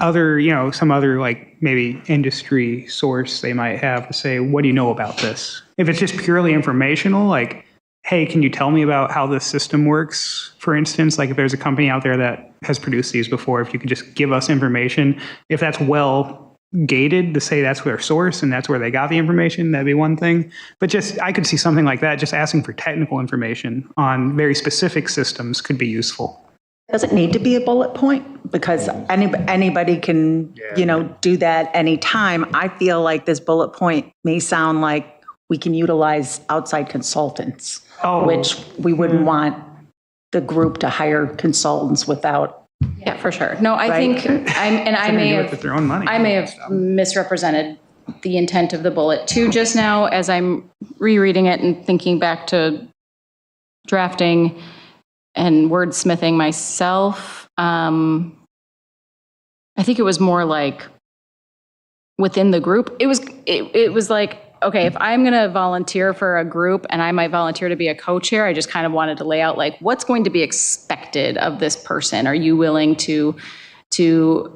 other like maybe industry source they might have to say, what do you know about this? If it's just purely informational, like, hey, can you tell me about how this system works? For instance, like if there's a company out there that has produced these before, if you could just give us information, if that's well gated to say that's their source and that's where they got the information, that'd be one thing. But just, I could see something like that, just asking for technical information on very specific systems could be useful. Does it need to be a bullet point? Because anybody can, do that anytime. I feel like this bullet point may sound like we can utilize outside consultants, which we wouldn't want the group to hire consultants without. Yeah, for sure. No, I think I may have misrepresented the intent of the bullet too just now as I'm rereading it and thinking back to drafting and wordsmithing myself. I think it was more like within the group. It was like, okay, if I'm going to volunteer for a group and I might volunteer to be a co-chair, I just kind of wanted to lay out like what's going to be expected of this person. Are you willing to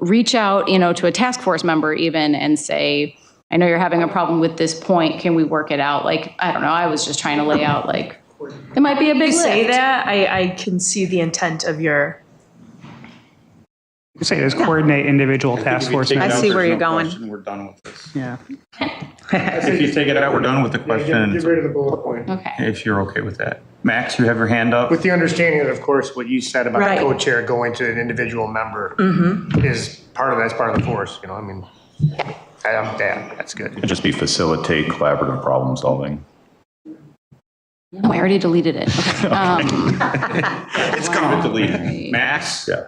reach out, to a task force member even and say, I know you're having a problem with this point. Can we work it out? Like, I don't know. I was just trying to lay out like, it might be a big lift. Say that, I can see the intent of your. You say there's coordinate individual task force. I see where you're going. We're done with this. Yeah. If you take it out, we're done with the question. Get rid of the bullet point. Okay. If you're okay with that. Max, you have your hand up. With the understanding that, of course, what you said about the co-chair going to an individual member is that's part of the force. That's good. It'd just be facilitate collaborative problem solving. No, I already deleted it. Okay. It's going to delete. Max? Yeah.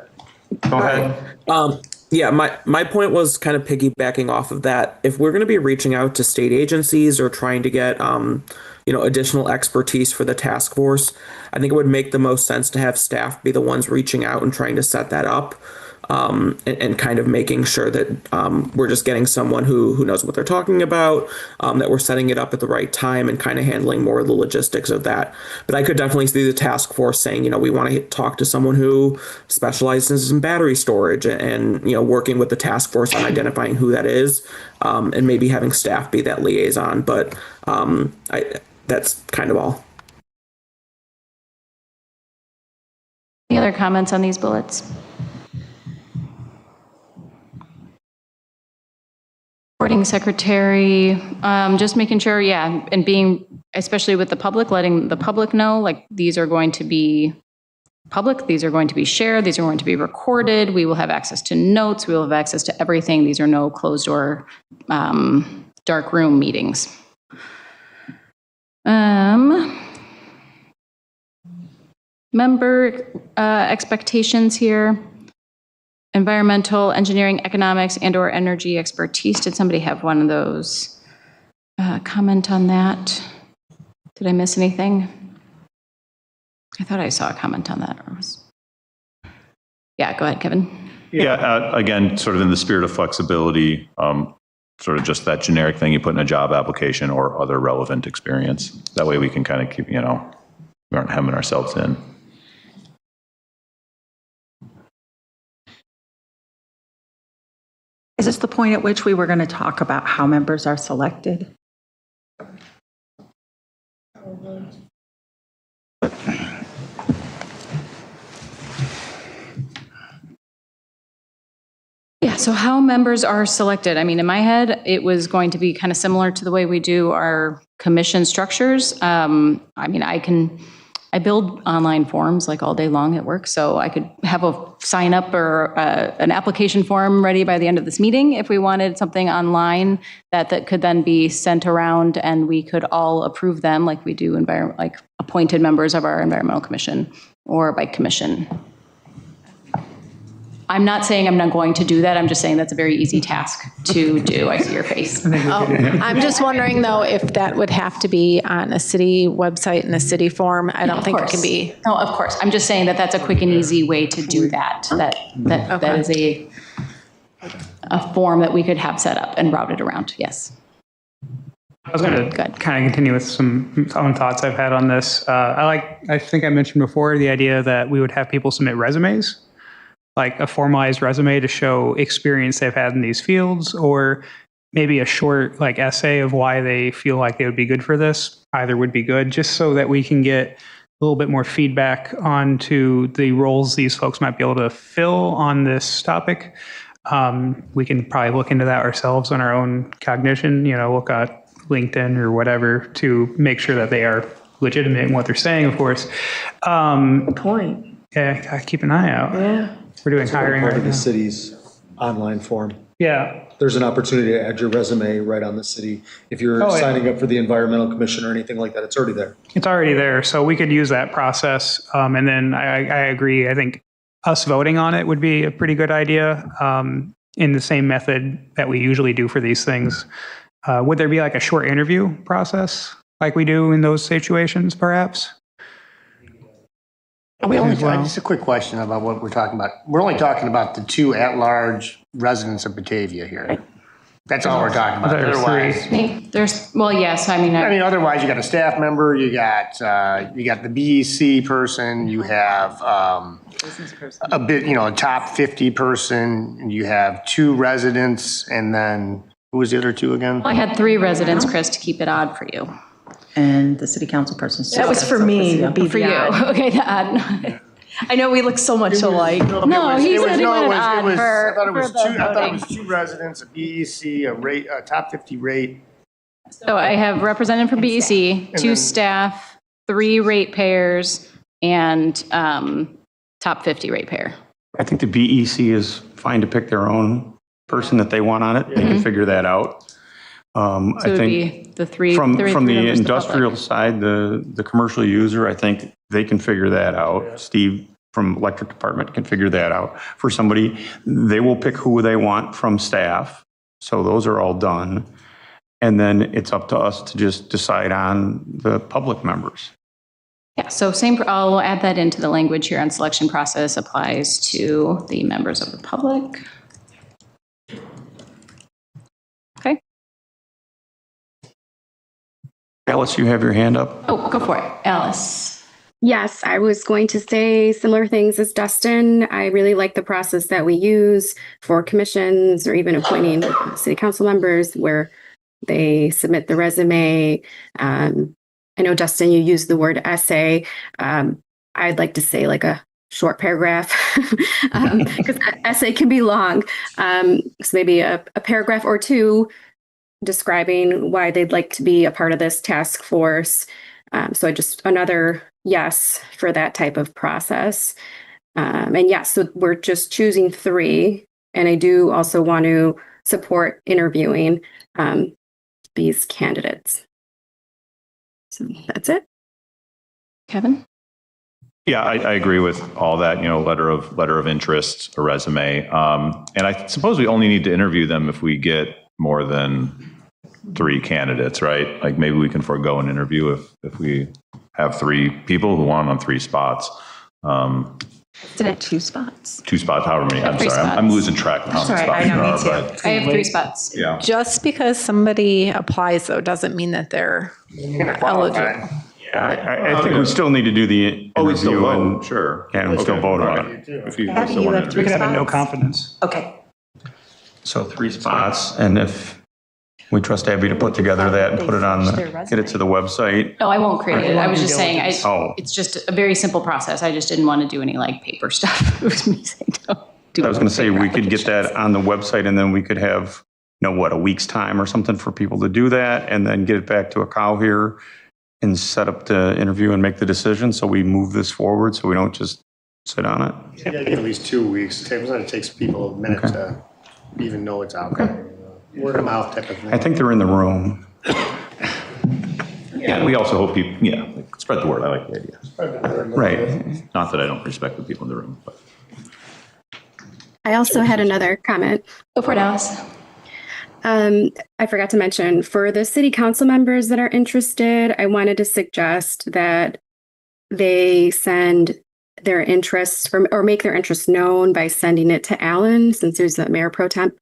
Go ahead. Yeah, my point was kind of piggybacking off of that. If we're going to be reaching out to state agencies or trying to get, additional expertise for the task force, I think it would make the most sense to have staff be the ones reaching out and trying to set that up. And kind of making sure that we're just getting someone who knows what they're talking about, that we're setting it up at the right time and kind of handling more of the logistics of that. But I could definitely see the task force saying, we want to talk to someone who specializes in battery storage and working with the task force on identifying who that is, and maybe having staff be that liaison. But that's kind of all. Any other comments on these bullets? Reporting secretary, just making sure, and being, especially with the public, letting the public know, like these are going to be public, these are going to be shared, these are going to be recorded, we will have access to notes, we will have access to everything. These are no closed door, dark room meetings. Member expectations here. Environmental, engineering, economics, and/or energy expertise. Did somebody have one of those? Comment on that? Did I miss anything? I thought I saw a comment on that. Yeah, go ahead, Kevin. Yeah, again, sort of in the spirit of flexibility, sort of just that generic thing you put in a job application or other relevant experience. That way we can kind of keep, we aren't hemming ourselves in. Is this the point at which we were going to talk about how members are selected? Yeah, so how members are selected. I mean, in my head, it was going to be kind of similar to the way we do our commission structures. I build online forms like all day long at work, so I could have a sign up or an application form ready by the end of this meeting if we wanted something online that could then be sent around and we could all approve them like we do like a appointed members of our environmental commission or by commission. I'm not saying I'm not going to do that. I'm just saying that's a very easy task to do. I see your face. I'm just wondering, though, if that would have to be on a city website in a city form. I don't think it can be. No, of course. I'm just saying that that's a quick and easy way to do that. That is a form that we could have set up and routed around. Yes. I was going to kind of continue with some own thoughts I've had on this. I think I mentioned before the idea that we would have people submit resumes, like a formalized resume to show experience they've had in these fields, or maybe a short like essay of why they feel like they would be good for this. Either would be good, just so that we can get a little bit more feedback onto the roles these folks might be able to fill on this topic. We can probably look into that ourselves on our own cognition, look at LinkedIn or whatever to make sure that they are legitimate in what they're saying, of course. Good point. Yeah, I keep an eye out. Yeah. We're doing hiring Part right of the now. city's online form. Yeah. There's an opportunity to add your resume right on the city. If you're signing up for the environmental commission or anything like that, it's already there. It's already there, so we could use that process. And then I agree. I think us voting on it would be a pretty good idea in the same method that we usually do for these things. Would there be like a short interview process like we do in those situations, perhaps? Just a quick question about what we're talking about. We're only talking about the 2 at-large residents of Batavia here. That's all we're talking about. Otherwise, well, yes. I mean, otherwise you got a staff member, you got the BEC person, you have a bit, a top 50 person, you have 2 residents, and then who was the other 2 again? I had 3 residents, Chris, to keep it odd for you. And the city council person. That was for me. For you. Okay, the odd. I know we look so much alike. No, he said he wanted odd I for thought it was the 2. I thought it voting. was 2 residents, a BEC, a top 50 rate. So I have representative from BEC, 2 staff, 3 ratepayers, and top 50 ratepayer. I think the BEC is fine to pick their own person that they want on it. They can figure that out. So I it would think be the three from three the members of the industrial public. side, the commercial user, I think they can figure that out. Steve from electric department can figure that out. For somebody, they will pick who they want from staff. So those are all done. And then it's up to us to just decide on the public members. Yeah, so I'll add that into the language here on selection process applies to the members of the public. Okay. Alice, you have your hand up? Oh, go for it. Alice. Yes, I was going to say similar things as Dustin. I really like the process that we use for commissions or even appointing city council members where they submit the resume. I know, Dustin, you used the word essay. I'd like to say like a short paragraph because essay can be long. So maybe a paragraph or 2 describing why they'd like to be a part of this task force. So just another yes for that type of process. And yes, so we're just choosing 3. And I do also want to support interviewing these candidates. So that's it. Kevin? Yeah, I agree with all that, letter of interest, a resume. And I suppose we only need to interview them if we get more than 3 candidates, right? Like maybe we can forego an interview if we have 3 people who want on 3 spots. Did it 2 spots? 2 spots, however many. I'm 3 sorry, spots. I'm losing track of how many spots there are. But I have 3 spots. yeah. Just because somebody applies, though, doesn't mean that they're eligible. I think we still need to do the we still interview vote, and sure. and we still vote on it. If you Abby, still you want have to We three could have a no spots? confidence. Okay. So 3 spots, and if we trust Abby to put together that and put it on, get it to the website. No, I won't create it. I was just saying, Oh. it's just a very simple process. I just didn't want to do any like paper stuff. It was me saying, don't do I was going to say, paper we could get that applications. on the website, and then we could have, a week's time or something for people to do that, and then get it back to a cow here and set up the interview and make the decision. So we move this forward, so we don't just sit on it. Yeah, at least 2 weeks. It takes people a minute to even know it's out there. Word of mouth type of thing. I think they're in the room. Yeah, we also hope people, spread the word. I like the idea. Right. Not that I don't respect the people in the room, but. I also had another comment. Go for it, Alice. I forgot to mention, for the city council members that are interested, I wanted to suggest that they send their interests or make their interests known by sending it to Alan, since there's the mayor pro temp.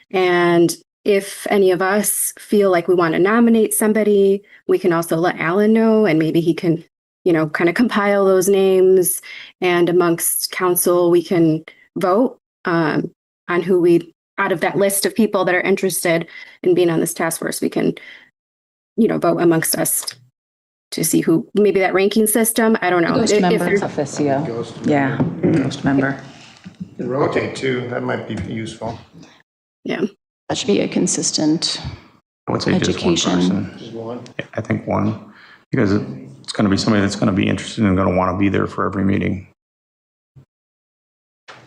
And if any of us feel like we want to nominate somebody, we can also let Alan know, and maybe he can, kind of compile those names, and amongst council, we can vote on who out of that list of people that are interested in being on this task force, we can, vote amongst us to see who, maybe that ranking system, I don't know. Ghost member. Officio. Ghost member. And rotate too, that might be useful. Yeah. That should be a consistent I would say education. Just one person. Just one? I think one, because it's going to be somebody that's going to be interested and going to want to be there for every meeting.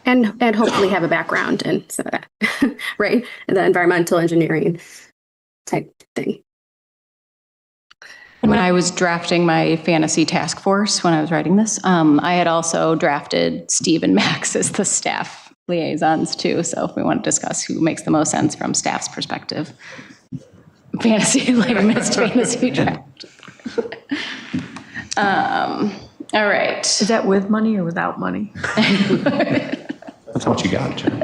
And hopefully have a background in some of that, right? The environmental engineering type thing. When I was drafting my fantasy task force, when I was writing this, I had also drafted Steve and Max as the staff liaisons too. So if we want to discuss who makes the most sense from staff's perspective, fantasy, latest fantasy draft. All right. Is that with money or without money? That's what you got, Jen.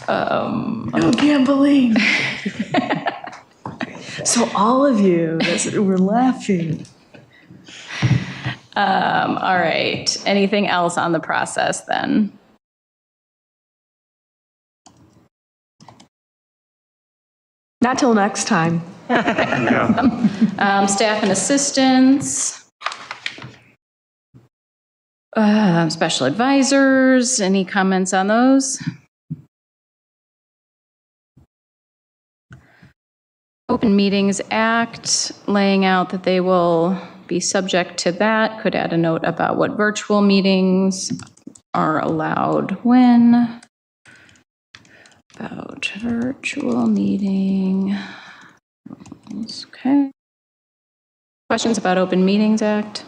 No gambling. So all of you, we're laughing. All right. Anything else on the process then? Not till next time. Staff and assistants. Special advisors. Any comments on those? Open Meetings Act, laying out that they will be subject to that. Could add a note about what virtual meetings are allowed when. About virtual meeting. Okay. Questions about Open Meetings Act?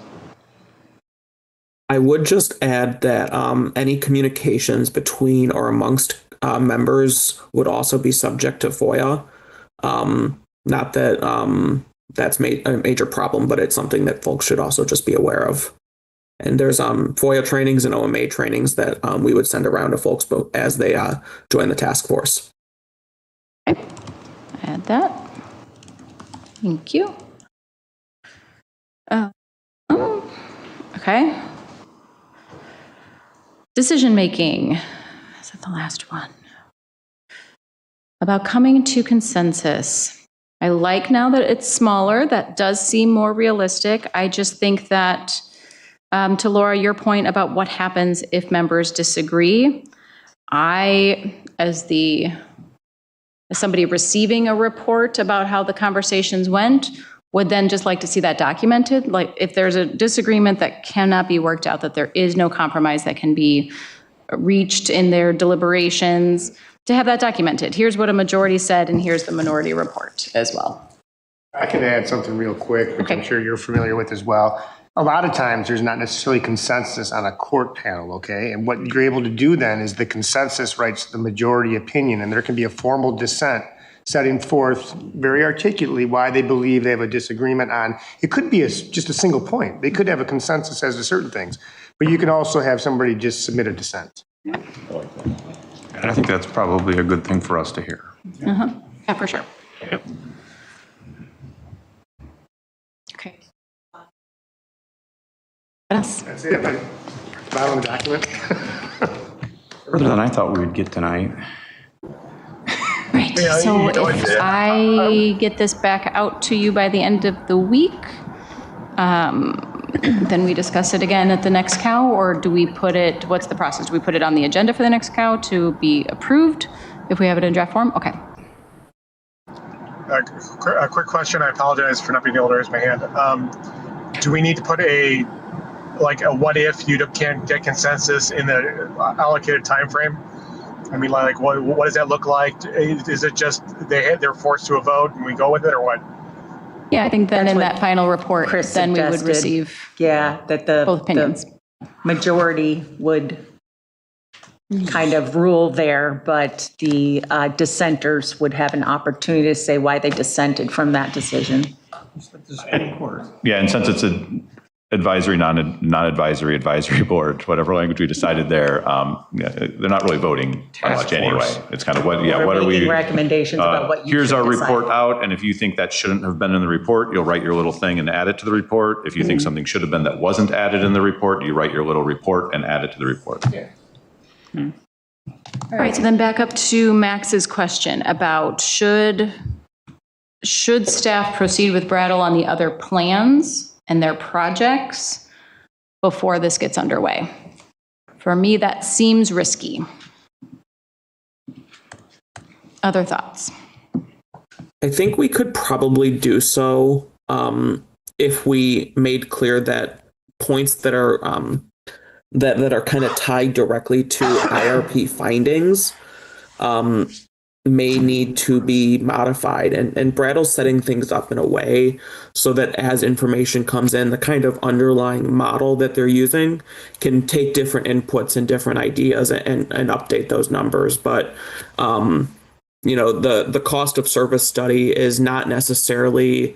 I would just add that any communications between or amongst members would also be subject to FOIA. Not that that's a major problem, but it's something that folks should also just be aware of. And there's FOIA trainings and OMA trainings that we would send around to folks as they join the task force. Okay. Add that. Thank you. Okay. Decision making. Is that the last one? About coming to consensus. I like now that it's smaller. That does seem more realistic. I just think that, to Laura, your point about what happens if members disagree, I, as somebody receiving a report about how the conversations went, would then just like to see that documented. Like if there's a disagreement that cannot be worked out, that there is no compromise that can be reached in their deliberations, to have that documented. Here's what a majority said, and here's the minority report as well. I can add something real quick, which I'm sure you're familiar with as well. A lot of times there's not necessarily consensus on a court panel, okay? And what you're able to do then is the consensus writes the majority opinion, and there can be a formal dissent setting forth very articulately why they believe they have a disagreement on. It could be just a single point. They could have a consensus as to certain things, but you can also have somebody just submit a dissent. And I think that's probably a good thing for us to hear. Yeah, for sure. Yep. Okay. What else? That's it. Bottom of the document. Further than I thought we would get tonight. Right. So if I get this back out to you by the end of the week, then we discuss it again at the next COW, or do we put it, what's the process? Do we put it on the agenda for the next COW to be approved if we have it in draft form? Okay. A quick question. I apologize for not being able to raise my hand. Do we need to put a what if you can't get consensus in the allocated time frame? I mean, like, what does that look like? Is it just they're forced to a vote and we go with it, or what? Yeah, I think then in that final report, Chris then we would suggested, receive yeah, that both opinions. the majority would kind of rule there, but the dissenters would have an opportunity to say why they dissented from that decision. Yeah, and since it's an advisory, non-advisory, advisory board, whatever language we decided there, they're not really voting on much anyway. It's kind of what are we? Recommendations about what you Here's should our decide. report out, and if you think that shouldn't have been in the report, you'll write your little thing and add it to the report. If you think something should have been that wasn't added in the report, you write your little report and add it to the report. All right, so then back up to Max's question about should staff proceed with Brattle on the other plans and their projects before this gets underway? For me, that seems risky. Other thoughts? I think we could probably do so if we made clear that points that are that are kind of tied directly to IRP findings may need to be modified. And Brattle's setting things up in a way so that as information comes in, the kind of underlying model that they're using can take different inputs and different ideas and update those numbers. But the cost of service study is not necessarily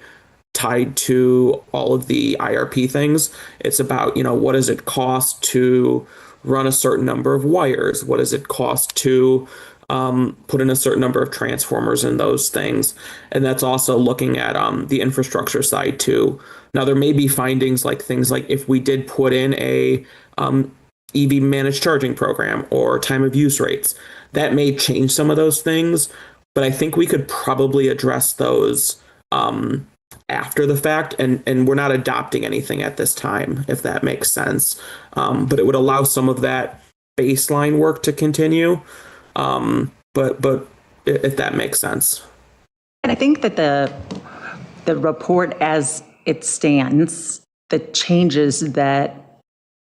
tied to all of the IRP things. It's about, what does it cost to run a certain number of wires? What does it cost to put in a certain number of transformers and those things? And that's also looking at the infrastructure side too. Now, there may be findings like things like if we did put in a EV managed charging program or time of use rates, that may change some of those things. But I think we could probably address those after the fact, and we're not adopting anything at this time, if that makes sense. But it would allow some of that baseline work to continue. But if that makes sense. And I think that the report as it stands, the changes that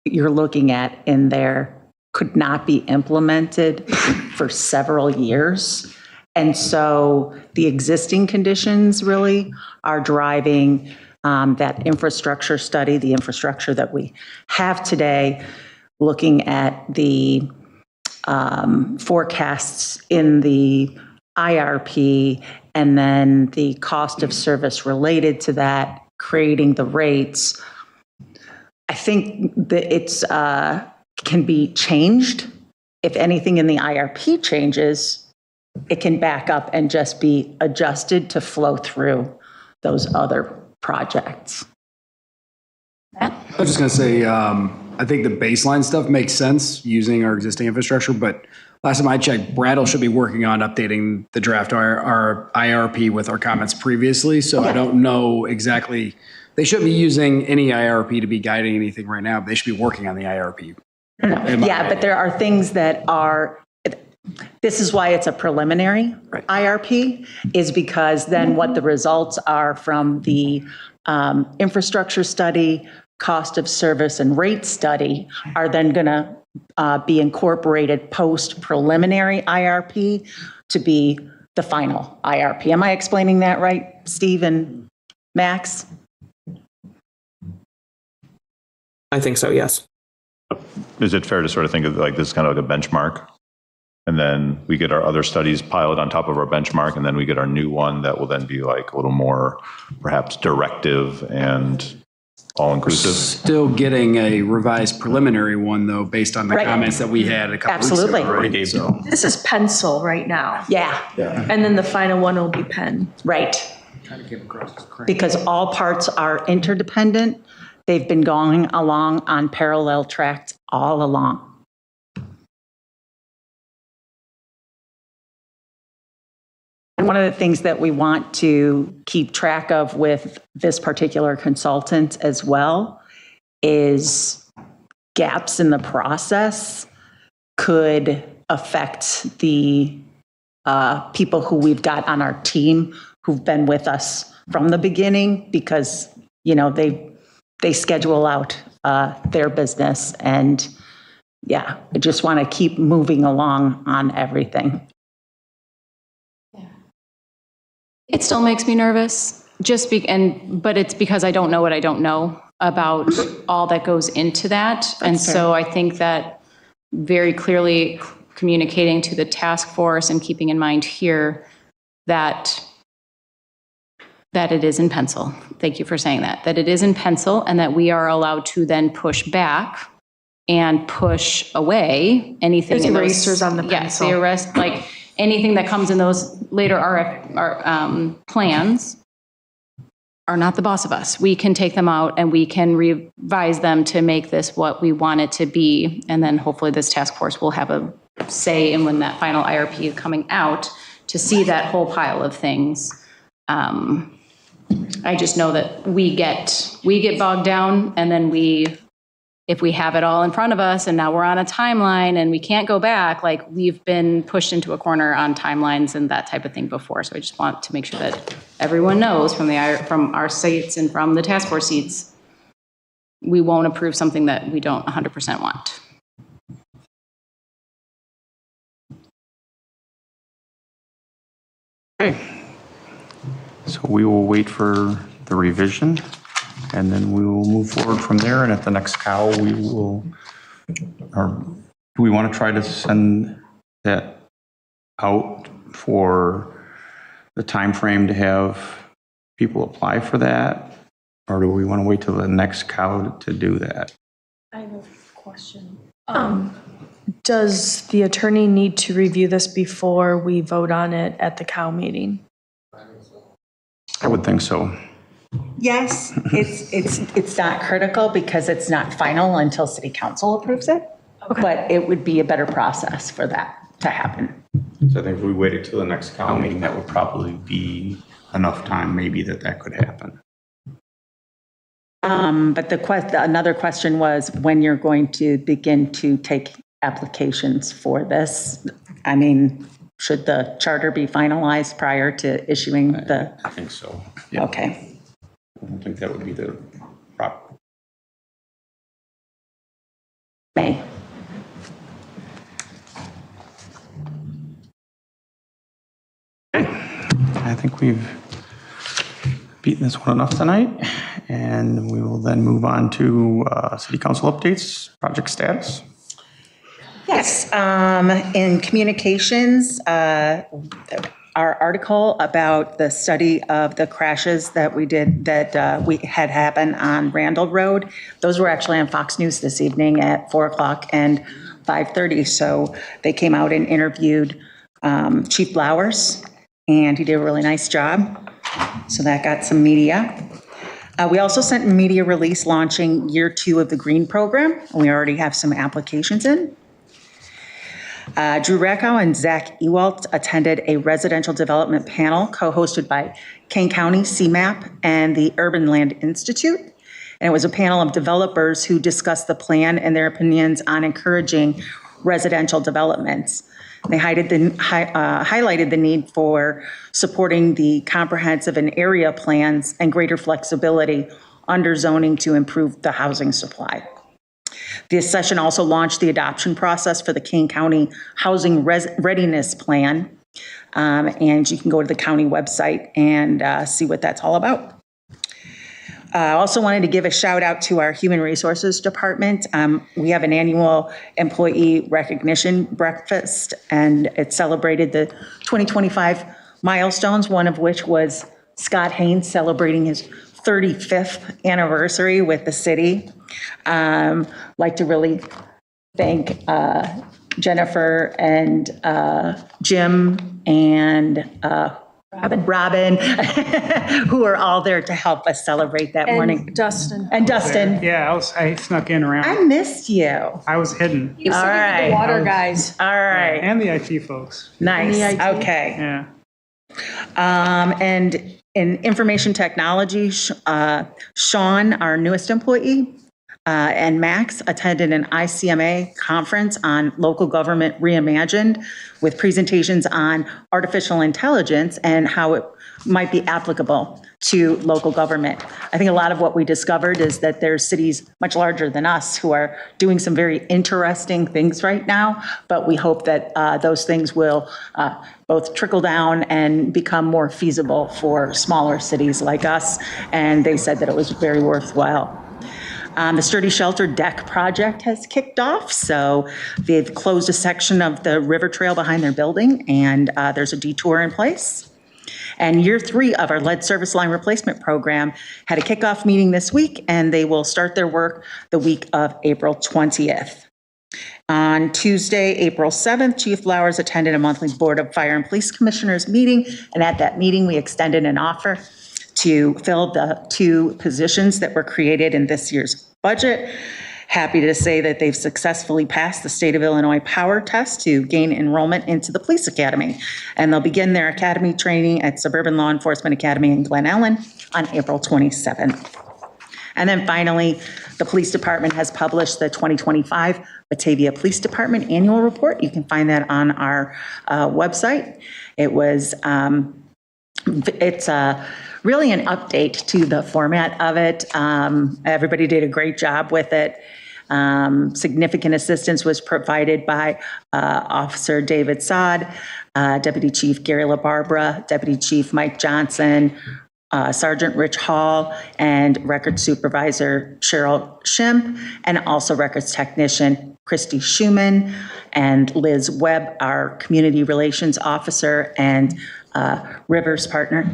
you're looking at in there could not be implemented for several years. And so the existing conditions really are driving that infrastructure study, the infrastructure that we have today, looking at the forecasts in the IRP, and then the cost of service related to that, creating the rates. I think that it's can be changed. If anything in the IRP changes, it can back up and just be adjusted to flow through those other projects. I was just going to say, I think the baseline stuff makes sense using our existing infrastructure, but last time I checked, Brattle should be working on updating the draft our IRP with our comments previously. So I don't know exactly. They shouldn't be using any IRP to be guiding anything right now. But they should be working on the IRP. Yeah, but there are things that are. This is why it's a preliminary IRP, is because then what the results are from the infrastructure study, cost of service and rate study are then going to be incorporated post preliminary IRP to be the final IRP. Am I explaining that right, Steve and Max? I think so, yes. Is it fair to sort of think of like this kind of like a benchmark? And then we get our other studies piled on top of our benchmark, and then we get our new one that will then be like a little more perhaps directive and all-inclusive. Still getting a revised preliminary one, though, based on the comments that we had a couple weeks ago. Right? So. This is pencil right now. Yeah. And then the final one will be pen. Right. Because all parts are interdependent. They've been going along on parallel tracks all along. And one of the things that we want to keep track of with this particular consultant as well is gaps in the process could affect the people who we've got on our team who've been with us from the beginning, because, they schedule out their business, and yeah, I just want to keep moving along on everything. It still makes me nervous, but it's because I don't know what I don't know about all that goes into that. And so I think that very clearly communicating to the task force and keeping in mind here that it is in pencil. Thank you for saying that it is in pencil, and that we are allowed to then push back and push away anything. There's in those- erasers on the Yes, pencil. the arrest, like anything that comes in those later plans are not the boss of us. We can take them out and we can revise them to make this what we want it to be. And then hopefully this task force will have a say in when that final IRP is coming out to see that whole pile of things. I just know that we get bogged down, and then if we have it all in front of us and now we're on a timeline and we can't go back, like we've been pushed into a corner on timelines and that type of thing before. So I just want to make sure that everyone knows from our seats and from the task force seats, we won't approve something that we don't 100% want. Okay. So we will wait for the revision, and then we will move forward from there. And at the next COW, we will, or do we want to try to send that out for the time frame to have people apply for that? Or do we want to wait till the next COW to do that? I have a question. Does the attorney need to review this before we vote on it at the COW meeting? I would think so. Yes, it's not critical because it's not final until city council approves it. But it would be a better process for that to happen. So I think if we waited till the next COW meeting, that would probably be enough time maybe that could happen. But another question was when you're going to begin to take applications for this. I mean, should the charter be finalized prior to issuing the? I think so. Yeah. Okay. I don't think that would be the proper. May. I think we've beaten this one enough tonight, and we will then move on to city council updates, project status. Yes, in communications, our article about the study of the crashes that we did, that we had happen on Randall Road, those were actually on Fox News this evening at 4 o'clock and 5:30. So they came out and interviewed Chief Blowers, and he did a really nice job. So that got some media. We also sent a media release launching year 2 of the Green Program, and we already have some applications in. Drew Rackow and Zach Ewalt attended a residential development panel co-hosted by Kane County, CMAP, and the Urban Land Institute. And it was a panel of developers who discussed the plan and their opinions on encouraging residential developments. They highlighted the need for supporting the comprehensive and area plans and greater flexibility under zoning to improve the housing supply. This session also launched the adoption process for the Kane County Housing Readiness Plan. And you can go to the county website and see what that's all about. I also wanted to give a shout out to our Human Resources Department. We have an annual employee recognition breakfast, and it celebrated the 2025 milestones, one of which was Scott Haynes celebrating his 35th anniversary with the city. Like to really thank Jennifer and Jim and Robin, who are all there to help us celebrate that morning. Dustin. And Dustin. Yeah, I snuck in around. I missed you. I was hidden. You said you were the water guys. All right. And the IT folks. Nice. And the IT. Okay. Yeah. And in information technology, Sean, our newest employee, and Max attended an ICMA conference on local government reimagined with presentations on artificial intelligence and how it might be applicable to local government. I think a lot of what we discovered is that there's cities much larger than us who are doing some very interesting things right now, but we hope that those things will both trickle down and become more feasible for smaller cities like us, and they said that it was very worthwhile. The Sturdy Shelter Deck project has kicked off, so they've closed a section of the river trail behind their building, and there's a detour in place. And year 3 of our lead service line replacement program had a kickoff meeting this week, and they will start their work the week of April 20th. On Tuesday, April 7th, Chief Flowers attended a monthly Board of Fire and Police Commissioners meeting, and at that meeting, we extended an offer to fill the 2 positions that were created in this year's budget. Happy to say that they've successfully passed the State of Illinois Power Test to gain enrollment into the Police Academy. And they'll begin their academy training at Suburban Law Enforcement Academy in Glen Ellen on April 27th. And then finally, the Police Department has published the 2025 Batavia Police Department Annual Report. You can find that on our website. It's really an update to the format of it. Everybody did a great job with it. Significant assistance was provided by Officer David Sod, Deputy Chief Gary LaBarbera, Deputy Chief Mike Johnson, Sergeant Rich Hall, and Records Supervisor Cheryl Shimp, and also Records Technician Christy Schumann, and Liz Webb, our Community Relations Officer and Rivers partner,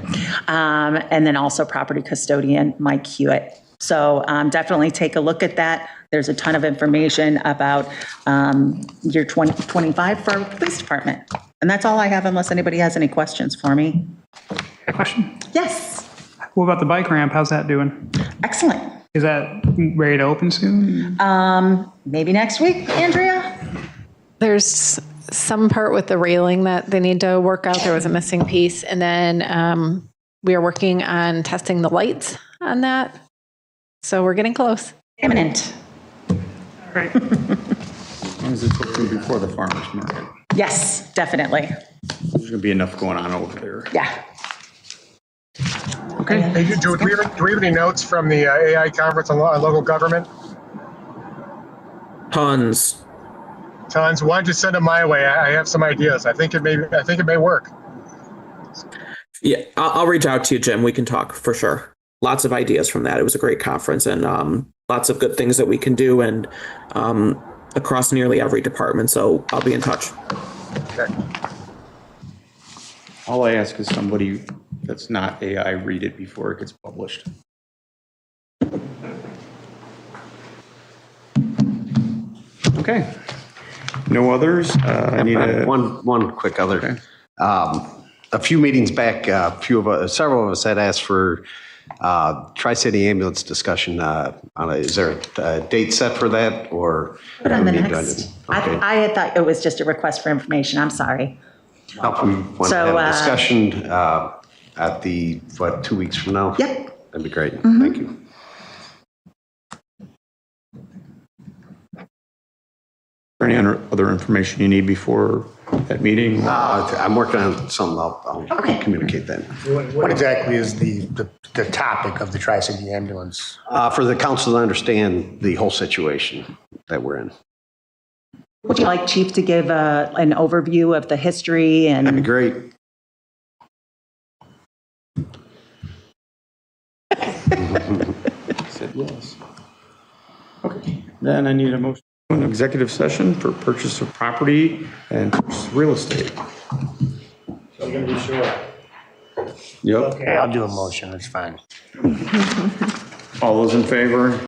and then also Property Custodian Mike Hewitt. So definitely take a look at that. There's a ton of information about year 2025 for our police department. And that's all I have unless anybody has any questions for me. A question? Yes. What about the bike ramp? How's that doing? Excellent. Is that ready to open soon? Maybe next week, Andrea? There's some part with the railing that they need to work out. There was a missing piece. And then we are working on testing the lights on that. So we're getting close. Imminent. Right. As long as it's open before the farmer's market. Yes, definitely. There's going to be enough going on over there. Yeah. Okay. Hey, do we have any notes from the AI conference on local government? Tons. Why don't you send them my way? I have some ideas. I think it may work. Yeah, I'll reach out to you, Jim. We can talk for sure. Lots of ideas from that. It was a great conference, and lots of good things that we can do, and across nearly every department. So I'll be in touch. Okay. All I ask is somebody that's not AI read it before it gets published. Okay. No others? I need one quick other. Okay. A few meetings back, several of us had asked for Tri-City ambulance discussion. Is there a date set for that, or? Put on the next. Okay. I had thought it was just a request for information. I'm sorry. We want to have a discussion at 2 weeks from now? Yep. That'd be great. Mm-hmm. Thank you. Any other information you need before that meeting? I'm working on something. I'll communicate that. What exactly is the topic of the Tri-City ambulance? For the council to understand the whole situation that we're in. Would you like Chief to give an overview of the history? And that'd be great. Said yes. Okay. Then I need a motion. An executive session for purchase of property and real estate. So I'm going to be sure. Yep. Okay, I'll do a motion. That's fine. All those in favor?